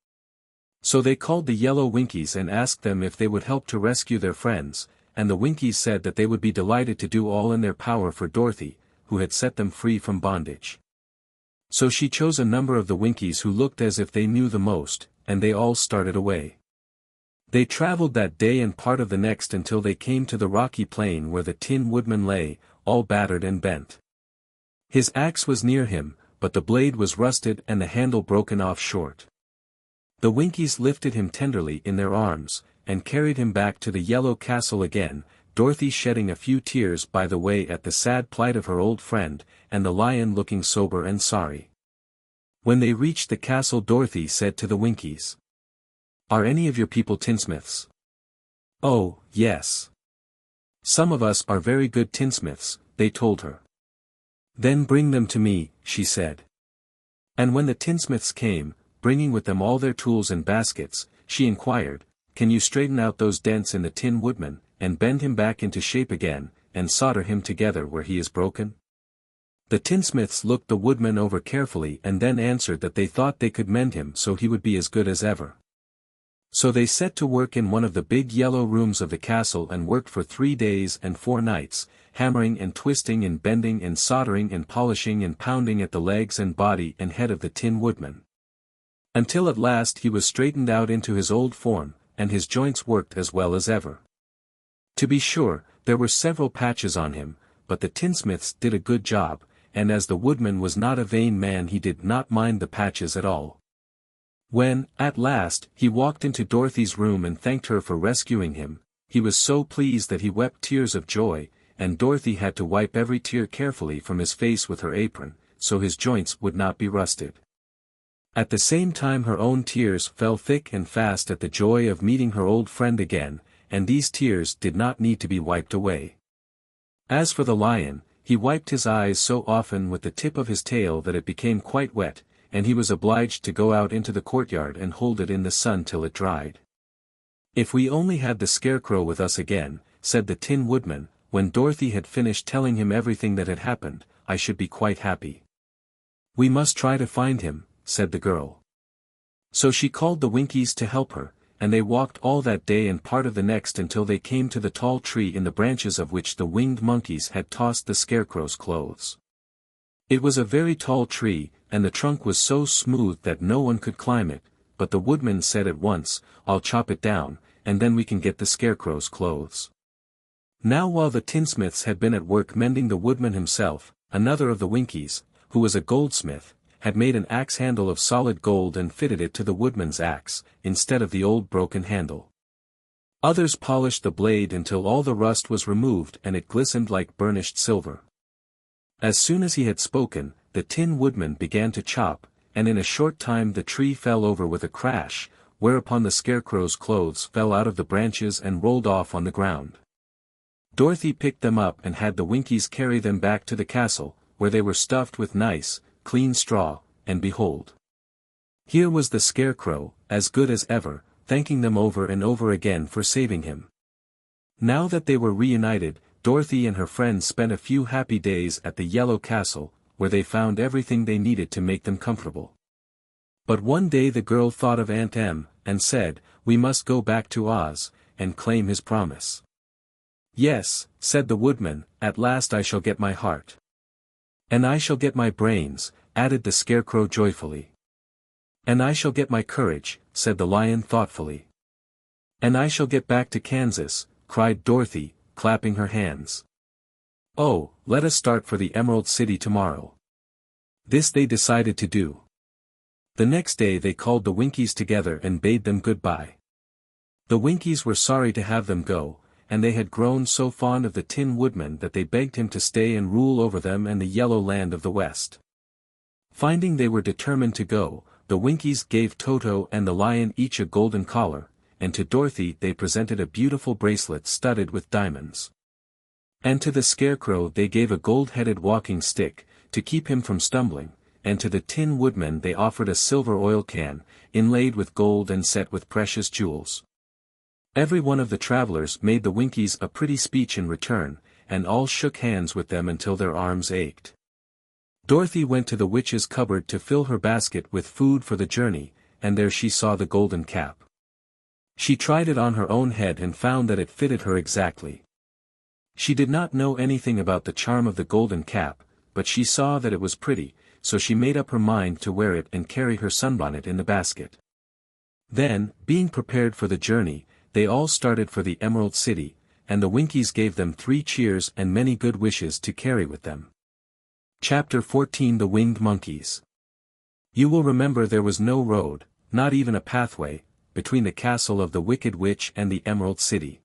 So they called the yellow Winkies and asked them if they would help to rescue their friends, and the Winkies said that they would be delighted to do all in their power for Dorothy, who had set them free from bondage. So she chose a number of the Winkies who looked as if they knew the most, and they all started away. They traveled that day and part of the next until they came to the rocky plain where the Tin Woodman lay, all battered and bent. His axe was near him, but the blade was rusted and the handle broken off short. The Winkies lifted him tenderly in their arms, and carried him back to the yellow castle again, Dorothy shedding a few tears by the way at the sad plight of her old friend, and the lion looking sober and sorry. When they reached the castle, Dorothy said to the Winkies, "Are any of your people tinsmiths?" "Oh, yes. Some of us are very good tinsmiths," they told her. "Then bring them to me," she said. And when the tinsmiths came, bringing with them all their tools and baskets, she inquired, "Can you straighten out those dents in the Tin Woodman, and bend him back into shape again, and solder him together where he is broken?" The tinsmiths looked the Woodman over carefully and then answered that they thought they could mend him so he would be as good as ever. So they set to work in one of the big yellow rooms of the castle and worked for 3 days and 4 nights, hammering and twisting and bending and soldering and polishing and pounding at the legs and body and head of the Tin Woodman. Until at last he was straightened out into his old form, and his joints worked as well as ever. To be sure, there were several patches on him, but the tinsmiths did a good job, and as the Woodman was not a vain man he did not mind the patches at all. When, at last, he walked into Dorothy's room and thanked her for rescuing him, he was so pleased that he wept tears of joy, and Dorothy had to wipe every tear carefully from his face with her apron, so his joints would not be rusted. At the same time her own tears fell thick and fast at the joy of meeting her old friend again, and these tears did not need to be wiped away. As for the lion, he wiped his eyes so often with the tip of his tail that it became quite wet, and he was obliged to go out into the courtyard and hold it in the sun till it dried. "If we only had the Scarecrow with us again," said the Tin Woodman, when Dorothy had finished telling him everything that had happened, "I should be quite happy." "We must try to find him," said the girl. So she called the Winkies to help her, and they walked all that day and part of the next until they came to the tall tree in the branches of which the winged monkeys had tossed the Scarecrow's clothes. It was a very tall tree, and the trunk was so smooth that no one could climb it, but the Woodman said at once, "I'll chop it down, and then we can get the Scarecrow's clothes." Now while the tinsmiths had been at work mending the Woodman himself, another of the Winkies, who was a goldsmith, had made an axe handle of solid gold and fitted it to the Woodman's axe, instead of the old broken handle. Others polished the blade until all the rust was removed and it glistened like burnished silver. As soon as he had spoken, the Tin Woodman began to chop, and in a short time the tree fell over with a crash, whereupon the Scarecrow's clothes fell out of the branches and rolled off on the ground. Dorothy picked them up and had the Winkies carry them back to the castle, where they were stuffed with nice, clean straw, and behold! Here was the Scarecrow, as good as ever, thanking them over and over again for saving him. Now that they were reunited, Dorothy and her friends spent a few happy days at the Yellow Castle, where they found everything they needed to make them comfortable. But one day the girl thought of Aunt Em, and said, "We must go back to Oz, and claim his promise." "Yes," said the Woodman, "at last I shall get my heart." "And I shall get my brains," added the Scarecrow joyfully. "And I shall get my courage," said the Lion thoughtfully. "And I shall get back to Kansas," cried Dorothy, clapping her hands. "Oh, let us start for the Emerald City tomorrow." This they decided to do. The next day they called the Winkies together and bade them goodbye. The Winkies were sorry to have them go, and they had grown so fond of the Tin Woodman that they begged him to stay and rule over them and the Yellow Land of the West. Finding they were determined to go, the Winkies gave Toto and the Lion each a golden collar, and to Dorothy they presented a beautiful bracelet studded with diamonds. And to the Scarecrow they gave a gold-headed walking stick, to keep him from stumbling, and to the Tin Woodman they offered a silver oil can, inlaid with gold and set with precious jewels. Every one of the travelers made the Winkies a pretty speech in return, and all shook hands with them until their arms ached. Dorothy went to the witch's cupboard to fill her basket with food for the journey, and there she saw the golden cap. She tried it on her own head and found that it fitted her exactly. She did not know anything about the charm of the golden cap, but she saw that it was pretty, so she made up her mind to wear it and carry her sunbonnet in the basket. Then, being prepared for the journey, they all started for the Emerald City, and the Winkies gave them 3 cheers and many good wishes to carry with them. Chapter 14 The Winged Monkeys. You will remember there was no road, not even a pathway, between the castle of the Wicked Witch and the Emerald City.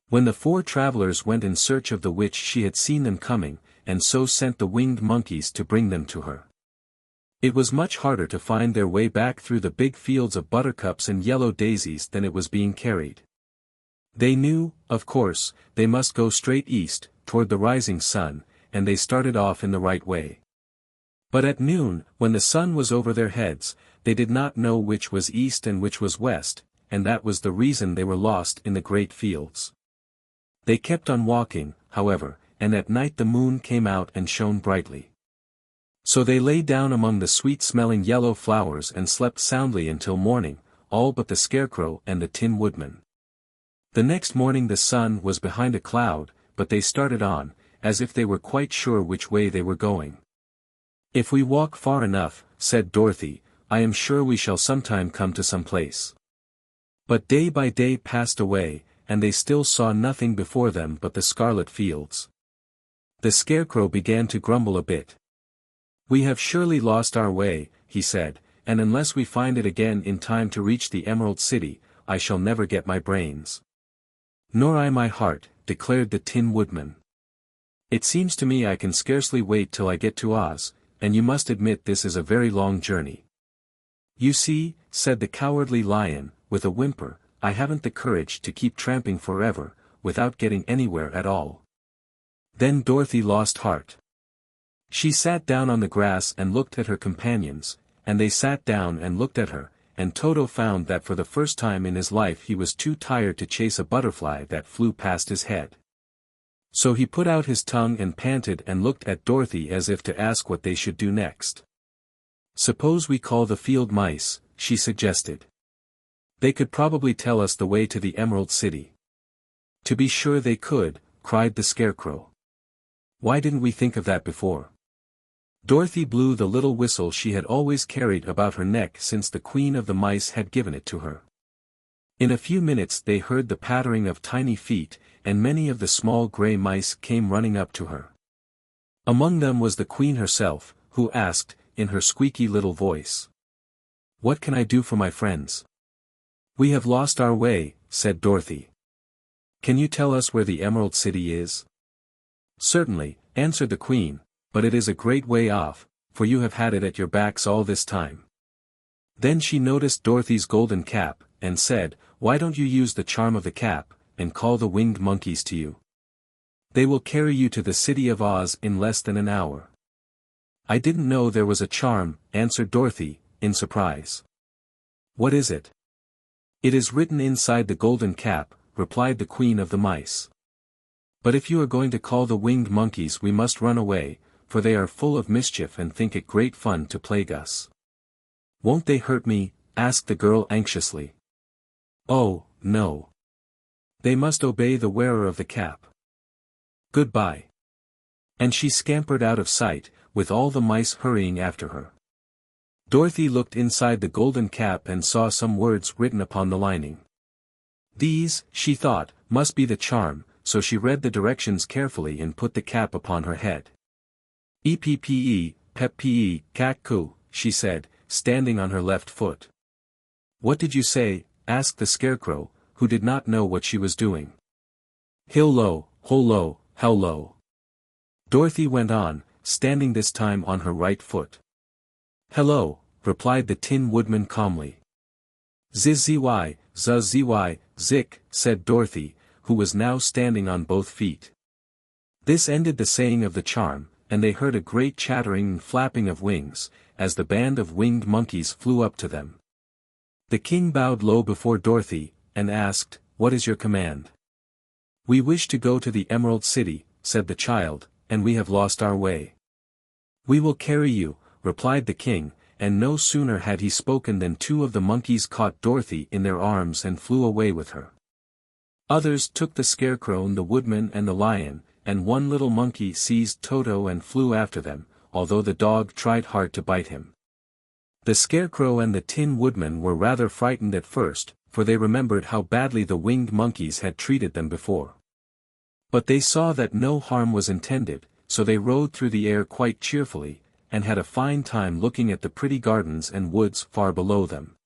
When the four travelers went in search of the witch, she had seen them coming, and so sent the winged monkeys to bring them to her. It was much harder to find their way back through the big fields of buttercups and yellow daisies than it was being carried. They knew, of course, they must go straight east, toward the rising sun, and they started off in the right way. But at noon, when the sun was over their heads, they did not know which was east and which was west, and that was the reason they were lost in the great fields. They kept on walking, however, and at night the moon came out and shone brightly. So they lay down among the sweet-smelling yellow flowers and slept soundly until morning, all but the Scarecrow and the Tin Woodman. The next morning the sun was behind a cloud, but they started on, as if they were quite sure which way they were going. "If we walk far enough," said Dorothy, "I am sure we shall sometime come to some place." But day by day passed away, and they still saw nothing before them but the scarlet fields. The Scarecrow began to grumble a bit. "We have surely lost our way," he said, "and unless we find it again in time to reach the Emerald City, I shall never get my brains." "Nor I my heart," declared the Tin Woodman. "It seems to me I can scarcely wait till I get to Oz, and you must admit this is a very long journey." "You see," said the Cowardly Lion, with a whimper, "I haven't the courage to keep tramping forever, without getting anywhere at all." Then Dorothy lost heart. She sat down on the grass and looked at her companions, and they sat down and looked at her, and Toto found that for the first time in his life he was too tired to chase a butterfly that flew past his head. So he put out his tongue and panted and looked at Dorothy as if to ask what they should do next. "Suppose we call the field mice," she suggested. "They could probably tell us the way to the Emerald City." "To be sure they could," cried the Scarecrow. "Why didn't we think of that before?" Dorothy blew the little whistle she had always carried about her neck since the Queen of the Mice had given it to her. In a few minutes they heard the pattering of tiny feet, and many of the small gray mice came running up to her. Among them was the Queen herself, who asked, in her squeaky little voice, "What can I do for my friends?" "We have lost our way," said Dorothy. "Can you tell us where the Emerald City is?" "Certainly," answered the Queen, "but it is a great way off, for you have had it at your backs all this time." Then she noticed Dorothy's golden cap, and said, "Why don't you use the charm of the cap, and call the winged monkeys to you? They will carry you to the City of Oz in less than an hour." "I didn't know there was a charm," answered Dorothy, in surprise. "What is it?" "It is written inside the golden cap," replied the Queen of the Mice. "But if you are going to call the winged monkeys we must run away, for they are full of mischief and think it great fun to plague us." "Won't they hurt me?" asked the girl anxiously. "Oh, no. They must obey the wearer of the cap. Goodbye." And she scampered out of sight, with all the mice hurrying after her. Dorothy looked inside the golden cap and saw some words written upon the lining. These, she thought, must be the charm, so she read the directions carefully and put the cap upon her head. "Eppe, pep-pe, cat-coo," she said, standing on her left foot. "What did you say?" asked the Scarecrow, who did not know what she was doing. "Hill-lo, hol-lo, hell-lo." Dorothy went on, standing this time on her right foot. "Hello," replied the Tin Woodman calmly. "Ziz-zy, zuz-zy, zik," said Dorothy, who was now standing on both feet. This ended the saying of the charm, and they heard a great chattering and flapping of wings, as the band of winged monkeys flew up to them. The king bowed low before Dorothy, and asked, "What is your command?" "We wish to go to the Emerald City," said the child, "and we have lost our way." "We will carry you," replied the king, and no sooner had he spoken than two of the monkeys caught Dorothy in their arms and flew away with her. Others took the Scarecrow and the Woodman and the Lion, and one little monkey seized Toto and flew after them, although the dog tried hard to bite him. The Scarecrow and the Tin Woodman were rather frightened at first, for they remembered how badly the winged monkeys had treated them before. But they saw that no harm was intended, so they rode through the air quite cheerfully, and had a fine time looking at the pretty gardens and woods far below them.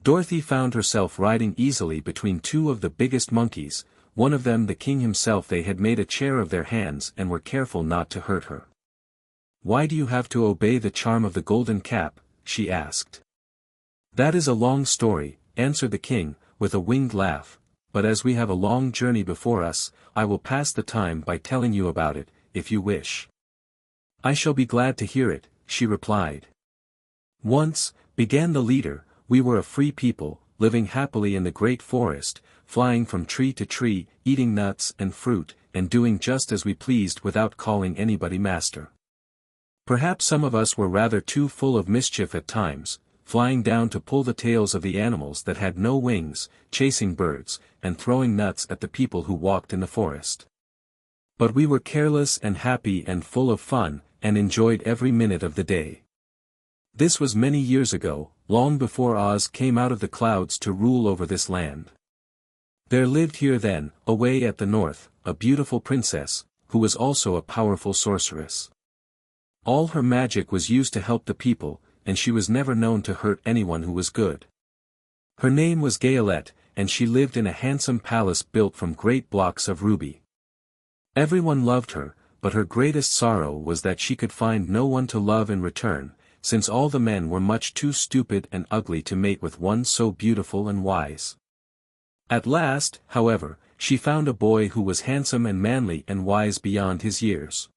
Dorothy found herself riding easily between two of the biggest monkeys, one of them the king himself. They had made a chair of their hands and were careful not to hurt her. "Why do you have to obey the charm of the golden cap?" she asked. "That is a long story," answered the king, with a winged laugh, "but as we have a long journey before us, I will pass the time by telling you about it, if you wish." "I shall be glad to hear it," she replied. "Once," began the leader, "we were a free people, living happily in the great forest, flying from tree to tree, eating nuts and fruit, and doing just as we pleased without calling anybody master. Perhaps some of us were rather too full of mischief at times, flying down to pull the tails of the animals that had no wings, chasing birds, and throwing nuts at the people who walked in the forest. But we were careless and happy and full of fun, and enjoyed every minute of the day. This was many years ago, long before Oz came out of the clouds to rule over this land. There lived here then, away at the north, a beautiful princess, who was also a powerful sorceress. All her magic was used to help the people, and she was never known to hurt anyone who was good. Her name was Gayelette, and she lived in a handsome palace built from great blocks of ruby. Everyone loved her, but her greatest sorrow was that she could find no one to love in return, since all the men were much too stupid and ugly to mate with one so beautiful and wise. At last, however, she found a boy who was handsome and manly and wise beyond his years.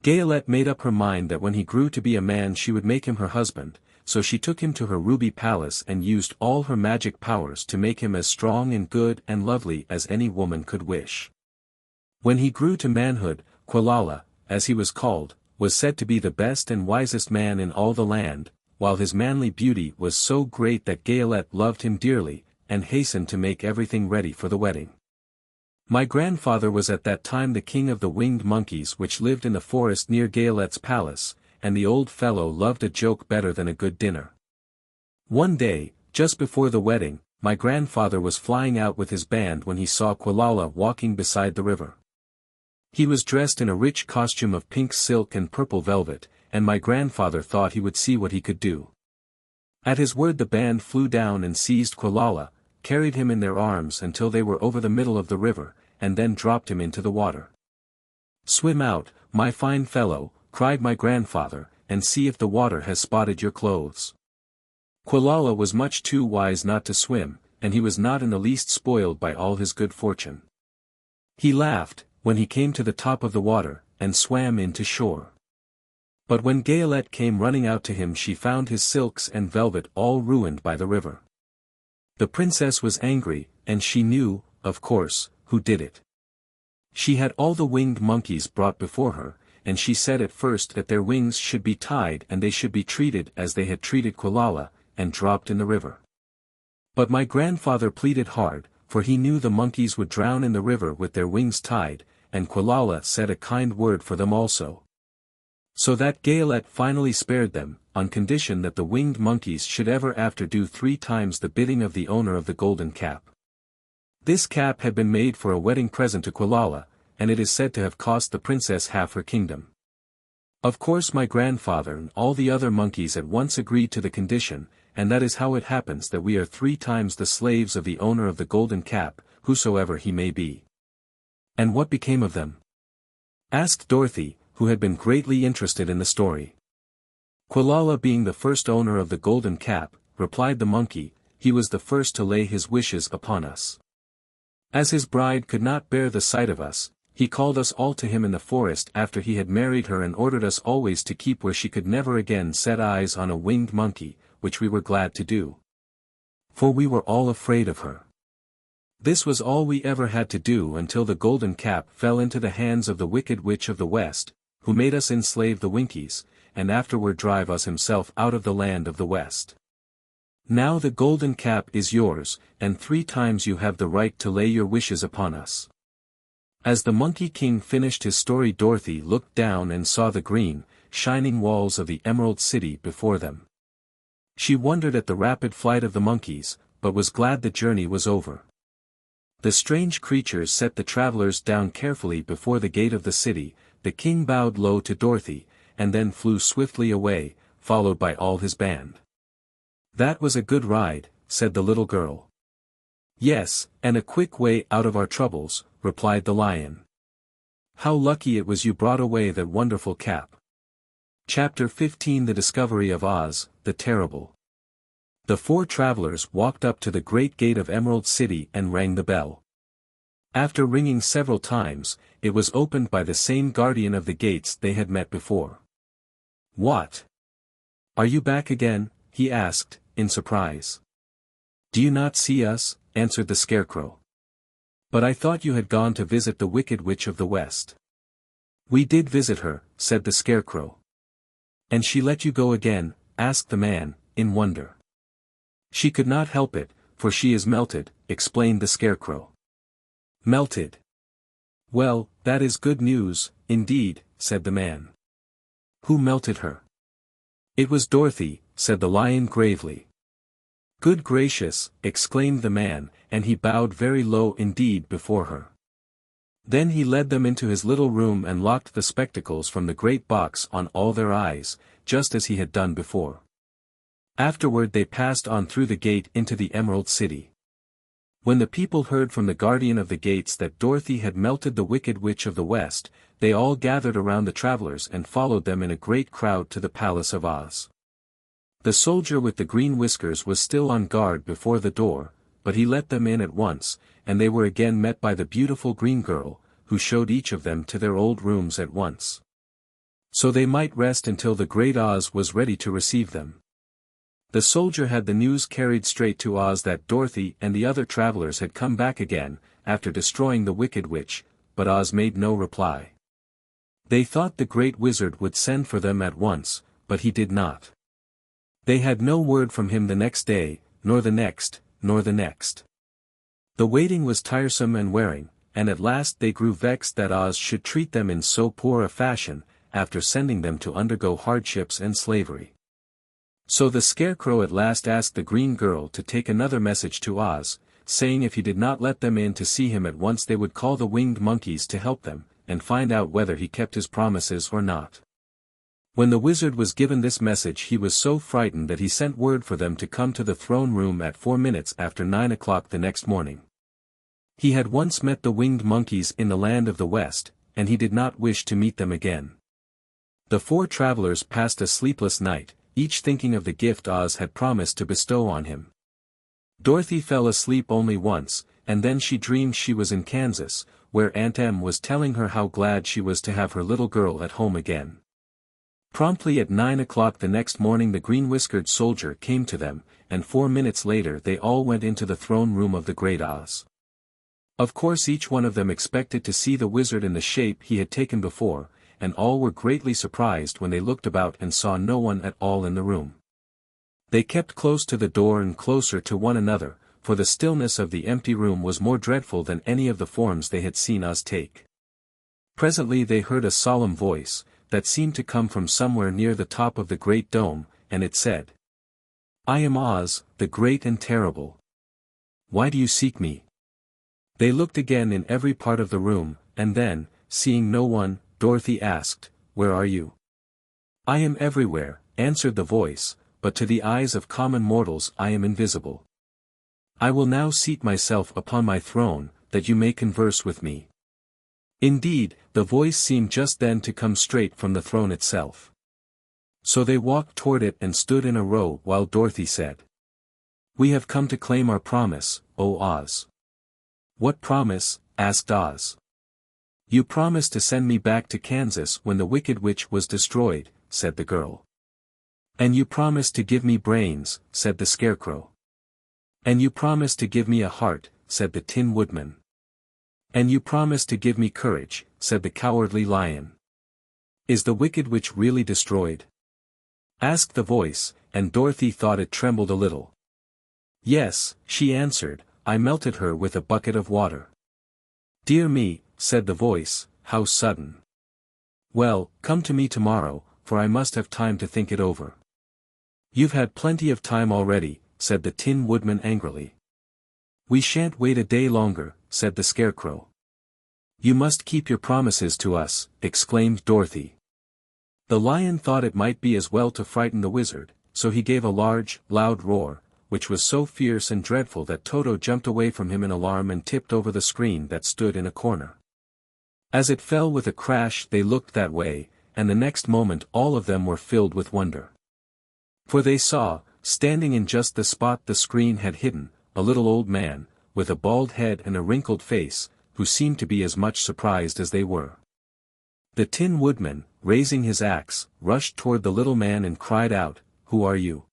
Gayelette made up her mind that when he grew to be a man she would make him her husband, so she took him to her ruby palace and used all her magic powers to make him as strong and good and lovely as any woman could wish. When he grew to manhood, Quilala, as he was called, was said to be the best and wisest man in all the land, while his manly beauty was so great that Gayelette loved him dearly, and hastened to make everything ready for the wedding. My grandfather was at that time the king of the winged monkeys which lived in the forest near Gayelette's palace, and the old fellow loved a joke better than a good dinner. One day, just before the wedding, my grandfather was flying out with his band when he saw Quilala walking beside the river. He was dressed in a rich costume of pink silk and purple velvet, and my grandfather thought he would see what he could do. At his word the band flew down and seized Quilala, carried him in their arms until they were over the middle of the river, and then dropped him into the water. "Swim out, my fine fellow," cried my grandfather, "and see if the water has spotted your clothes." Quilala was much too wise not to swim, and he was not in the least spoiled by all his good fortune. He laughed, when he came to the top of the water, and swam in to shore. But when Gayelette came running out to him she found his silks and velvet all ruined by the river. The princess was angry, and she knew, of course, who did it. She had all the winged monkeys brought before her, and she said at first that their wings should be tied and they should be treated as they had treated Quilala, and dropped in the river. But my grandfather pleaded hard, for he knew the monkeys would drown in the river with their wings tied, and Quilala said a kind word for them also. So that Gayelette finally spared them, on condition that the winged monkeys should ever after do 3 times the bidding of the owner of the golden cap. This cap had been made for a wedding present to Quilala, and it is said to have cost the princess half her kingdom. Of course my grandfather and all the other monkeys at once agreed to the condition, and that is how it happens that we are 3 times the slaves of the owner of the golden cap, whosoever he may be. "And what became of them?" asked Dorothy, who had been greatly interested in the story. "Quilala being the first owner of the golden cap," replied the monkey, "he was the first to lay his wishes upon us. As his bride could not bear the sight of us, he called us all to him in the forest after he had married her and ordered us always to keep where she could never again set eyes on a winged monkey, which we were glad to do. For we were all afraid of her. This was all we ever had to do until the golden cap fell into the hands of the wicked witch of the west, who made us enslave the Winkies, and afterward drive us himself out of the land of the west. Now the golden cap is yours, and 3 times you have the right to lay your wishes upon us." As the Monkey King finished his story Dorothy looked down and saw the green, shining walls of the Emerald City before them. She wondered at the rapid flight of the monkeys, but was glad the journey was over. The strange creatures set the travelers down carefully before the gate of the city, the king bowed low to Dorothy, and then flew swiftly away, followed by all his band. "That was a good ride," said the little girl. "Yes, and a quick way out of our troubles," replied the lion. "How lucky it was you brought away that wonderful cap." Chapter 15 The Discovery of Oz, the Terrible. The four travelers walked up to the great gate of Emerald City and rang the bell. After ringing several times, it was opened by the same guardian of the gates they had met before. "What? Are you back again?" he asked, in surprise. "Do you not see us?" answered the Scarecrow. "But I thought you had gone to visit the Wicked Witch of the West." "We did visit her," said the Scarecrow. "And she let you go again?" asked the man, in wonder. "She could not help it, for she is melted," explained the Scarecrow. "Melted? Well, that is good news, indeed," said the man. "Who melted her?" "It was Dorothy," said the lion gravely. "Good gracious," exclaimed the man, and he bowed very low indeed before her. Then he led them into his little room and locked the spectacles from the great box on all their eyes, just as he had done before. Afterward they passed on through the gate into the Emerald City. When the people heard from the guardian of the gates that Dorothy had melted the Wicked Witch of the West, they all gathered around the travelers and followed them in a great crowd to the Palace of Oz. The soldier with the green whiskers was still on guard before the door, but he let them in at once, and they were again met by the beautiful green girl, who showed each of them to their old rooms at once. So they might rest until the great Oz was ready to receive them. The soldier had the news carried straight to Oz that Dorothy and the other travelers had come back again, after destroying the Wicked Witch, but Oz made no reply. They thought the great wizard would send for them at once, but he did not. They had no word from him the next day, nor the next, nor the next. The waiting was tiresome and wearing, and at last they grew vexed that Oz should treat them in so poor a fashion, after sending them to undergo hardships and slavery. So the Scarecrow at last asked the green girl to take another message to Oz, saying if he did not let them in to see him at once they would call the winged monkeys to help them, and find out whether he kept his promises or not. When the wizard was given this message he was so frightened that he sent word for them to come to the throne room at 4 minutes after 9 o'clock the next morning. He had once met the winged monkeys in the land of the West, and he did not wish to meet them again. The four travelers passed a sleepless night, each thinking of the gift Oz had promised to bestow on him. Dorothy fell asleep only once, and then she dreamed she was in Kansas, where Aunt Em was telling her how glad she was to have her little girl at home again. Promptly at 9 o'clock the next morning the green-whiskered soldier came to them, and 4 minutes later they all went into the throne room of the great Oz. Of course each one of them expected to see the wizard in the shape he had taken before, and all were greatly surprised when they looked about and saw no one at all in the room. They kept close to the door and closer to one another, for the stillness of the empty room was more dreadful than any of the forms they had seen Oz take. Presently they heard a solemn voice, that seemed to come from somewhere near the top of the great dome, and it said, "I am Oz, the great and terrible. Why do you seek me?" They looked again in every part of the room, and then, seeing no one, Dorothy asked, "Where are you?" "I am everywhere," answered the voice, "but to the eyes of common mortals I am invisible. I will now seat myself upon my throne, that you may converse with me." Indeed, the voice seemed just then to come straight from the throne itself. So they walked toward it and stood in a row while Dorothy said, "We have come to claim our promise, O Oz." "What promise?" asked Oz. "You promised to send me back to Kansas when the Wicked Witch was destroyed," said the girl. "And you promised to give me brains," said the Scarecrow. "And you promised to give me a heart," said the Tin Woodman. "And you promised to give me courage," said the Cowardly Lion. "Is the Wicked Witch really destroyed?" asked the voice, and Dorothy thought it trembled a little. "Yes," she answered, "I melted her with a bucket of water." "Dear me," said the voice, "how sudden. Well, come to me tomorrow, for I must have time to think it over." "You've had plenty of time already," said the Tin Woodman angrily. "We shan't wait a day longer," said the Scarecrow. You must keep your promises to us, exclaimed Dorothy. The lion thought it might be as well to frighten the wizard, so he gave a large, loud roar, which was so fierce and dreadful that Toto jumped away from him in alarm and tipped over the screen that stood in a corner. As it fell with a crash they looked that way, and the next moment all of them were filled with wonder. For they saw, standing in just the spot the screen had hidden, a little old man, with a bald head and a wrinkled face, who seemed to be as much surprised as they were. The Tin Woodman, raising his axe, rushed toward the little man and cried out, "Who are you?"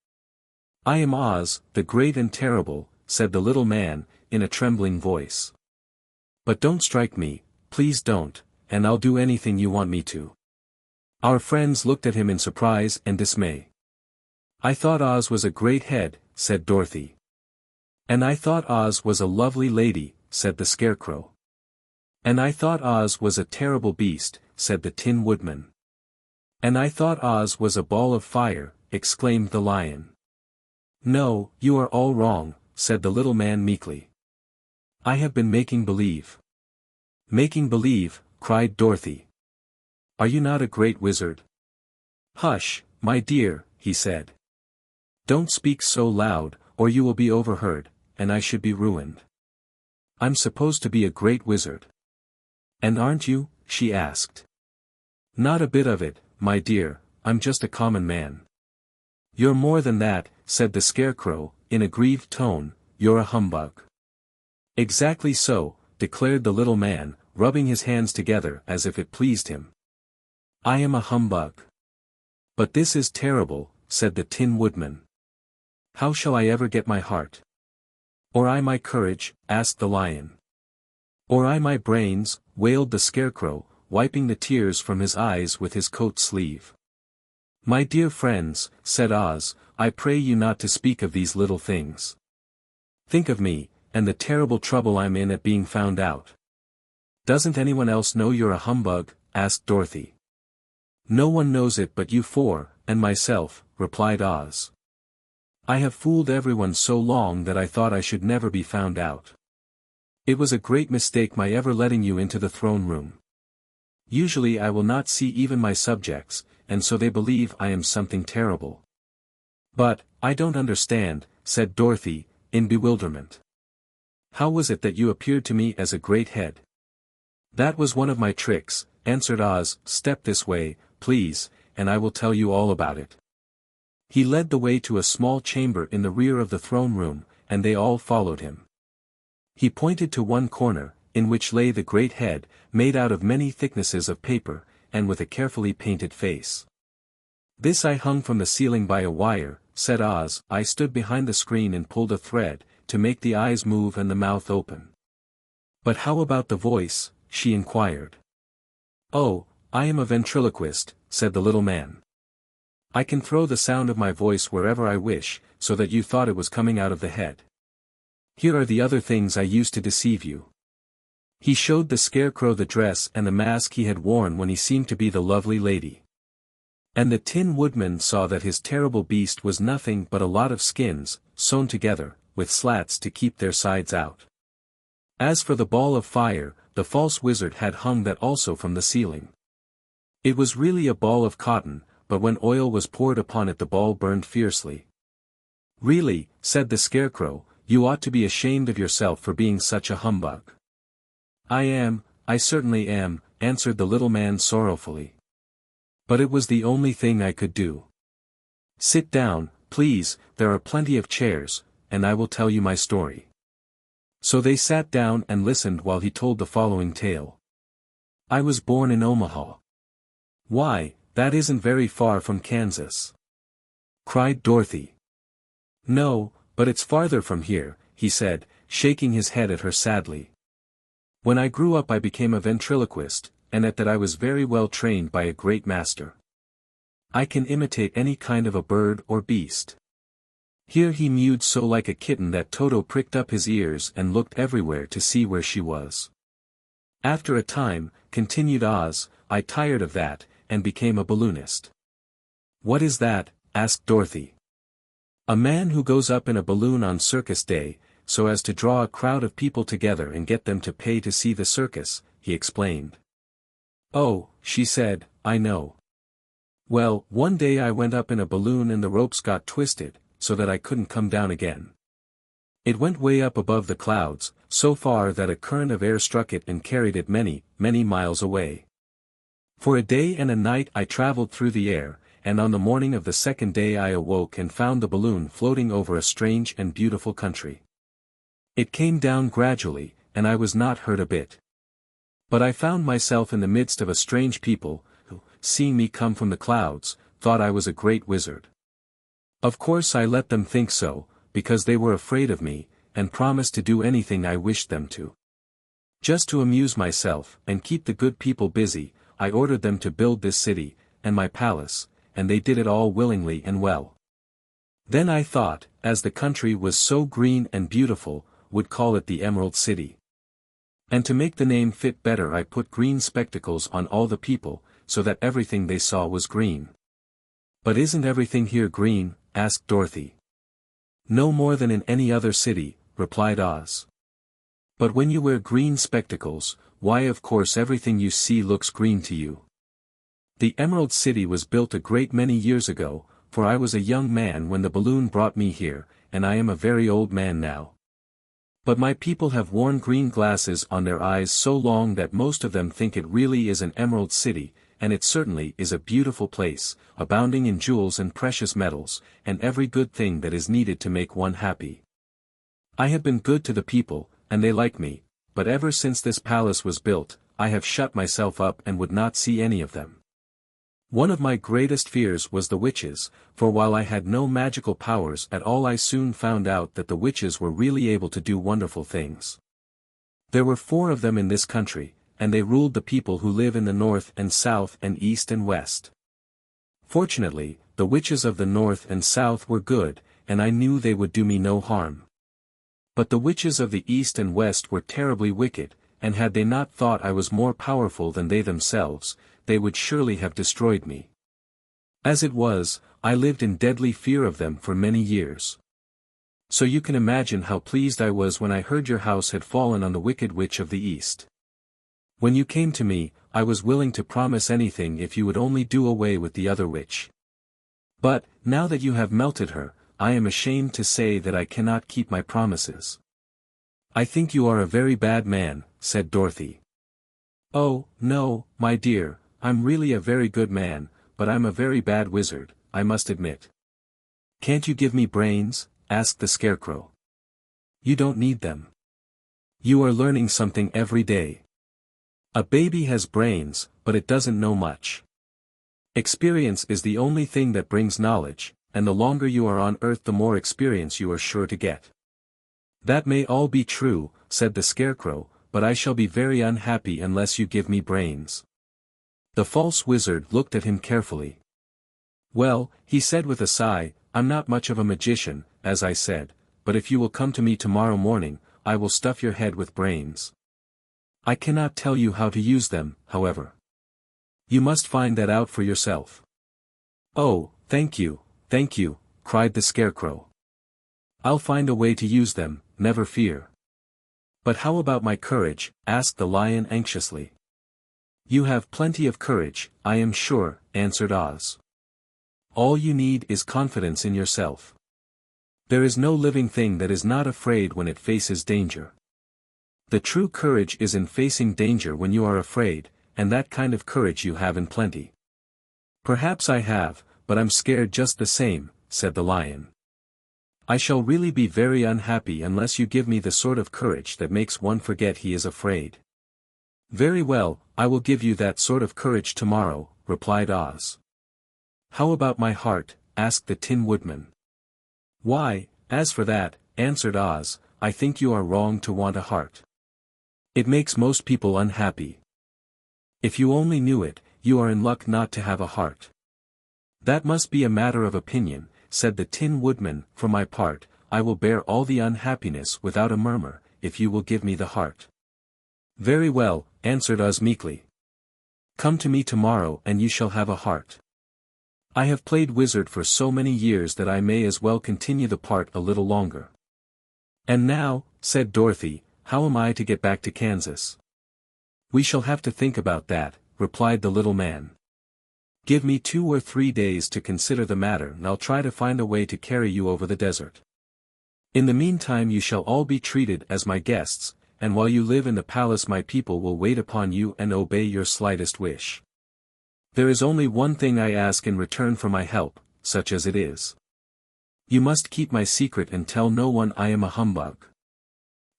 "I am Oz, the Great and Terrible," said the little man, in a trembling voice. "But don't strike me, please don't, and I'll do anything you want me to." Our friends looked at him in surprise and dismay. "I thought Oz was a great head," said Dorothy. "And I thought Oz was a lovely lady," said the Scarecrow. "And I thought Oz was a terrible beast," said the Tin Woodman. "And I thought Oz was a ball of fire," exclaimed the lion. "No, you are all wrong," said the little man meekly. "I have been making believe." "Making believe," cried Dorothy. "Are you not a great wizard?" "Hush, my dear," he said. "Don't speak so loud, or you will be overheard, and I should be ruined. I'm supposed to be a great wizard." "And aren't you?" she asked. "Not a bit of it, my dear, I'm just a common man." "You're more than that," said the Scarecrow, in a grieved tone, "you're a humbug." "Exactly so," declared the little man, rubbing his hands together as if it pleased him. "I am a humbug. But this is terrible," said the Tin Woodman. "How shall I ever get my heart?" "Or I my courage?" asked the lion. "Or I my brains?" wailed the Scarecrow, wiping the tears from his eyes with his coat sleeve. "My dear friends," said Oz, "I pray you not to speak of these little things. Think of me, and the terrible trouble I'm in at being found out." "Doesn't anyone else know you're a humbug?" asked Dorothy. "No one knows it but you four, and myself," replied Oz. "I have fooled everyone so long that I thought I should never be found out. It was a great mistake my ever letting you into the throne room. Usually I will not see even my subjects, and so they believe I am something terrible." "But, I don't understand," said Dorothy, in bewilderment. "How was it that you appeared to me as a great head?" "That was one of my tricks," answered Oz. "Step this way, please, and I will tell you all about it." He led the way to a small chamber in the rear of the throne room, and they all followed him. He pointed to one corner, in which lay the great head, made out of many thicknesses of paper, and with a carefully painted face. "This I hung from the ceiling by a wire," said Oz. "I stood behind the screen and pulled a thread, to make the eyes move and the mouth open." "But how about the voice?" she inquired. "Oh, I am a ventriloquist," said the little man. "I can throw the sound of my voice wherever I wish, so that you thought it was coming out of the head. Here are the other things I used to deceive you." He showed the Scarecrow the dress and the mask he had worn when he seemed to be the lovely lady. And the Tin Woodman saw that his terrible beast was nothing but a lot of skins, sewn together, with slats to keep their sides out. As for the ball of fire, the false wizard had hung that also from the ceiling. It was really a ball of cotton, but when oil was poured upon it the ball burned fiercely. "Really," said the Scarecrow, "you ought to be ashamed of yourself for being such a humbug." I certainly am," answered the little man sorrowfully. "But it was the only thing I could do. Sit down, please, there are plenty of chairs, and I will tell you my story." So they sat down and listened while he told the following tale. "I was born in Omaha." "Why, that isn't very far from Kansas," cried Dorothy. "No, but it's farther from here," he said, shaking his head at her sadly. "When I grew up I became a ventriloquist, and at that I was very well trained by a great master. I can imitate any kind of a bird or beast." Here he mewed so like a kitten that Toto pricked up his ears and looked everywhere to see where she was. "After a time," continued Oz, "I tired of that, and became a balloonist." "What is that?" asked Dorothy. "A man who goes up in a balloon on circus day," so as to draw a crowd of people together and get them to pay to see the circus," he explained. "Oh," she said, "I know. Well, one day I went up in a balloon and the ropes got twisted, so that I couldn't come down again. It went way up above the clouds, so far that a current of air struck it and carried it many, many miles away. For a day and a night I traveled through the air, and on the morning of the second day I awoke and found the balloon floating over a strange and beautiful country. It came down gradually, and I was not hurt a bit. But I found myself in the midst of a strange people, who, seeing me come from the clouds, thought I was a great wizard. Of course I let them think so, because they were afraid of me, and promised to do anything I wished them to. Just to amuse myself, and keep the good people busy, I ordered them to build this city, and my palace, and they did it all willingly and well. Then I thought, as the country was so green and beautiful, would call it the Emerald City. And to make the name fit better I put green spectacles on all the people, so that everything they saw was green." "But isn't everything here green?" asked Dorothy. "No more than in any other city," replied Oz. "But when you wear green spectacles, why of course everything you see looks green to you. The Emerald City was built a great many years ago, for I was a young man when the balloon brought me here, and I am a very old man now. But my people have worn green glasses on their eyes so long that most of them think it really is an Emerald City, and it certainly is a beautiful place, abounding in jewels and precious metals, and every good thing that is needed to make one happy. I have been good to the people, and they like me, but ever since this palace was built, I have shut myself up and would not see any of them. One of my greatest fears was the witches, for while I had no magical powers at all I soon found out that the witches were really able to do wonderful things. There were 4 of them in this country, and they ruled the people who live in the north and south and east and west. Fortunately, the witches of the north and south were good, and I knew they would do me no harm. But the witches of the east and west were terribly wicked, and had they not thought I was more powerful than they themselves, they would surely have destroyed me. As it was, I lived in deadly fear of them for many years. So you can imagine how pleased I was when I heard your house had fallen on the wicked witch of the east. When you came to me, I was willing to promise anything if you would only do away with the other witch. But, now that you have melted her, I am ashamed to say that I cannot keep my promises." "I think you are a very bad man," said Dorothy. "Oh, no, my dear, I'm really a very good man, but I'm a very bad wizard, I must admit." "Can't you give me brains?" asked the Scarecrow. "You don't need them. You are learning something every day. A baby has brains, but it doesn't know much. Experience is the only thing that brings knowledge, and the longer you are on Earth the more experience you are sure to get." "That may all be true," said the Scarecrow, "but I shall be very unhappy unless you give me brains." The false wizard looked at him carefully. "Well," he said with a sigh, "I'm not much of a magician, as I said, but if you will come to me tomorrow morning, I will stuff your head with brains. I cannot tell you how to use them, however. You must find that out for yourself." "Oh, thank you," cried the Scarecrow. "I'll find a way to use them, never fear." "But how about my courage?" asked the Lion anxiously. "You have plenty of courage, I am sure," answered Oz. "All you need is confidence in yourself. There is no living thing that is not afraid when it faces danger. The true courage is in facing danger when you are afraid, and that kind of courage you have in plenty." "Perhaps I have, but I'm scared just the same," said the Lion. "I shall really be very unhappy unless you give me the sort of courage that makes one forget he is afraid." "Very well, I will give you that sort of courage tomorrow," replied Oz. "How about my heart?" asked the Tin Woodman. "Why, as for that," answered Oz, "I think you are wrong to want a heart. It makes most people unhappy. If you only knew it, you are in luck not to have a heart." "That must be a matter of opinion," said the Tin Woodman. "For my part, I will bear all the unhappiness without a murmur, if you will give me the heart." "Very well," answered Oz meekly. "Come to me tomorrow and you shall have a heart. I have played wizard for so many years that I may as well continue the part a little longer." "And now," said Dorothy, "how am I to get back to Kansas?" "We shall have to think about that," replied the little man. "Give me 2 or 3 days to consider the matter and I'll try to find a way to carry you over the desert. In the meantime you shall all be treated as my guests, and while you live in the palace my people will wait upon you and obey your slightest wish. There is only one thing I ask in return for my help, such as it is. You must keep my secret and tell no one I am a humbug."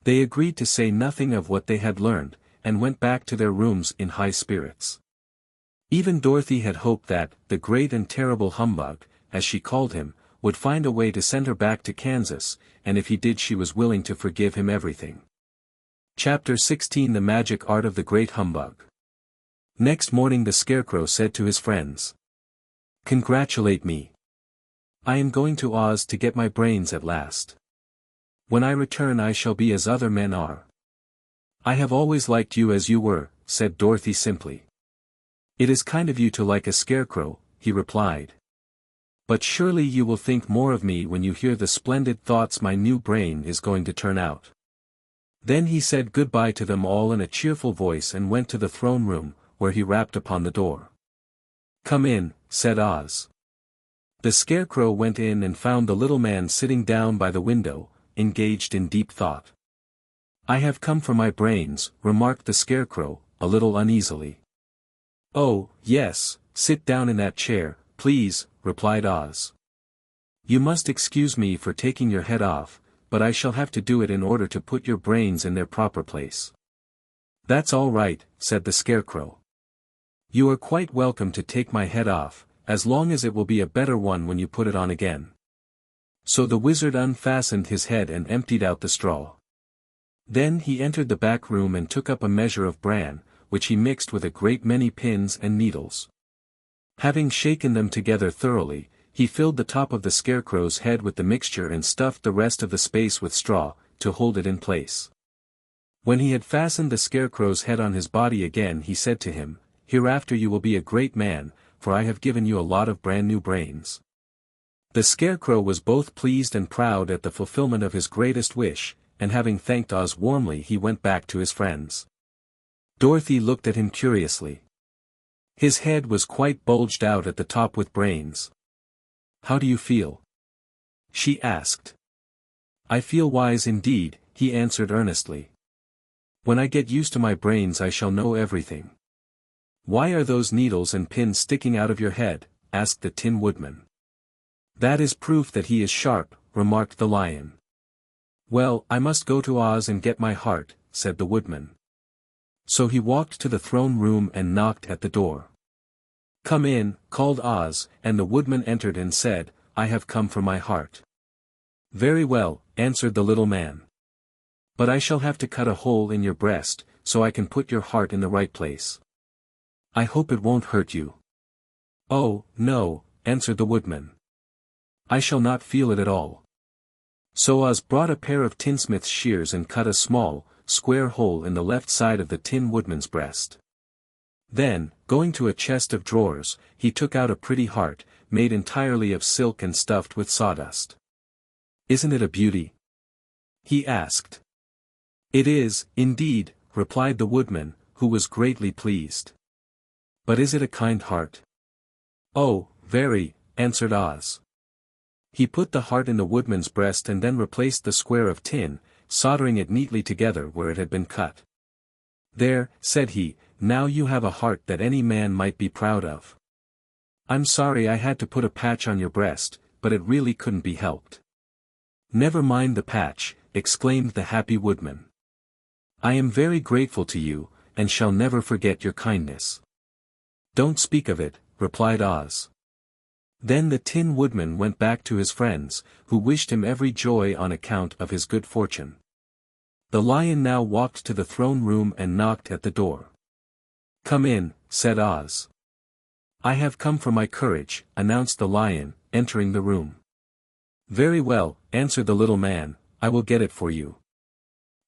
They agreed to say nothing of what they had learned, and went back to their rooms in high spirits. Even Dorothy had hoped that, the great and terrible humbug, as she called him, would find a way to send her back to Kansas, and if he did she was willing to forgive him everything. Chapter 16 The Magic Art of the Great Humbug. Next morning the Scarecrow said to his friends, "Congratulate me. I am going to Oz to get my brains at last. When I return I shall be as other men are." "I have always liked you as you were," said Dorothy simply. "It is kind of you to like a scarecrow," he replied. "But surely you will think more of me when you hear the splendid thoughts my new brain is going to turn out." Then he said goodbye to them all in a cheerful voice and went to the throne room, where he rapped upon the door. "Come in," said Oz. The Scarecrow went in and found the little man sitting down by the window, engaged in deep thought. "I have come for my brains," remarked the Scarecrow, a little uneasily. "Oh, yes, sit down in that chair, please," replied Oz. "You must excuse me for taking your head off, but I shall have to do it in order to put your brains in their proper place." "That's all right," said the Scarecrow. "You are quite welcome to take my head off, as long as it will be a better one when you put it on again." So the wizard unfastened his head and emptied out the straw. Then he entered the back room and took up a measure of bran, which he mixed with a great many pins and needles. Having shaken them together thoroughly, he filled the top of the Scarecrow's head with the mixture and stuffed the rest of the space with straw, to hold it in place. When he had fastened the Scarecrow's head on his body again he said to him, "Hereafter you will be a great man, for I have given you a lot of brand new brains." The Scarecrow was both pleased and proud at the fulfillment of his greatest wish, and having thanked Oz warmly he went back to his friends. Dorothy looked at him curiously. His head was quite bulged out at the top with brains. "How do you feel?" she asked. "I feel wise indeed," he answered earnestly. "When I get used to my brains I shall know everything." "Why are those needles and pins sticking out of your head?" asked the Tin Woodman. "That is proof that he is sharp," remarked the Lion. "Well, I must go to Oz and get my heart," said the Woodman. So he walked to the throne room and knocked at the door. "Come in," called Oz, and the Woodman entered and said, "I have come for my heart." "Very well," answered the little man. "But I shall have to cut a hole in your breast, so I can put your heart in the right place. I hope it won't hurt you." "Oh, no," answered the Woodman. "I shall not feel it at all." So Oz brought a pair of tinsmith's shears and cut a small, square hole in the left side of the Tin Woodman's breast. Then, going to a chest of drawers, he took out a pretty heart, made entirely of silk and stuffed with sawdust. "Isn't it a beauty?" he asked. "It is, indeed," replied the Woodman, who was greatly pleased. "But is it a kind heart?" "Oh, very," answered Oz. He put the heart in the Woodman's breast and then replaced the square of tin, soldering it neatly together where it had been cut. "There," said he, "now you have a heart that any man might be proud of. I'm sorry I had to put a patch on your breast, but it really couldn't be helped." "Never mind the patch," exclaimed the happy Woodman. "I am very grateful to you, and shall never forget your kindness." "Don't speak of it," replied Oz. Then the Tin Woodman went back to his friends, who wished him every joy on account of his good fortune. The Lion now walked to the throne room and knocked at the door. "Come in," said Oz. "I have come for my courage," announced the Lion, entering the room. "Very well," answered the little man, "I will get it for you."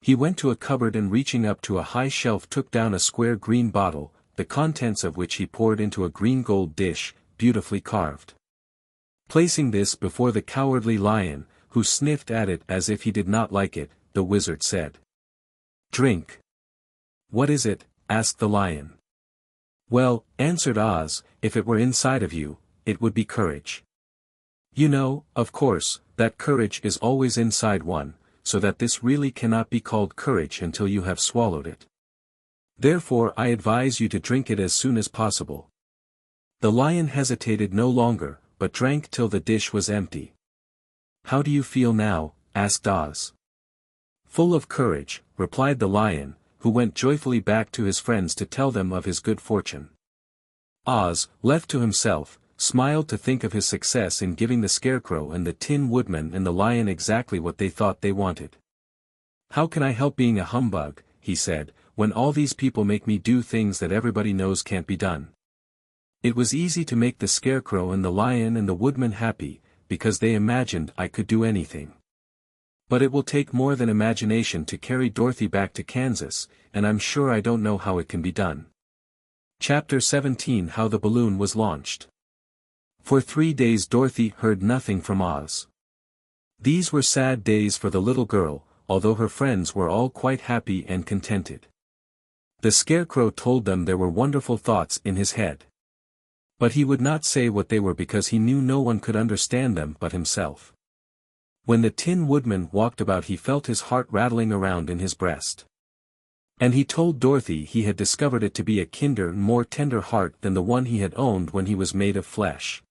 He went to a cupboard and reaching up to a high shelf took down a square green bottle, the contents of which he poured into a green gold dish, beautifully carved. Placing this before the cowardly Lion, who sniffed at it as if he did not like it, the wizard said. "Drink." "What is it?" asked the lion. "Well," answered Oz, "if it were inside of you, it would be courage. You know, of course, that courage is always inside one, so that this really cannot be called courage until you have swallowed it. Therefore I advise you to drink it as soon as possible." The lion hesitated no longer, but drank till the dish was empty. "How do you feel now?" asked Oz. "Full of courage," replied the lion, who went joyfully back to his friends to tell them of his good fortune. Oz, left to himself, smiled to think of his success in giving the Scarecrow and the Tin Woodman and the lion exactly what they thought they wanted. "How can I help being a humbug," he said, "when all these people make me do things that everybody knows can't be done?" It was easy to make the Scarecrow and the lion and the Woodman happy, because they imagined I could do anything. But it will take more than imagination to carry Dorothy back to Kansas, and I'm sure I don't know how it can be done. Chapter 17 How the Balloon Was Launched. For 3 days Dorothy heard nothing from Oz. These were sad days for the little girl, although her friends were all quite happy and contented. The Scarecrow told them there were wonderful thoughts in his head. But he would not say what they were because he knew no one could understand them but himself. When the Tin Woodman walked about he felt his heart rattling around in his breast. And he told Dorothy he had discovered it to be a kinder and more tender heart than the one he had owned when he was made of flesh.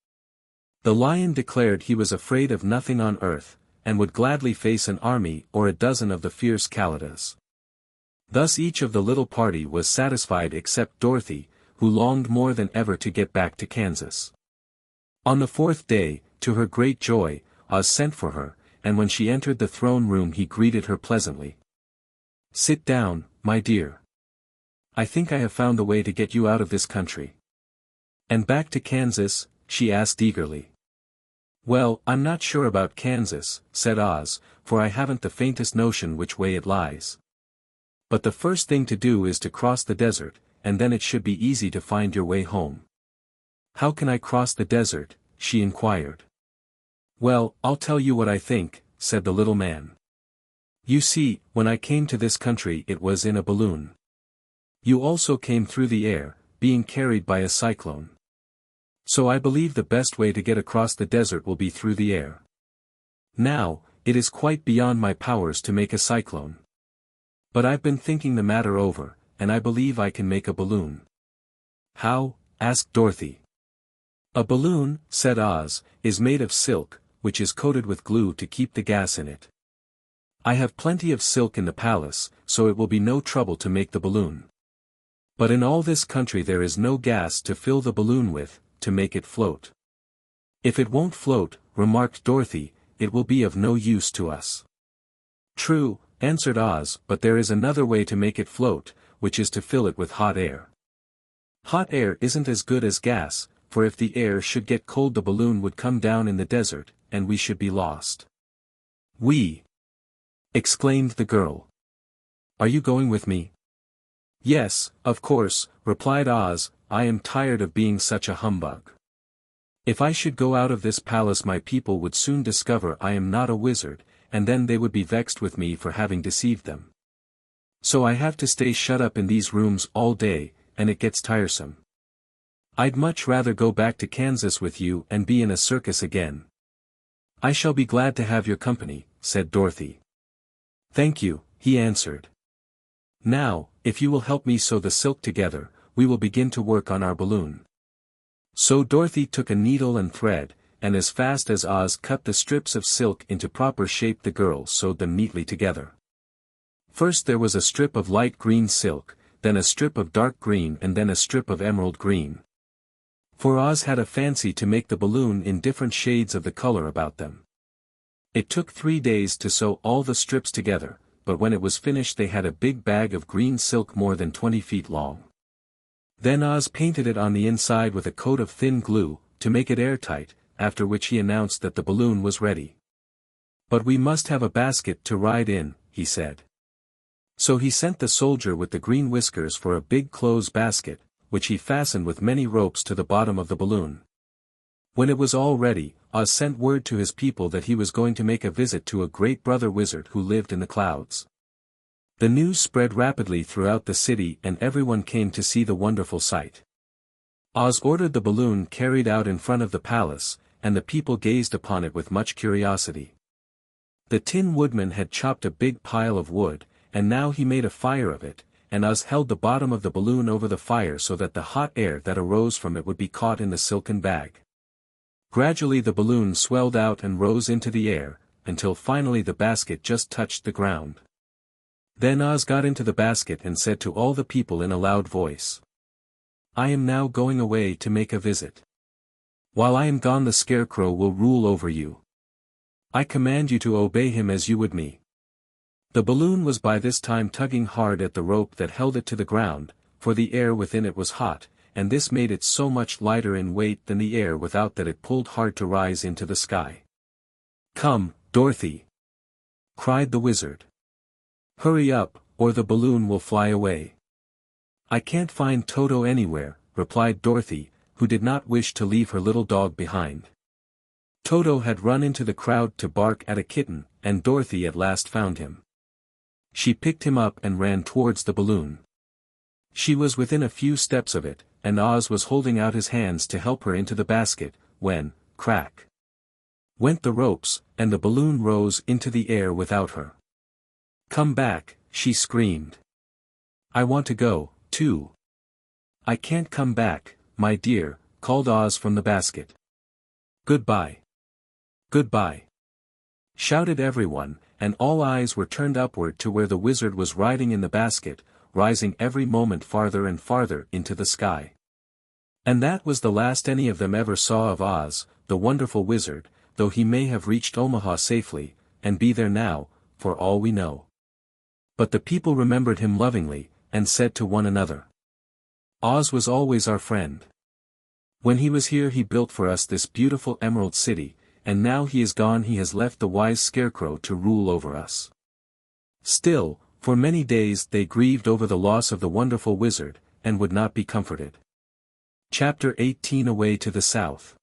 The lion declared he was afraid of nothing on earth, and would gladly face an army or a dozen of the fierce Kalidas. Thus each of the little party was satisfied except Dorothy, who longed more than ever to get back to Kansas. On the 4th day, to her great joy, Oz sent for her, and when she entered the throne room he greeted her pleasantly. "Sit down, my dear. I think I have found the way to get you out of this country." "And back to Kansas?" she asked eagerly. "Well, I'm not sure about Kansas," said Oz, "for I haven't the faintest notion which way it lies. But the first thing to do is to cross the desert, and then it should be easy to find your way home." "How can I cross the desert?" she inquired. "Well, I'll tell you what I think," said the little man. "You see, when I came to this country it was in a balloon. You also came through the air, being carried by a cyclone. So I believe the best way to get across the desert will be through the air. Now, it is quite beyond my powers to make a cyclone. But I've been thinking the matter over, and I believe I can make a balloon." "How?" asked Dorothy. "A balloon," said Oz, "is made of silk, which is coated with glue to keep the gas in it. I have plenty of silk in the palace, so it will be no trouble to make the balloon. But in all this country there is no gas to fill the balloon with, to make it float." "If it won't float," remarked Dorothy, "it will be of no use to us." "True," answered Oz, "but there is another way to make it float, which is to fill it with hot air. Hot air isn't as good as gas, for if the air should get cold the balloon would come down in the desert, and we should be lost." "We!" exclaimed the girl. "Are you going with me?" "Yes, of course," replied Oz, "I am tired of being such a humbug. If I should go out of this palace my people would soon discover I am not a wizard, and then they would be vexed with me for having deceived them. So I have to stay shut up in these rooms all day, and it gets tiresome. I'd much rather go back to Kansas with you and be in a circus again." "I shall be glad to have your company," said Dorothy. "Thank you," he answered. "Now, if you will help me sew the silk together, we will begin to work on our balloon." So Dorothy took a needle and thread, and as fast as Oz cut the strips of silk into proper shape the girl sewed them neatly together. First there was a strip of light green silk, then a strip of dark green and then a strip of emerald green. For Oz had a fancy to make the balloon in different shades of the color about them. It took 3 days to sew all the strips together, but when it was finished they had a big bag of green silk more than 20 feet long. Then Oz painted it on the inside with a coat of thin glue, to make it airtight, after which he announced that the balloon was ready. "But we must have a basket to ride in," he said. So he sent the soldier with the green whiskers for a big clothes basket, which he fastened with many ropes to the bottom of the balloon. When it was all ready, Oz sent word to his people that he was going to make a visit to a great brother wizard who lived in the clouds. The news spread rapidly throughout the city and everyone came to see the wonderful sight. Oz ordered the balloon carried out in front of the palace, and the people gazed upon it with much curiosity. The Tin Woodman had chopped a big pile of wood, and now he made a fire of it, and Oz held the bottom of the balloon over the fire so that the hot air that arose from it would be caught in the silken bag. Gradually the balloon swelled out and rose into the air, until finally the basket just touched the ground. Then Oz got into the basket and said to all the people in a loud voice, "I am now going away to make a visit. While I am gone the Scarecrow will rule over you. I command you to obey him as you would me." The balloon was by this time tugging hard at the rope that held it to the ground, for the air within it was hot, and this made it so much lighter in weight than the air without that it pulled hard to rise into the sky. "Come, Dorothy!" cried the wizard. "Hurry up, or the balloon will fly away." "I can't find Toto anywhere," replied Dorothy, who did not wish to leave her little dog behind. Toto had run into the crowd to bark at a kitten, and Dorothy at last found him. She picked him up and ran towards the balloon. She was within a few steps of it, and Oz was holding out his hands to help her into the basket, when, crack, went the ropes, and the balloon rose into the air without her. "Come back," she screamed. "I want to go, too." "I can't come back, my dear," called Oz from the basket. "Goodbye. Goodbye," shouted everyone, and all eyes were turned upward to where the wizard was riding in the basket, rising every moment farther and farther into the sky. And that was the last any of them ever saw of Oz, the wonderful wizard, though he may have reached Omaha safely, and be there now, for all we know. But the people remembered him lovingly, and said to one another, "Oz was always our friend. When he was here he built for us this beautiful Emerald City, and now he is gone he has left the wise Scarecrow to rule over us." Still, for many days they grieved over the loss of the wonderful wizard, and would not be comforted. Chapter 18 Away to the South.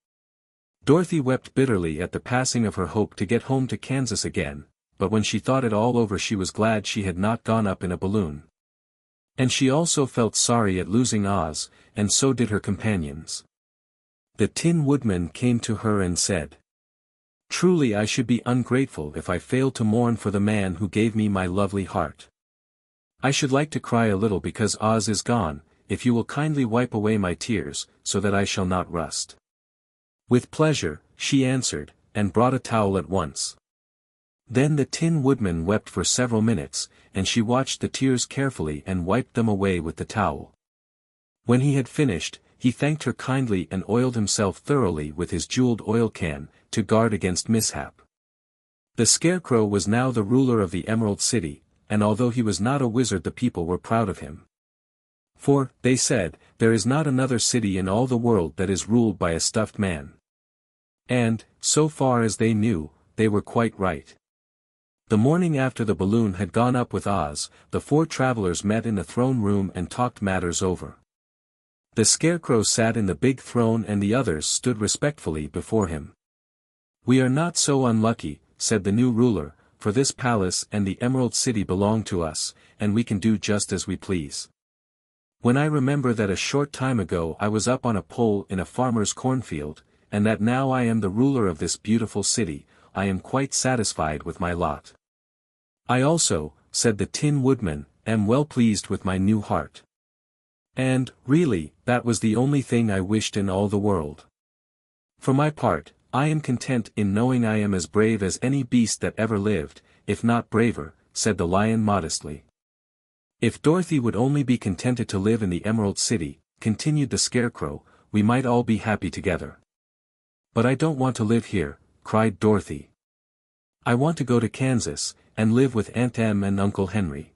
Dorothy wept bitterly at the passing of her hope to get home to Kansas again, but when she thought it all over she was glad she had not gone up in a balloon. And she also felt sorry at losing Oz, and so did her companions. The Tin Woodman came to her and said, "Truly I should be ungrateful if I failed to mourn for the man who gave me my lovely heart. I should like to cry a little because Oz is gone, if you will kindly wipe away my tears, so that I shall not rust." "With pleasure," she answered, and brought a towel at once. Then the Tin Woodman wept for several minutes, and she watched the tears carefully and wiped them away with the towel. When he had finished, he thanked her kindly and oiled himself thoroughly with his jeweled oil can, to guard against mishap. The Scarecrow was now the ruler of the Emerald City, and although he was not a wizard the people were proud of him. For, they said, there is not another city in all the world that is ruled by a stuffed man. And, so far as they knew, they were quite right. The morning after the balloon had gone up with Oz, the four travelers met in the throne room and talked matters over. The Scarecrow sat in the big throne and the others stood respectfully before him. "We are not so unlucky," said the new ruler, "for this palace and the Emerald City belong to us, and we can do just as we please. When I remember that a short time ago I was up on a pole in a farmer's cornfield, and that now I am the ruler of this beautiful city, I am quite satisfied with my lot. I also," said the Tin Woodman, "am well pleased with my new heart. And, really, that was the only thing I wished in all the world. For my part, I am content in knowing I am as brave as any beast that ever lived, if not braver," said the Lion modestly. "If Dorothy would only be contented to live in the Emerald City," continued the Scarecrow, "we might all be happy together. But I don't want to live here," cried Dorothy. "I want to go to Kansas, and live with Aunt Em and Uncle Henry."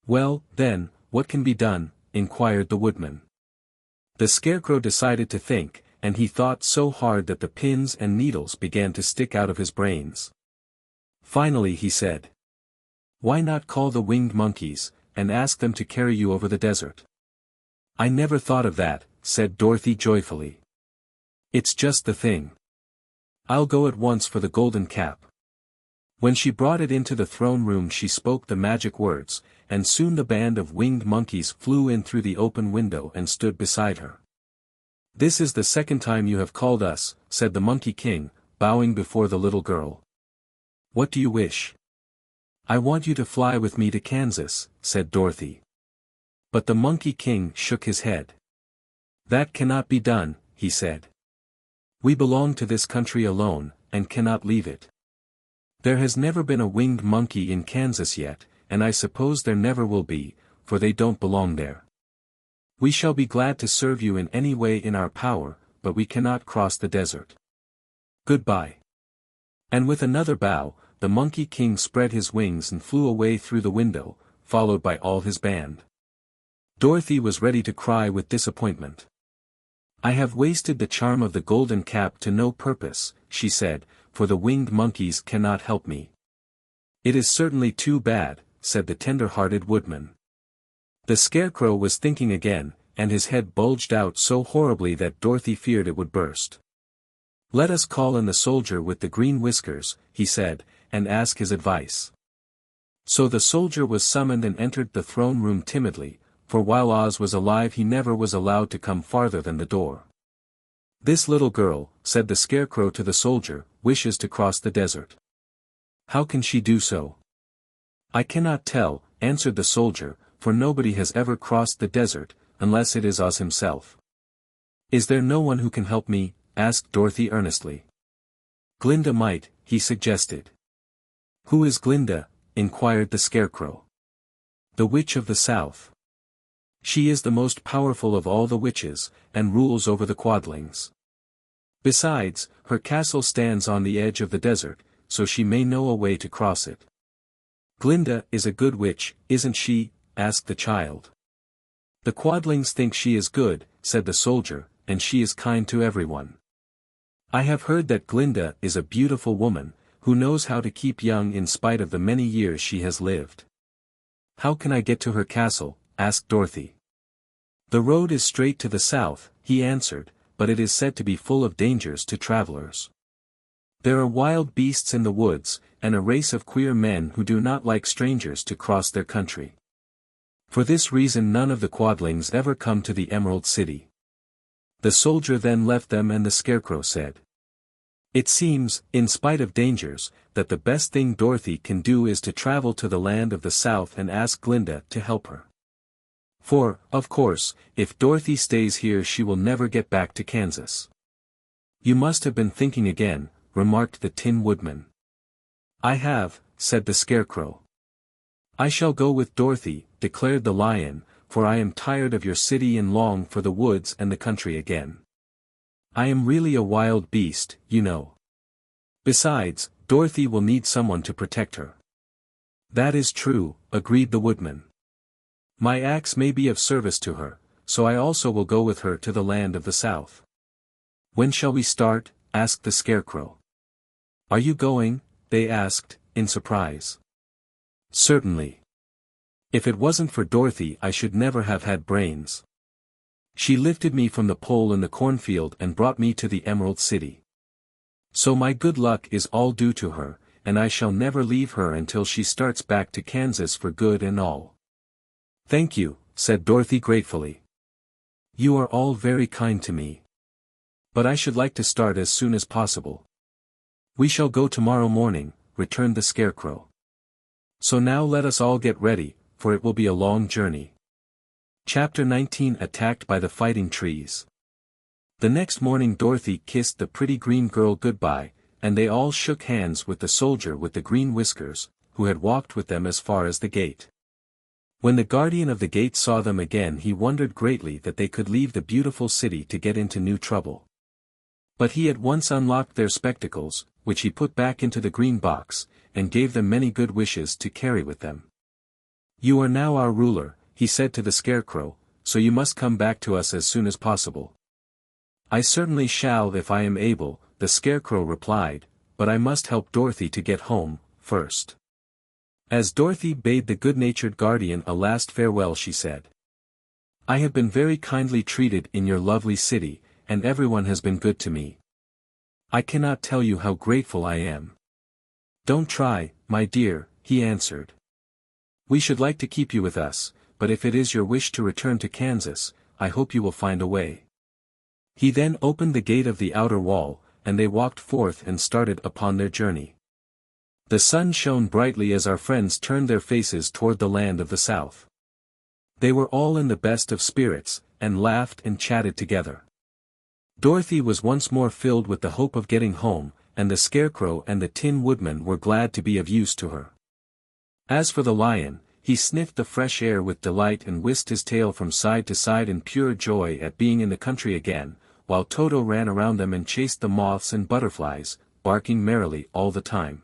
"Well, then, what can be done?" inquired the Woodman. The Scarecrow decided to think, and he thought so hard that the pins and needles began to stick out of his brains. Finally he said, "Why not call the winged monkeys, and ask them to carry you over the desert?" "I never thought of that," said Dorothy joyfully. It's just the thing. I'll go at once for the golden cap. When she brought it into the throne room she spoke the magic words, and soon the band of winged monkeys flew in through the open window and stood beside her. "This is the second time you have called us," said the Monkey King, bowing before the little girl. "What do you wish?" "I want you to fly with me to Kansas," said Dorothy. But the Monkey King shook his head. "That cannot be done," he said. "We belong to this country alone, and cannot leave it. There has never been a winged monkey in Kansas yet, and I suppose there never will be, for they don't belong there. We shall be glad to serve you in any way in our power, but we cannot cross the desert. Goodbye." And with another bow, the Monkey King spread his wings and flew away through the window, followed by all his band. Dorothy was ready to cry with disappointment. "I have wasted the charm of the golden cap to no purpose," she said, "for the winged monkeys cannot help me." "It is certainly too bad," said the tender-hearted Woodman. The Scarecrow was thinking again, and his head bulged out so horribly that Dorothy feared it would burst. "Let us call in the soldier with the green whiskers," he said, "and ask his advice." So the soldier was summoned and entered the throne room timidly, for while Oz was alive he never was allowed to come farther than the door. "This little girl," said the Scarecrow to the soldier, "wishes to cross the desert. How can she do so?" "I cannot tell," answered the soldier, "for nobody has ever crossed the desert, unless it is Oz himself." "Is there no one who can help me?" asked Dorothy earnestly. "Glinda might," he suggested. "Who is Glinda?" inquired the Scarecrow. "The Witch of the South. She is the most powerful of all the witches, and rules over the Quadlings. Besides, her castle stands on the edge of the desert, so she may know a way to cross it." "Glinda is a good witch, isn't she?" asked the child. "The Quadlings think she is good," said the soldier, "and she is kind to everyone. I have heard that Glinda is a beautiful woman, who knows how to keep young in spite of the many years she has lived." "How can I get to her castle?" asked Dorothy. "The road is straight to the south," he answered, "but it is said to be full of dangers to travelers. There are wild beasts in the woods, and a race of queer men who do not like strangers to cross their country. For this reason none of the Quadlings ever come to the Emerald City." The soldier then left them and the Scarecrow said, "It seems, in spite of dangers, that the best thing Dorothy can do is to travel to the land of the South and ask Glinda to help her. For, of course, if Dorothy stays here she will never get back to Kansas." "You must have been thinking again," remarked the Tin Woodman. "I have," said the Scarecrow. "I shall go with Dorothy," declared the Lion, "for I am tired of your city and long for the woods and the country again. I am really a wild beast, you know. Besides, Dorothy will need someone to protect her." "That is true," agreed the Woodman. "My axe may be of service to her, so I also will go with her to the land of the South." "When shall we start?" asked the Scarecrow. "Are you going?" they asked, in surprise. "Certainly. If it wasn't for Dorothy I should never have had brains. She lifted me from the pole in the cornfield and brought me to the Emerald City. So my good luck is all due to her, and I shall never leave her until she starts back to Kansas for good and all." "Thank you," said Dorothy gratefully. "You are all very kind to me. But I should like to start as soon as possible." "We shall go tomorrow morning," returned the Scarecrow. "So now let us all get ready, for it will be a long journey." Chapter 19 Attacked by the Fighting Trees. The next morning Dorothy kissed the pretty green girl goodbye, and they all shook hands with the soldier with the green whiskers, who had walked with them as far as the gate. When the guardian of the gate saw them again he wondered greatly that they could leave the beautiful city to get into new trouble. But he at once unlocked their spectacles, which he put back into the green box, and gave them many good wishes to carry with them. "You are now our ruler," he said to the Scarecrow, "so you must come back to us as soon as possible." "I certainly shall if I am able," the Scarecrow replied, "but I must help Dorothy to get home, first." As Dorothy bade the good-natured guardian a last farewell she said, "I have been very kindly treated in your lovely city, and everyone has been good to me. I cannot tell you how grateful I am." "Don't try, my dear," he answered. "We should like to keep you with us, but if it is your wish to return to Kansas, I hope you will find a way." He then opened the gate of the outer wall, and they walked forth and started upon their journey. The sun shone brightly as our friends turned their faces toward the land of the south. They were all in the best of spirits, and laughed and chatted together. Dorothy was once more filled with the hope of getting home, and the Scarecrow and the Tin Woodman were glad to be of use to her. As for the Lion, he sniffed the fresh air with delight and whisked his tail from side to side in pure joy at being in the country again, while Toto ran around them and chased the moths and butterflies, barking merrily all the time.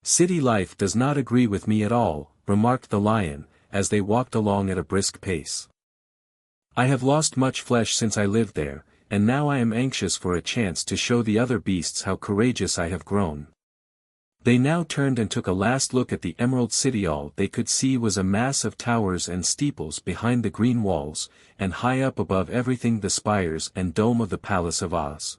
"City life does not agree with me at all," remarked the Lion, as they walked along at a brisk pace. "I have lost much flesh since I lived there, and now I am anxious for a chance to show the other beasts how courageous I have grown." They now turned and took a last look at the Emerald City. All they could see was a mass of towers and steeples behind the green walls, and high up above everything the spires and dome of the Palace of Oz.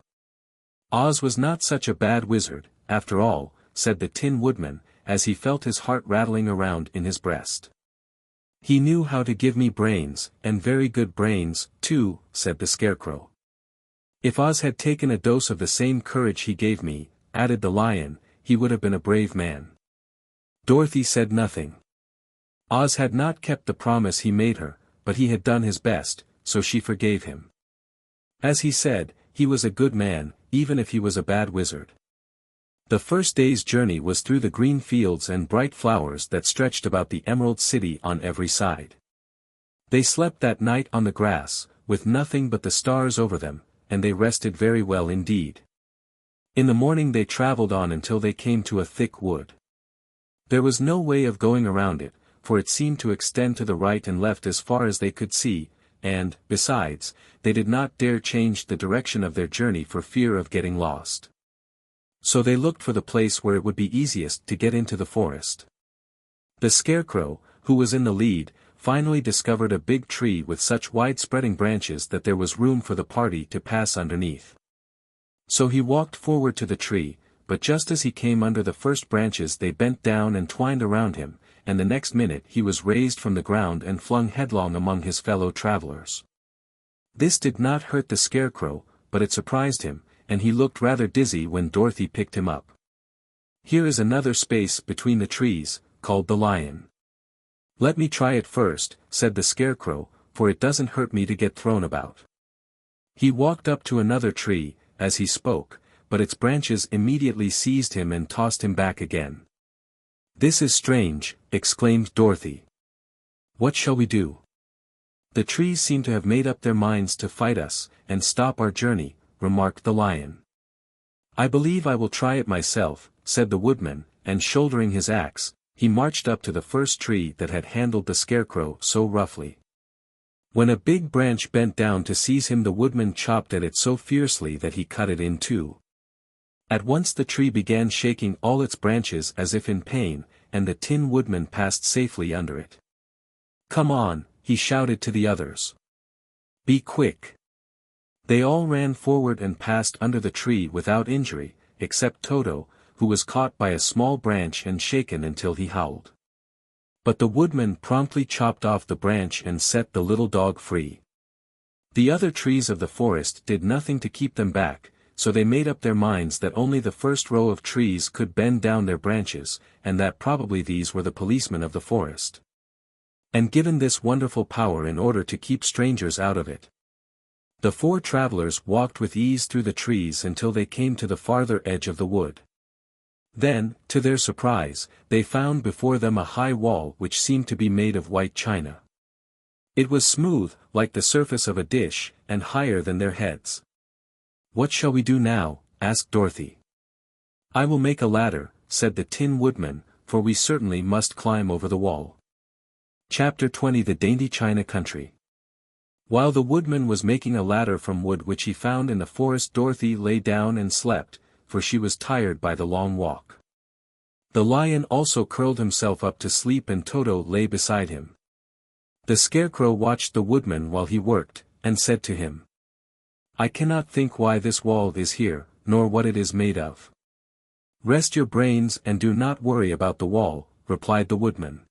"Oz was not such a bad wizard, after all," said the Tin Woodman, as he felt his heart rattling around in his breast. "He knew how to give me brains, and very good brains, too," said the Scarecrow. "If Oz had taken a dose of the same courage he gave me," added the Lion, "he would have been a brave man." Dorothy said nothing. Oz had not kept the promise he made her, but he had done his best, so she forgave him. As he said, he was a good man, even if he was a bad wizard. The first day's journey was through the green fields and bright flowers that stretched about the Emerald City on every side. They slept that night on the grass, with nothing but the stars over them, and they rested very well indeed. In the morning they traveled on until they came to a thick wood. There was no way of going around it, for it seemed to extend to the right and left as far as they could see, and, besides, they did not dare change the direction of their journey for fear of getting lost. So they looked for the place where it would be easiest to get into the forest. The Scarecrow, who was in the lead, finally discovered a big tree with such wide-spreading branches that there was room for the party to pass underneath. So he walked forward to the tree, but just as he came under the first branches they bent down and twined around him, and the next minute he was raised from the ground and flung headlong among his fellow travelers. This did not hurt the Scarecrow, but it surprised him, and he looked rather dizzy when Dorothy picked him up. "Here is another space between the trees," called the Lion. "Let me try it first," said the Scarecrow, "for it doesn't hurt me to get thrown about." He walked up to another tree, as he spoke, but its branches immediately seized him and tossed him back again. "This is strange," exclaimed Dorothy. "What shall we do? The trees seem to have made up their minds to fight us, and stop our journey," remarked the Lion. "I believe I will try it myself," said the Woodman, and shouldering his axe, he marched up to the first tree that had handled the Scarecrow so roughly. When a big branch bent down to seize him, the Woodman chopped at it so fiercely that he cut it in two. At once the tree began shaking all its branches as if in pain, and the Tin Woodman passed safely under it. "Come on," he shouted to the others. "Be quick." They all ran forward and passed under the tree without injury, except Toto, who was caught by a small branch and shaken until he howled. But the Woodman promptly chopped off the branch and set the little dog free. The other trees of the forest did nothing to keep them back, so they made up their minds that only the first row of trees could bend down their branches, and that probably these were the policemen of the forest, and given this wonderful power in order to keep strangers out of it. The four travelers walked with ease through the trees until they came to the farther edge of the wood. Then, to their surprise, they found before them a high wall which seemed to be made of white china. It was smooth, like the surface of a dish, and higher than their heads. "What shall we do now?" asked Dorothy. "I will make a ladder," said the Tin Woodman, "for we certainly must climb over the wall." Chapter 20 The Dainty China Country. While the Woodman was making a ladder from wood which he found in the forest, Dorothy lay down and slept, for she was tired by the long walk. The Lion also curled himself up to sleep and Toto lay beside him. The Scarecrow watched the Woodman while he worked, and said to him, I cannot think why this wall is here, nor what it is made of. Rest your brains and do not worry about the wall, replied the Woodman.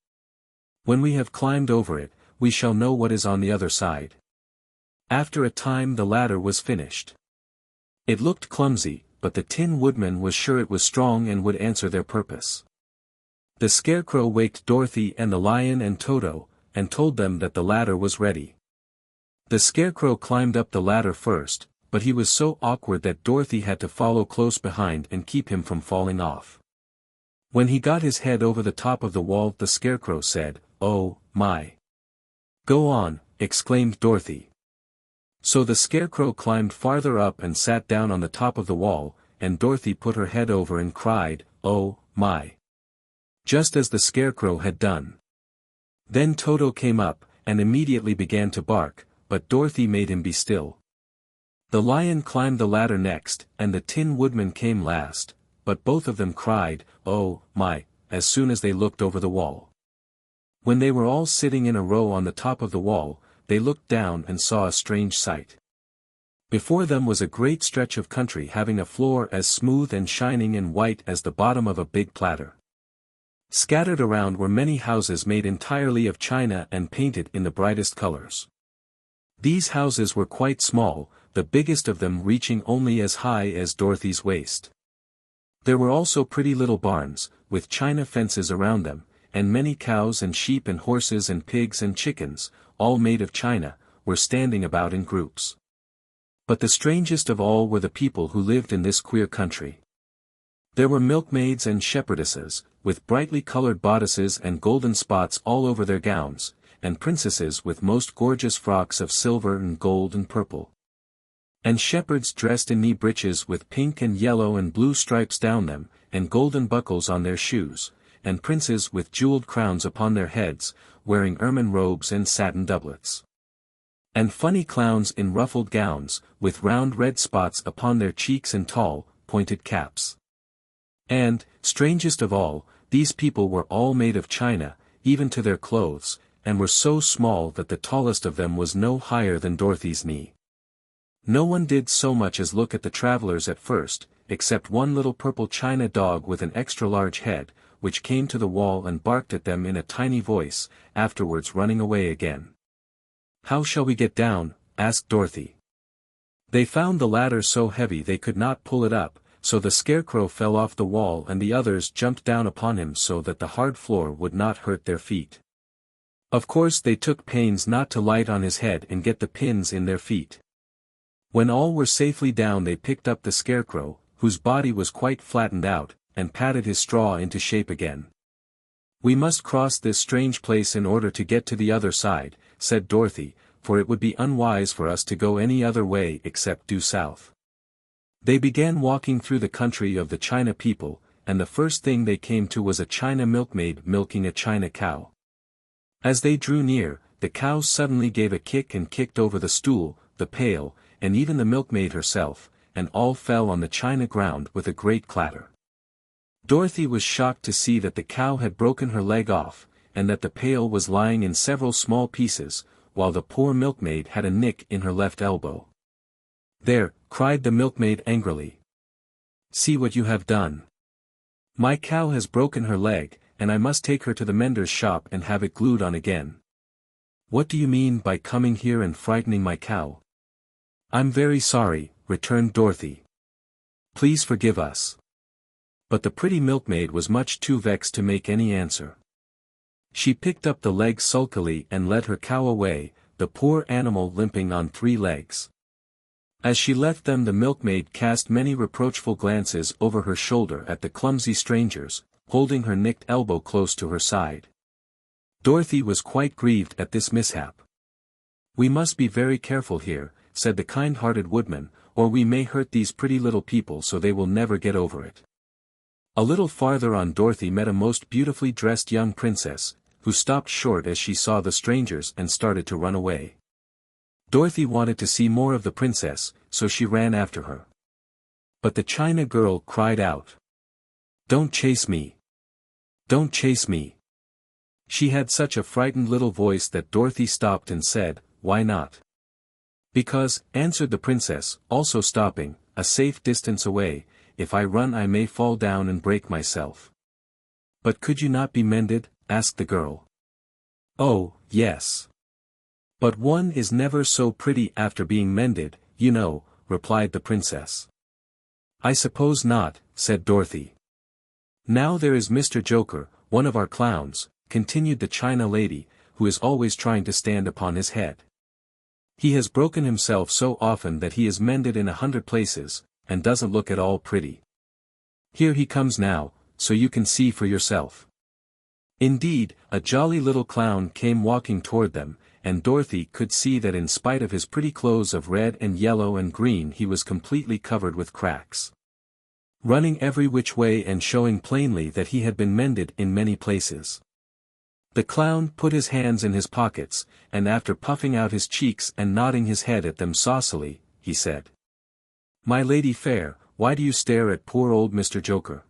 When we have climbed over it, we shall know what is on the other side. After a time the ladder was finished. It looked clumsy, but the Tin Woodman was sure it was strong and would answer their purpose. The Scarecrow waked Dorothy and the Lion and Toto, and told them that the ladder was ready. The Scarecrow climbed up the ladder first, but he was so awkward that Dorothy had to follow close behind and keep him from falling off. When he got his head over the top of the wall, the Scarecrow said, "Oh, my!" "Go on," exclaimed Dorothy. So the Scarecrow climbed farther up and sat down on the top of the wall, and Dorothy put her head over and cried, "Oh, my!" just as the Scarecrow had done. Then Toto came up, and immediately began to bark, but Dorothy made him be still. The Lion climbed the ladder next, and the Tin Woodman came last, but both of them cried, "Oh, my," as soon as they looked over the wall. When they were all sitting in a row on the top of the wall, they looked down and saw a strange sight. Before them was a great stretch of country having a floor as smooth and shining and white as the bottom of a big platter. Scattered around were many houses made entirely of china and painted in the brightest colors. These houses were quite small, the biggest of them reaching only as high as Dorothy's waist. There were also pretty little barns, with china fences around them, and many cows and sheep and horses and pigs and chickens, all made of china, were standing about in groups. But the strangest of all were the people who lived in this queer country. There were milkmaids and shepherdesses, with brightly colored bodices and golden spots all over their gowns, and princesses with most gorgeous frocks of silver and gold and purple. And shepherds dressed in knee breeches with pink and yellow and blue stripes down them, and golden buckles on their shoes, and princes with jeweled crowns upon their heads, wearing ermine robes and satin doublets. And funny clowns in ruffled gowns, with round red spots upon their cheeks and tall, pointed caps. And, strangest of all, these people were all made of china, even to their clothes, and were so small that the tallest of them was no higher than Dorothy's knee. No one did so much as look at the travelers at first, except one little purple china dog with an extra-large head, which came to the wall and barked at them in a tiny voice, afterwards running away again. "How shall we get down?" asked Dorothy. They found the ladder so heavy they could not pull it up, so the Scarecrow fell off the wall and the others jumped down upon him so that the hard floor would not hurt their feet. Of course they took pains not to light on his head and get the pins in their feet. When all were safely down they picked up the Scarecrow, whose body was quite flattened out, and patted his straw into shape again. "We must cross this strange place in order to get to the other side," said Dorothy, "for it would be unwise for us to go any other way except due south." They began walking through the country of the China people, and the first thing they came to was a China milkmaid milking a China cow. As they drew near, the cow suddenly gave a kick and kicked over the stool, the pail, and even the milkmaid herself, and all fell on the china ground with a great clatter. Dorothy was shocked to see that the cow had broken her leg off, and that the pail was lying in several small pieces, while the poor milkmaid had a nick in her left elbow. "There," cried the milkmaid angrily. "See what you have done. My cow has broken her leg, and I must take her to the mender's shop and have it glued on again." "What do you mean by coming here and frightening my cow?" "I'm very sorry," returned Dorothy. "Please forgive us." But the pretty milkmaid was much too vexed to make any answer. She picked up the leg sulkily and led her cow away, the poor animal limping on 3 legs. As she left them the milkmaid cast many reproachful glances over her shoulder at the clumsy strangers, holding her nicked elbow close to her side. Dorothy was quite grieved at this mishap. "We must be very careful here," said the kind-hearted Woodman, "or we may hurt these pretty little people so they will never get over it." A little farther on Dorothy met a most beautifully dressed young princess, who stopped short as she saw the strangers and started to run away. Dorothy wanted to see more of the princess, so she ran after her. But the China girl cried out, "Don't chase me! Don't chase me!" She had such a frightened little voice that Dorothy stopped and said, "Why not? Because, answered the princess, also stopping, a safe distance away, if I run I may fall down and break myself. But could you not be mended? Asked the girl. Oh, yes. But one is never so pretty after being mended, you know, replied the princess. I suppose not, said Dorothy. Now there is Mr. Joker, one of our clowns, continued the China lady, who is always trying to stand upon his head. He has broken himself so often that he is mended in 100 places, and doesn't look at all pretty. Here he comes now, so you can see for yourself. Indeed, a jolly little clown came walking toward them, and Dorothy could see that in spite of his pretty clothes of red and yellow and green he was completely covered with cracks. Running every which way and showing plainly that he had been mended in many places. The clown put his hands in his pockets, and after puffing out his cheeks and nodding his head at them saucily, he said, My lady fair, why do you stare at poor old Mr. Joker?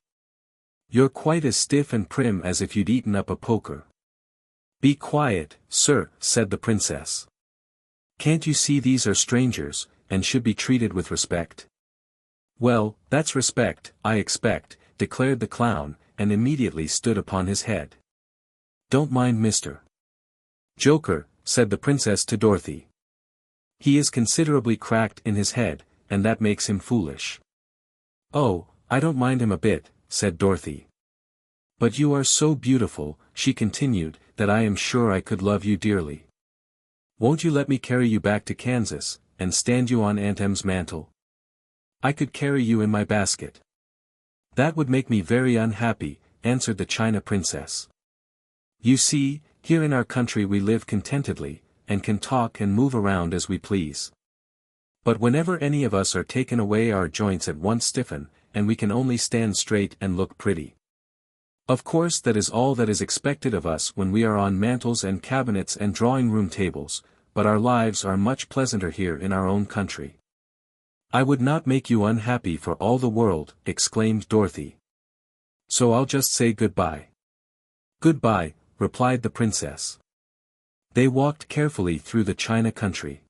You're quite as stiff and prim as if you'd eaten up a poker. Be quiet, sir, said the princess. Can't you see these are strangers, and should be treated with respect? Well, that's respect, I expect, declared the clown, and immediately stood upon his head. Don't mind Mr. Joker, said the princess to Dorothy. He is considerably cracked in his head, and that makes him foolish. Oh, I don't mind him a bit, said Dorothy. But you are so beautiful, she continued, that I am sure I could love you dearly. Won't you let me carry you back to Kansas, and stand you on Aunt Em's mantle? I could carry you in my basket. That would make me very unhappy, answered the China princess. You see, here in our country we live contentedly, and can talk and move around as we please. But whenever any of us are taken away our joints at once stiffen, and we can only stand straight and look pretty. Of course that is all that is expected of us when we are on mantels and cabinets and drawing-room tables, but our lives are much pleasanter here in our own country. I would not make you unhappy for all the world, exclaimed Dorothy. So I'll just say goodbye. Goodbye, replied the princess. They walked carefully through the China country.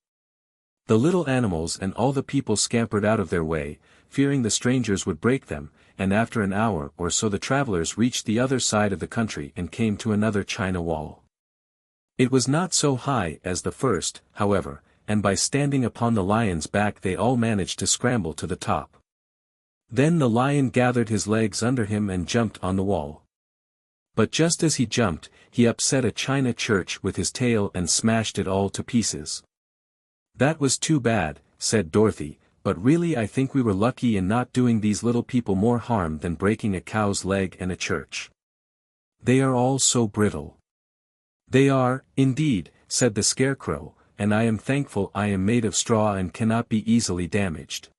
The little animals and all the people scampered out of their way, fearing the strangers would break them, and after an hour or so the travelers reached the other side of the country and came to another China wall. It was not so high as the first, however, and by standing upon the lion's back they all managed to scramble to the top. Then the lion gathered his legs under him and jumped on the wall. But just as he jumped, he upset a China church with his tail and smashed it all to pieces. That was too bad, said Dorothy, but really I think we were lucky in not doing these little people more harm than breaking a cow's leg and a church. They are all so brittle. They are, indeed, said the Scarecrow, and I am thankful I am made of straw and cannot be easily damaged.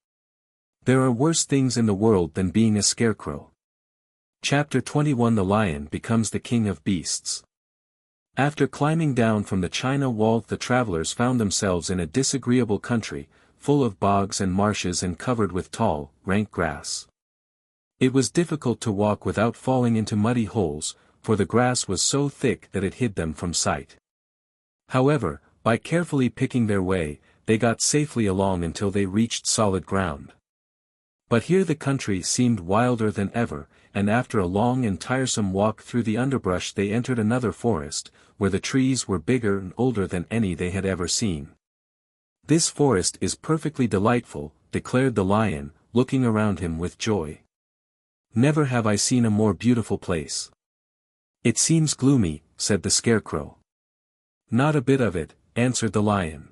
There are worse things in the world than being a scarecrow. Chapter 21 The Lion becomes the king of beasts. After climbing down from the China wall the travelers found themselves in a disagreeable country, full of bogs and marshes and covered with tall, rank grass. It was difficult to walk without falling into muddy holes, for the grass was so thick that it hid them from sight. However, by carefully picking their way, they got safely along until they reached solid ground. But here the country seemed wilder than ever, and after a long and tiresome walk through the underbrush they entered another forest, where the trees were bigger and older than any they had ever seen. This forest is perfectly delightful, declared the lion, looking around him with joy. Never have I seen a more beautiful place. It seems gloomy, said the Scarecrow. Not a bit of it, answered the lion.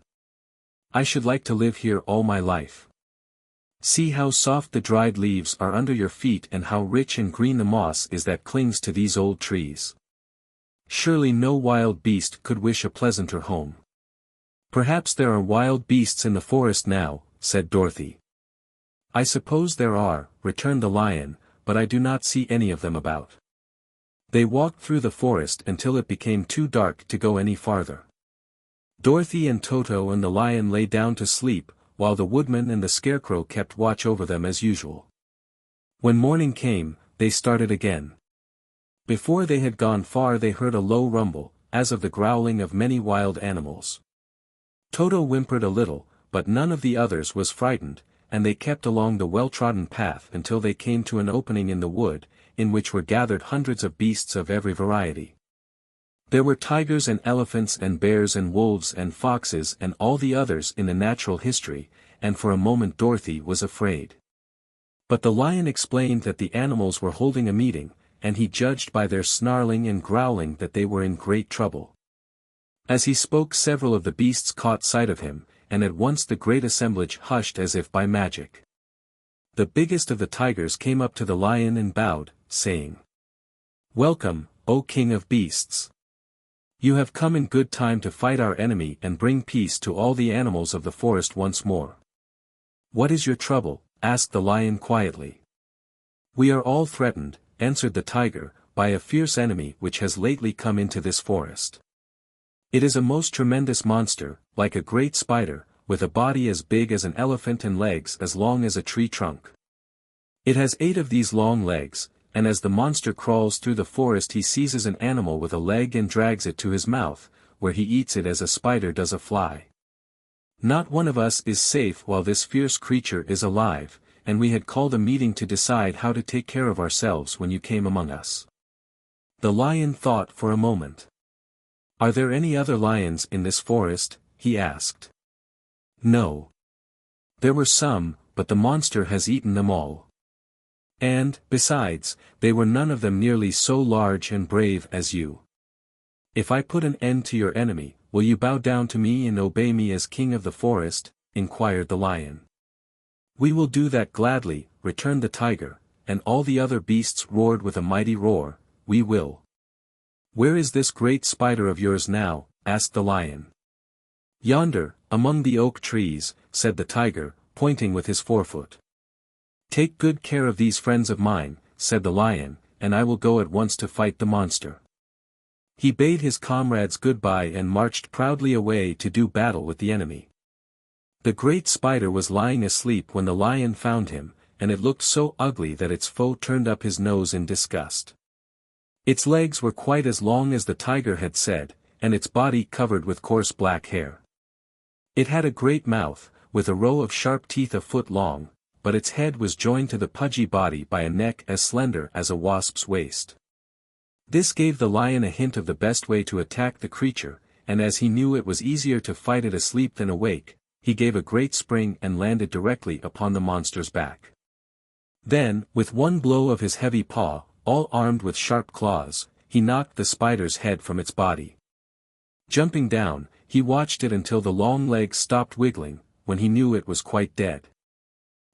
I should like to live here all my life. See how soft the dried leaves are under your feet and how rich and green the moss is that clings to these old trees. Surely no wild beast could wish a pleasanter home. Perhaps there are wild beasts in the forest now, said Dorothy. I suppose there are, returned the lion, but I do not see any of them about. They walked through the forest until it became too dark to go any farther. Dorothy and Toto and the lion lay down to sleep, while the Woodman and the Scarecrow kept watch over them as usual. When morning came, they started again. Before they had gone far they heard a low rumble, as of the growling of many wild animals. Toto whimpered a little, but none of the others was frightened, and they kept along the well-trodden path until they came to an opening in the wood, in which were gathered hundreds of beasts of every variety. There were tigers and elephants and bears and wolves and foxes and all the others in the natural history, and for a moment Dorothy was afraid. But the lion explained that the animals were holding a meeting, and he judged by their snarling and growling that they were in great trouble. As he spoke, several of the beasts caught sight of him, and at once the great assemblage hushed as if by magic. The biggest of the tigers came up to the lion and bowed, saying, "Welcome, O King of Beasts! You have come in good time to fight our enemy and bring peace to all the animals of the forest once more." "What is your trouble?" asked the lion quietly. "We are all threatened," answered the tiger, "by a fierce enemy which has lately come into this forest. It is a most tremendous monster, like a great spider, with a body as big as an elephant and legs as long as a tree trunk. It has 8 of these long legs, and as the monster crawls through the forest he seizes an animal with a leg and drags it to his mouth, where he eats it as a spider does a fly. Not one of us is safe while this fierce creature is alive, and we had called a meeting to decide how to take care of ourselves when you came among us." The lion thought for a moment. "Are there any other lions in this forest?" he asked. "No. There were some, but the monster has eaten them all. And, besides, they were none of them nearly so large and brave as you. If I put an end to your enemy, will you bow down to me and obey me as king of the forest?" inquired the lion. "We will do that gladly," returned the tiger, and all the other beasts roared with a mighty roar, "We will." "Where is this great spider of yours now?" asked the lion. "Yonder, among the oak trees," said the tiger, pointing with his forefoot. "Take good care of these friends of mine," said the lion, "and I will go at once to fight the monster." He bade his comrades goodbye and marched proudly away to do battle with the enemy. The great spider was lying asleep when the lion found him, and it looked so ugly that its foe turned up his nose in disgust. Its legs were quite as long as the tiger had said, and its body covered with coarse black hair. It had a great mouth, with a row of sharp teeth a foot long, but its head was joined to the pudgy body by a neck as slender as a wasp's waist. This gave the lion a hint of the best way to attack the creature, and as he knew it was easier to fight it asleep than awake, he gave a great spring and landed directly upon the monster's back. Then, with one blow of his heavy paw, all armed with sharp claws, he knocked the spider's head from its body. Jumping down, he watched it until the long legs stopped wiggling, when he knew it was quite dead.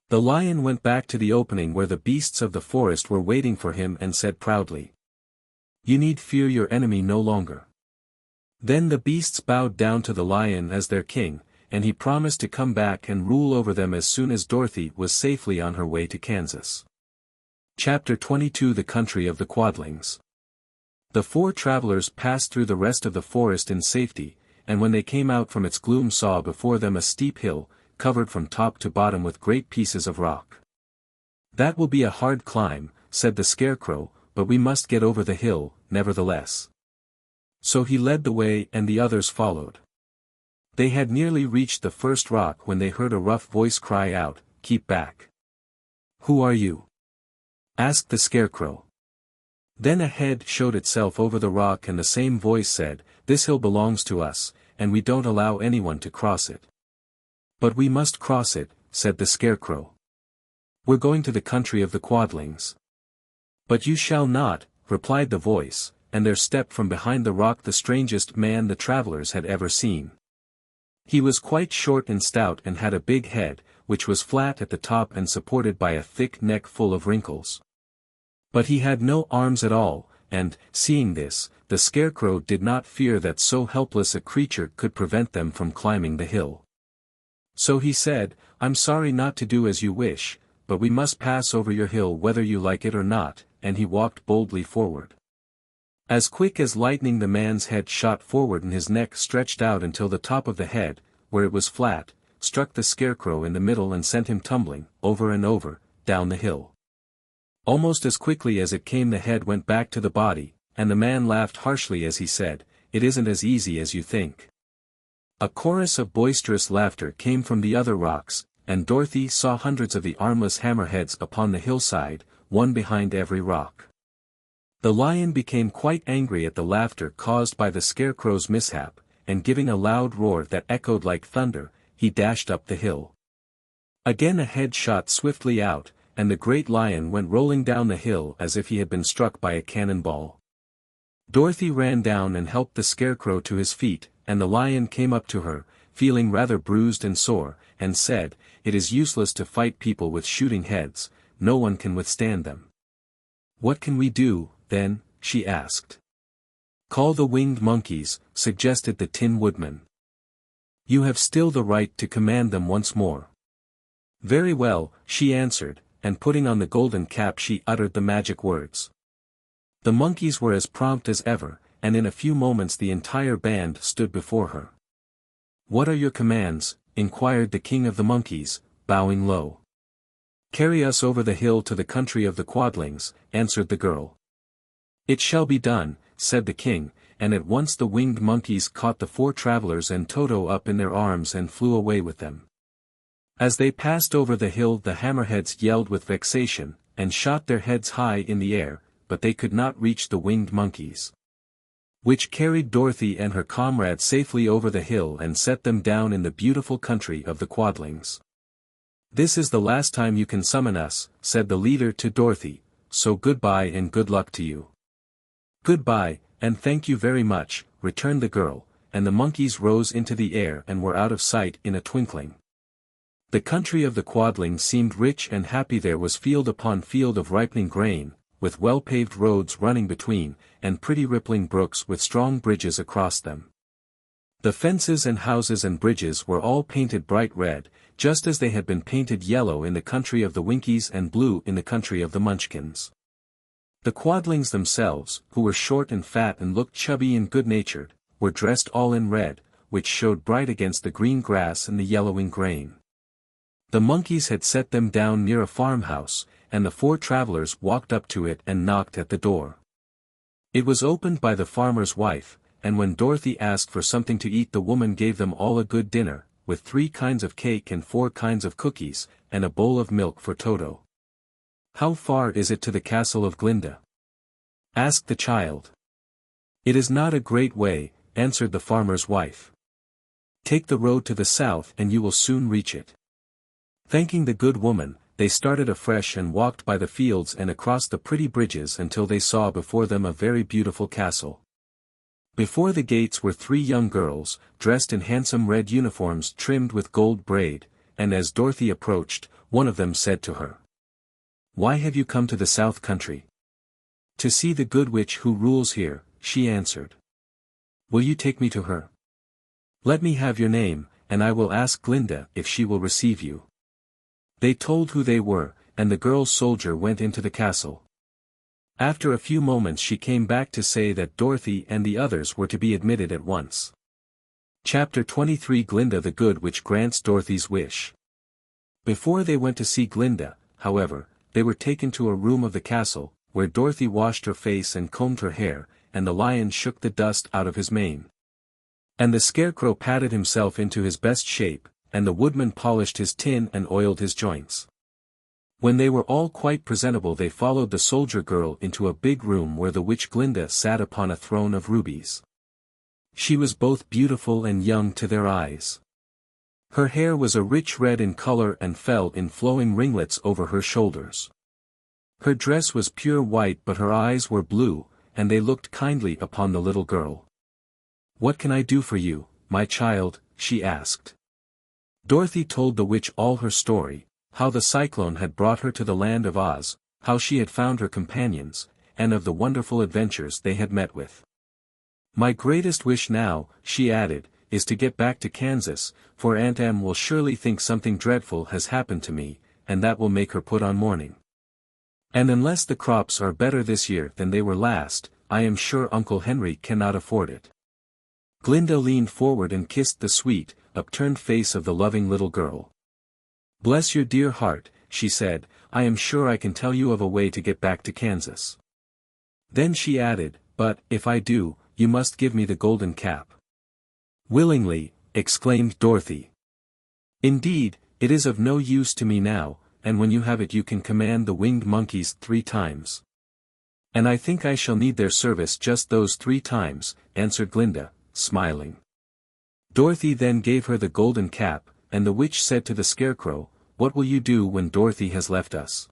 The lion went back to the opening where the beasts of the forest were waiting for him and said proudly, "You need fear your enemy no longer." Then the beasts bowed down to the lion as their king, and he promised to come back and rule over them as soon as Dorothy was safely on her way to Kansas. Chapter 22 The Country of the Quadlings. The 4 travelers passed through the rest of the forest in safety, and when they came out from its gloom saw before them a steep hill, covered from top to bottom with great pieces of rock. "That will be a hard climb," said the Scarecrow, "but we must get over the hill, nevertheless." So he led the way and the others followed. They had nearly reached the first rock when they heard a rough voice cry out, "Keep back." "Who are you?" asked the Scarecrow. Then a head showed itself over the rock and the same voice said, "This hill belongs to us, and we don't allow anyone to cross it." "But we must cross it," said the Scarecrow. "We're going to the country of the Quadlings." "But you shall not," replied the voice, and there stepped from behind the rock the strangest man the travelers had ever seen. He was quite short and stout and had a big head, which was flat at the top and supported by a thick neck full of wrinkles. But he had no arms at all, and, seeing this, the Scarecrow did not fear that so helpless a creature could prevent them from climbing the hill. So he said, "I'm sorry not to do as you wish, but we must pass over your hill whether you like it or not," and he walked boldly forward. As quick as lightning the man's head shot forward and his neck stretched out until the top of the head, where it was flat, struck the Scarecrow in the middle and sent him tumbling, over and over, down the hill. Almost as quickly as it came the head went back to the body, and the man laughed harshly as he said, "It isn't as easy as you think." A chorus of boisterous laughter came from the other rocks, and Dorothy saw hundreds of the armless hammerheads upon the hillside, one behind every rock. The lion became quite angry at the laughter caused by the Scarecrow's mishap, and giving a loud roar that echoed like thunder, he dashed up the hill. Again a head shot swiftly out, and the great lion went rolling down the hill as if he had been struck by a cannonball. Dorothy ran down and helped the Scarecrow to his feet, and the lion came up to her, feeling rather bruised and sore, and said, "It is useless to fight people with shooting heads, no one can withstand them." "What can we do, then?" she asked. "Call the winged monkeys," suggested the Tin Woodman. "You have still the right to command them once more." "Very well," she answered, and putting on the golden cap she uttered the magic words. The monkeys were as prompt as ever, and in a few moments the entire band stood before her. "What are your commands?" inquired the king of the monkeys, bowing low. "Carry us over the hill to the country of the Quadlings," answered the girl. "It shall be done," said the king, and at once the winged monkeys caught the four travelers and Toto up in their arms and flew away with them. As they passed over the hill the hammerheads yelled with vexation, and shot their heads high in the air, but they could not reach the winged monkeys, which carried Dorothy and her comrades safely over the hill and set them down in the beautiful country of the Quadlings. "This is the last time you can summon us," said the leader to Dorothy, "so goodbye and good luck to you." "Goodbye, and thank you very much," returned the girl, and the monkeys rose into the air and were out of sight in a twinkling. The country of the Quadlings seemed rich and happy. There was field upon field of ripening grain, with well-paved roads running between, and pretty rippling brooks with strong bridges across them. The fences and houses and bridges were all painted bright red, just as they had been painted yellow in the country of the Winkies and blue in the country of the Munchkins. The Quadlings themselves, who were short and fat and looked chubby and good-natured, were dressed all in red, which showed bright against the green grass and the yellowing grain. The monkeys had set them down near a farmhouse, and the four travelers walked up to it and knocked at the door. It was opened by the farmer's wife, and when Dorothy asked for something to eat the woman gave them all a good dinner, with 3 kinds of cake and 4 kinds of cookies, and a bowl of milk for Toto. "How far is it to the castle of Glinda?" asked the child. "It is not a great way," answered the farmer's wife. "Take the road to the south and you will soon reach it." Thanking the good woman, they started afresh and walked by the fields and across the pretty bridges until they saw before them a very beautiful castle. Before the gates were 3 young girls, dressed in handsome red uniforms trimmed with gold braid, and as Dorothy approached, one of them said to her, "Why have you come to the South Country?" "To see the good witch who rules here," she answered. "Will you take me to her?" "Let me have your name, and I will ask Glinda if she will receive you." They told who they were, and the girl soldier went into the castle. After a few moments she came back to say that Dorothy and the others were to be admitted at once. Chapter 23 Glinda the Good Witch Grants Dorothy's Wish. Before they went to see Glinda, however, they were taken to a room of the castle, where Dorothy washed her face and combed her hair, and the lion shook the dust out of his mane. And the Scarecrow patted himself into his best shape, and the Woodman polished his tin and oiled his joints. When they were all quite presentable they followed the soldier girl into a big room where the witch Glinda sat upon a throne of rubies. She was both beautiful and young to their eyes. Her hair was a rich red in color and fell in flowing ringlets over her shoulders. Her dress was pure white but her eyes were blue, and they looked kindly upon the little girl. "What can I do for you, my child?" she asked. Dorothy told the witch all her story, how the cyclone had brought her to the land of Oz, how she had found her companions, and of the wonderful adventures they had met with. "My greatest wish now," she added, "is to get back to Kansas, for Aunt Em will surely think something dreadful has happened to me, and that will make her put on mourning. And unless the crops are better this year than they were last, I am sure Uncle Henry cannot afford it." Glinda leaned forward and kissed the sweet, upturned face of the loving little girl. "Bless your dear heart," she said, "I am sure I can tell you of a way to get back to Kansas." Then she added, "But, if I do, you must give me the golden cap." "Willingly," exclaimed Dorothy. "Indeed, it is of no use to me now, and when you have it you can command the winged monkeys 3 times. And I think I shall need their service just those 3 times, answered Glinda, smiling. Dorothy then gave her the golden cap, and the witch said to the Scarecrow, "What will you do when Dorothy has left us?"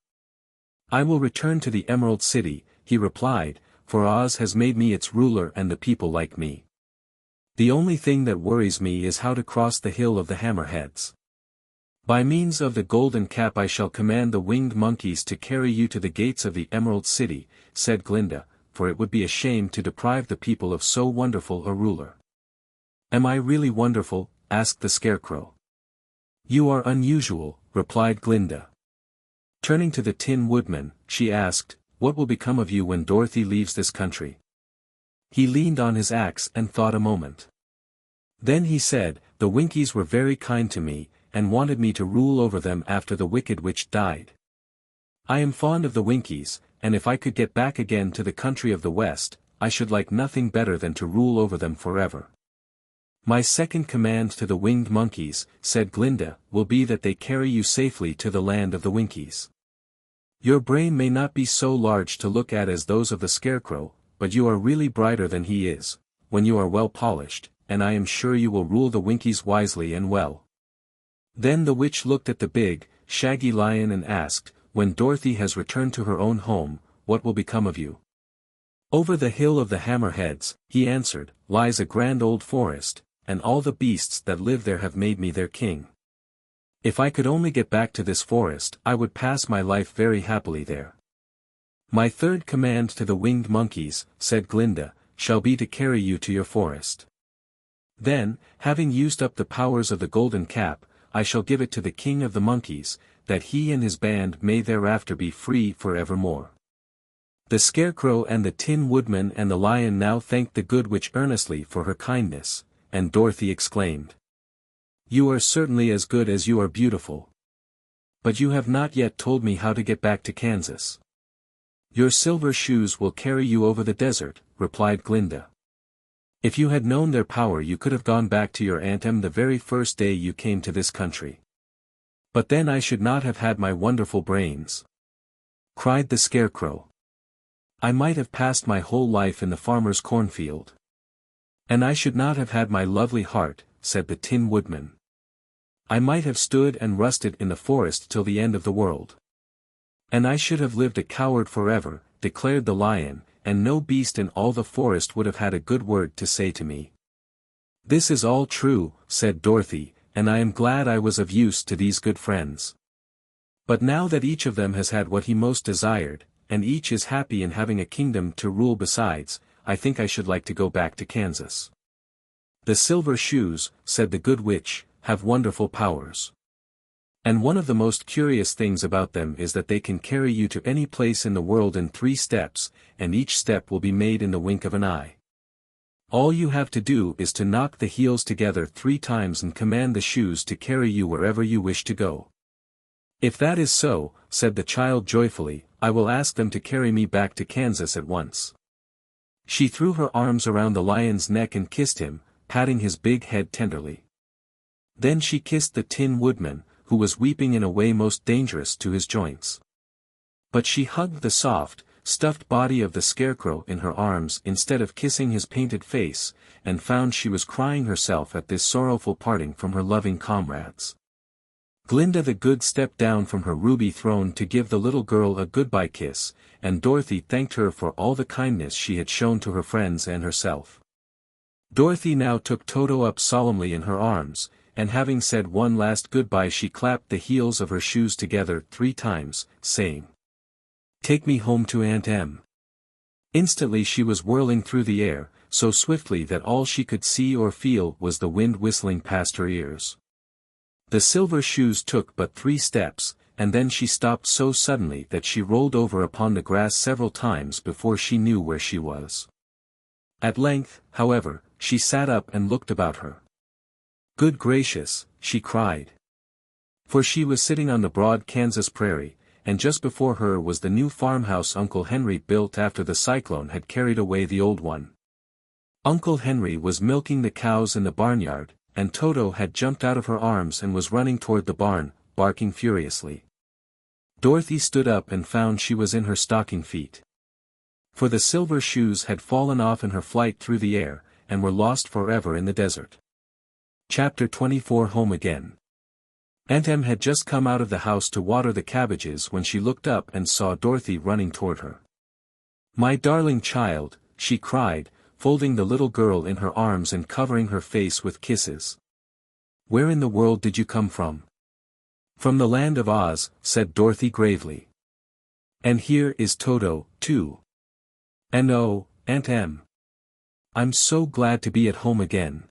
"I will return to the Emerald City," he replied, "for Oz has made me its ruler and the people like me. The only thing that worries me is how to cross the Hill of the Hammerheads. By means of the golden cap I shall command the winged monkeys to carry you to the gates of the Emerald City," said Glinda, "for it would be a shame to deprive the people of so wonderful a ruler." "Am I really wonderful?" asked the Scarecrow. "You are unusual," replied Glinda. Turning to the Tin Woodman, she asked, "What will become of you when Dorothy leaves this country?" He leaned on his axe and thought a moment. Then he said, "The Winkies were very kind to me, and wanted me to rule over them after the Wicked Witch died. I am fond of the Winkies, and if I could get back again to the country of the West, I should like nothing better than to rule over them forever." "My second command to the winged monkeys," said Glinda, "will be that they carry you safely to the land of the Winkies. Your brain may not be so large to look at as those of the Scarecrow, but you are really brighter than he is, when you are well polished, and I am sure you will rule the Winkies wisely and well." Then the witch looked at the big, shaggy lion and asked, "When Dorothy has returned to her own home, what will become of you?" "Over the Hill of the Hammerheads," he answered, "lies a grand old forest, and all the beasts that live there have made me their king. If I could only get back to this forest I would pass my life very happily there." "My third command to the winged monkeys," said Glinda, "shall be to carry you to your forest. Then, having used up the powers of the golden cap, I shall give it to the king of the monkeys, that he and his band may thereafter be free for evermore." The Scarecrow and the Tin Woodman and the Lion now thanked the Good Witch earnestly for her kindness, and Dorothy exclaimed, "You are certainly as good as you are beautiful. But you have not yet told me how to get back to Kansas." "Your silver shoes will carry you over the desert," replied Glinda. "If you had known their power you could have gone back to your Aunt Em the very first day you came to this country. But then I should not have had my wonderful brains," cried the Scarecrow. "I might have passed my whole life in the farmer's cornfield. And I should not have had my lovely heart," said the Tin Woodman. "I might have stood and rusted in the forest till the end of the world. And I should have lived a coward forever," declared the Lion, "and no beast in all the forest would have had a good word to say to me." "This is all true," said Dorothy, "and I am glad I was of use to these good friends. But now that each of them has had what he most desired, and each is happy in having a kingdom to rule besides, I think I should like to go back to Kansas." "The silver shoes," said the Good Witch, "have wonderful powers. And one of the most curious things about them is that they can carry you to any place in the world in 3 steps, and each step will be made in the wink of an eye. All you have to do is to knock the heels together 3 times and command the shoes to carry you wherever you wish to go." "If that is so," said the child joyfully, "I will ask them to carry me back to Kansas at once." She threw her arms around the lion's neck and kissed him, patting his big head tenderly. Then she kissed the Tin Woodman, who was weeping in a way most dangerous to his joints. But she hugged the soft, stuffed body of the Scarecrow in her arms instead of kissing his painted face, and found she was crying herself at this sorrowful parting from her loving comrades. Glinda the Good stepped down from her ruby throne to give the little girl a goodbye kiss, and Dorothy thanked her for all the kindness she had shown to her friends and herself. Dorothy now took Toto up solemnly in her arms, and having said one last goodbye she clapped the heels of her shoes together 3 times, saying, "Take me home to Aunt Em." Instantly she was whirling through the air, so swiftly that all she could see or feel was the wind whistling past her ears. The silver shoes took but 3 steps, and then she stopped so suddenly that she rolled over upon the grass several times before she knew where she was. At length, however, she sat up and looked about her. "Good gracious," she cried. For she was sitting on the broad Kansas prairie, and just before her was the new farmhouse Uncle Henry built after the cyclone had carried away the old one. Uncle Henry was milking the cows in the barnyard, and Toto had jumped out of her arms and was running toward the barn, barking furiously. Dorothy stood up and found she was in her stocking feet. For the silver shoes had fallen off in her flight through the air, and were lost forever in the desert. Chapter 24 Home Again. Aunt Em had just come out of the house to water the cabbages when she looked up and saw Dorothy running toward her. "My darling child," she cried, folding the little girl in her arms and covering her face with kisses. "Where in the world did you come from?" "From the land of Oz," said Dorothy gravely. "And here is Toto, too. And oh, Aunt Em. I'm so glad to be at home again."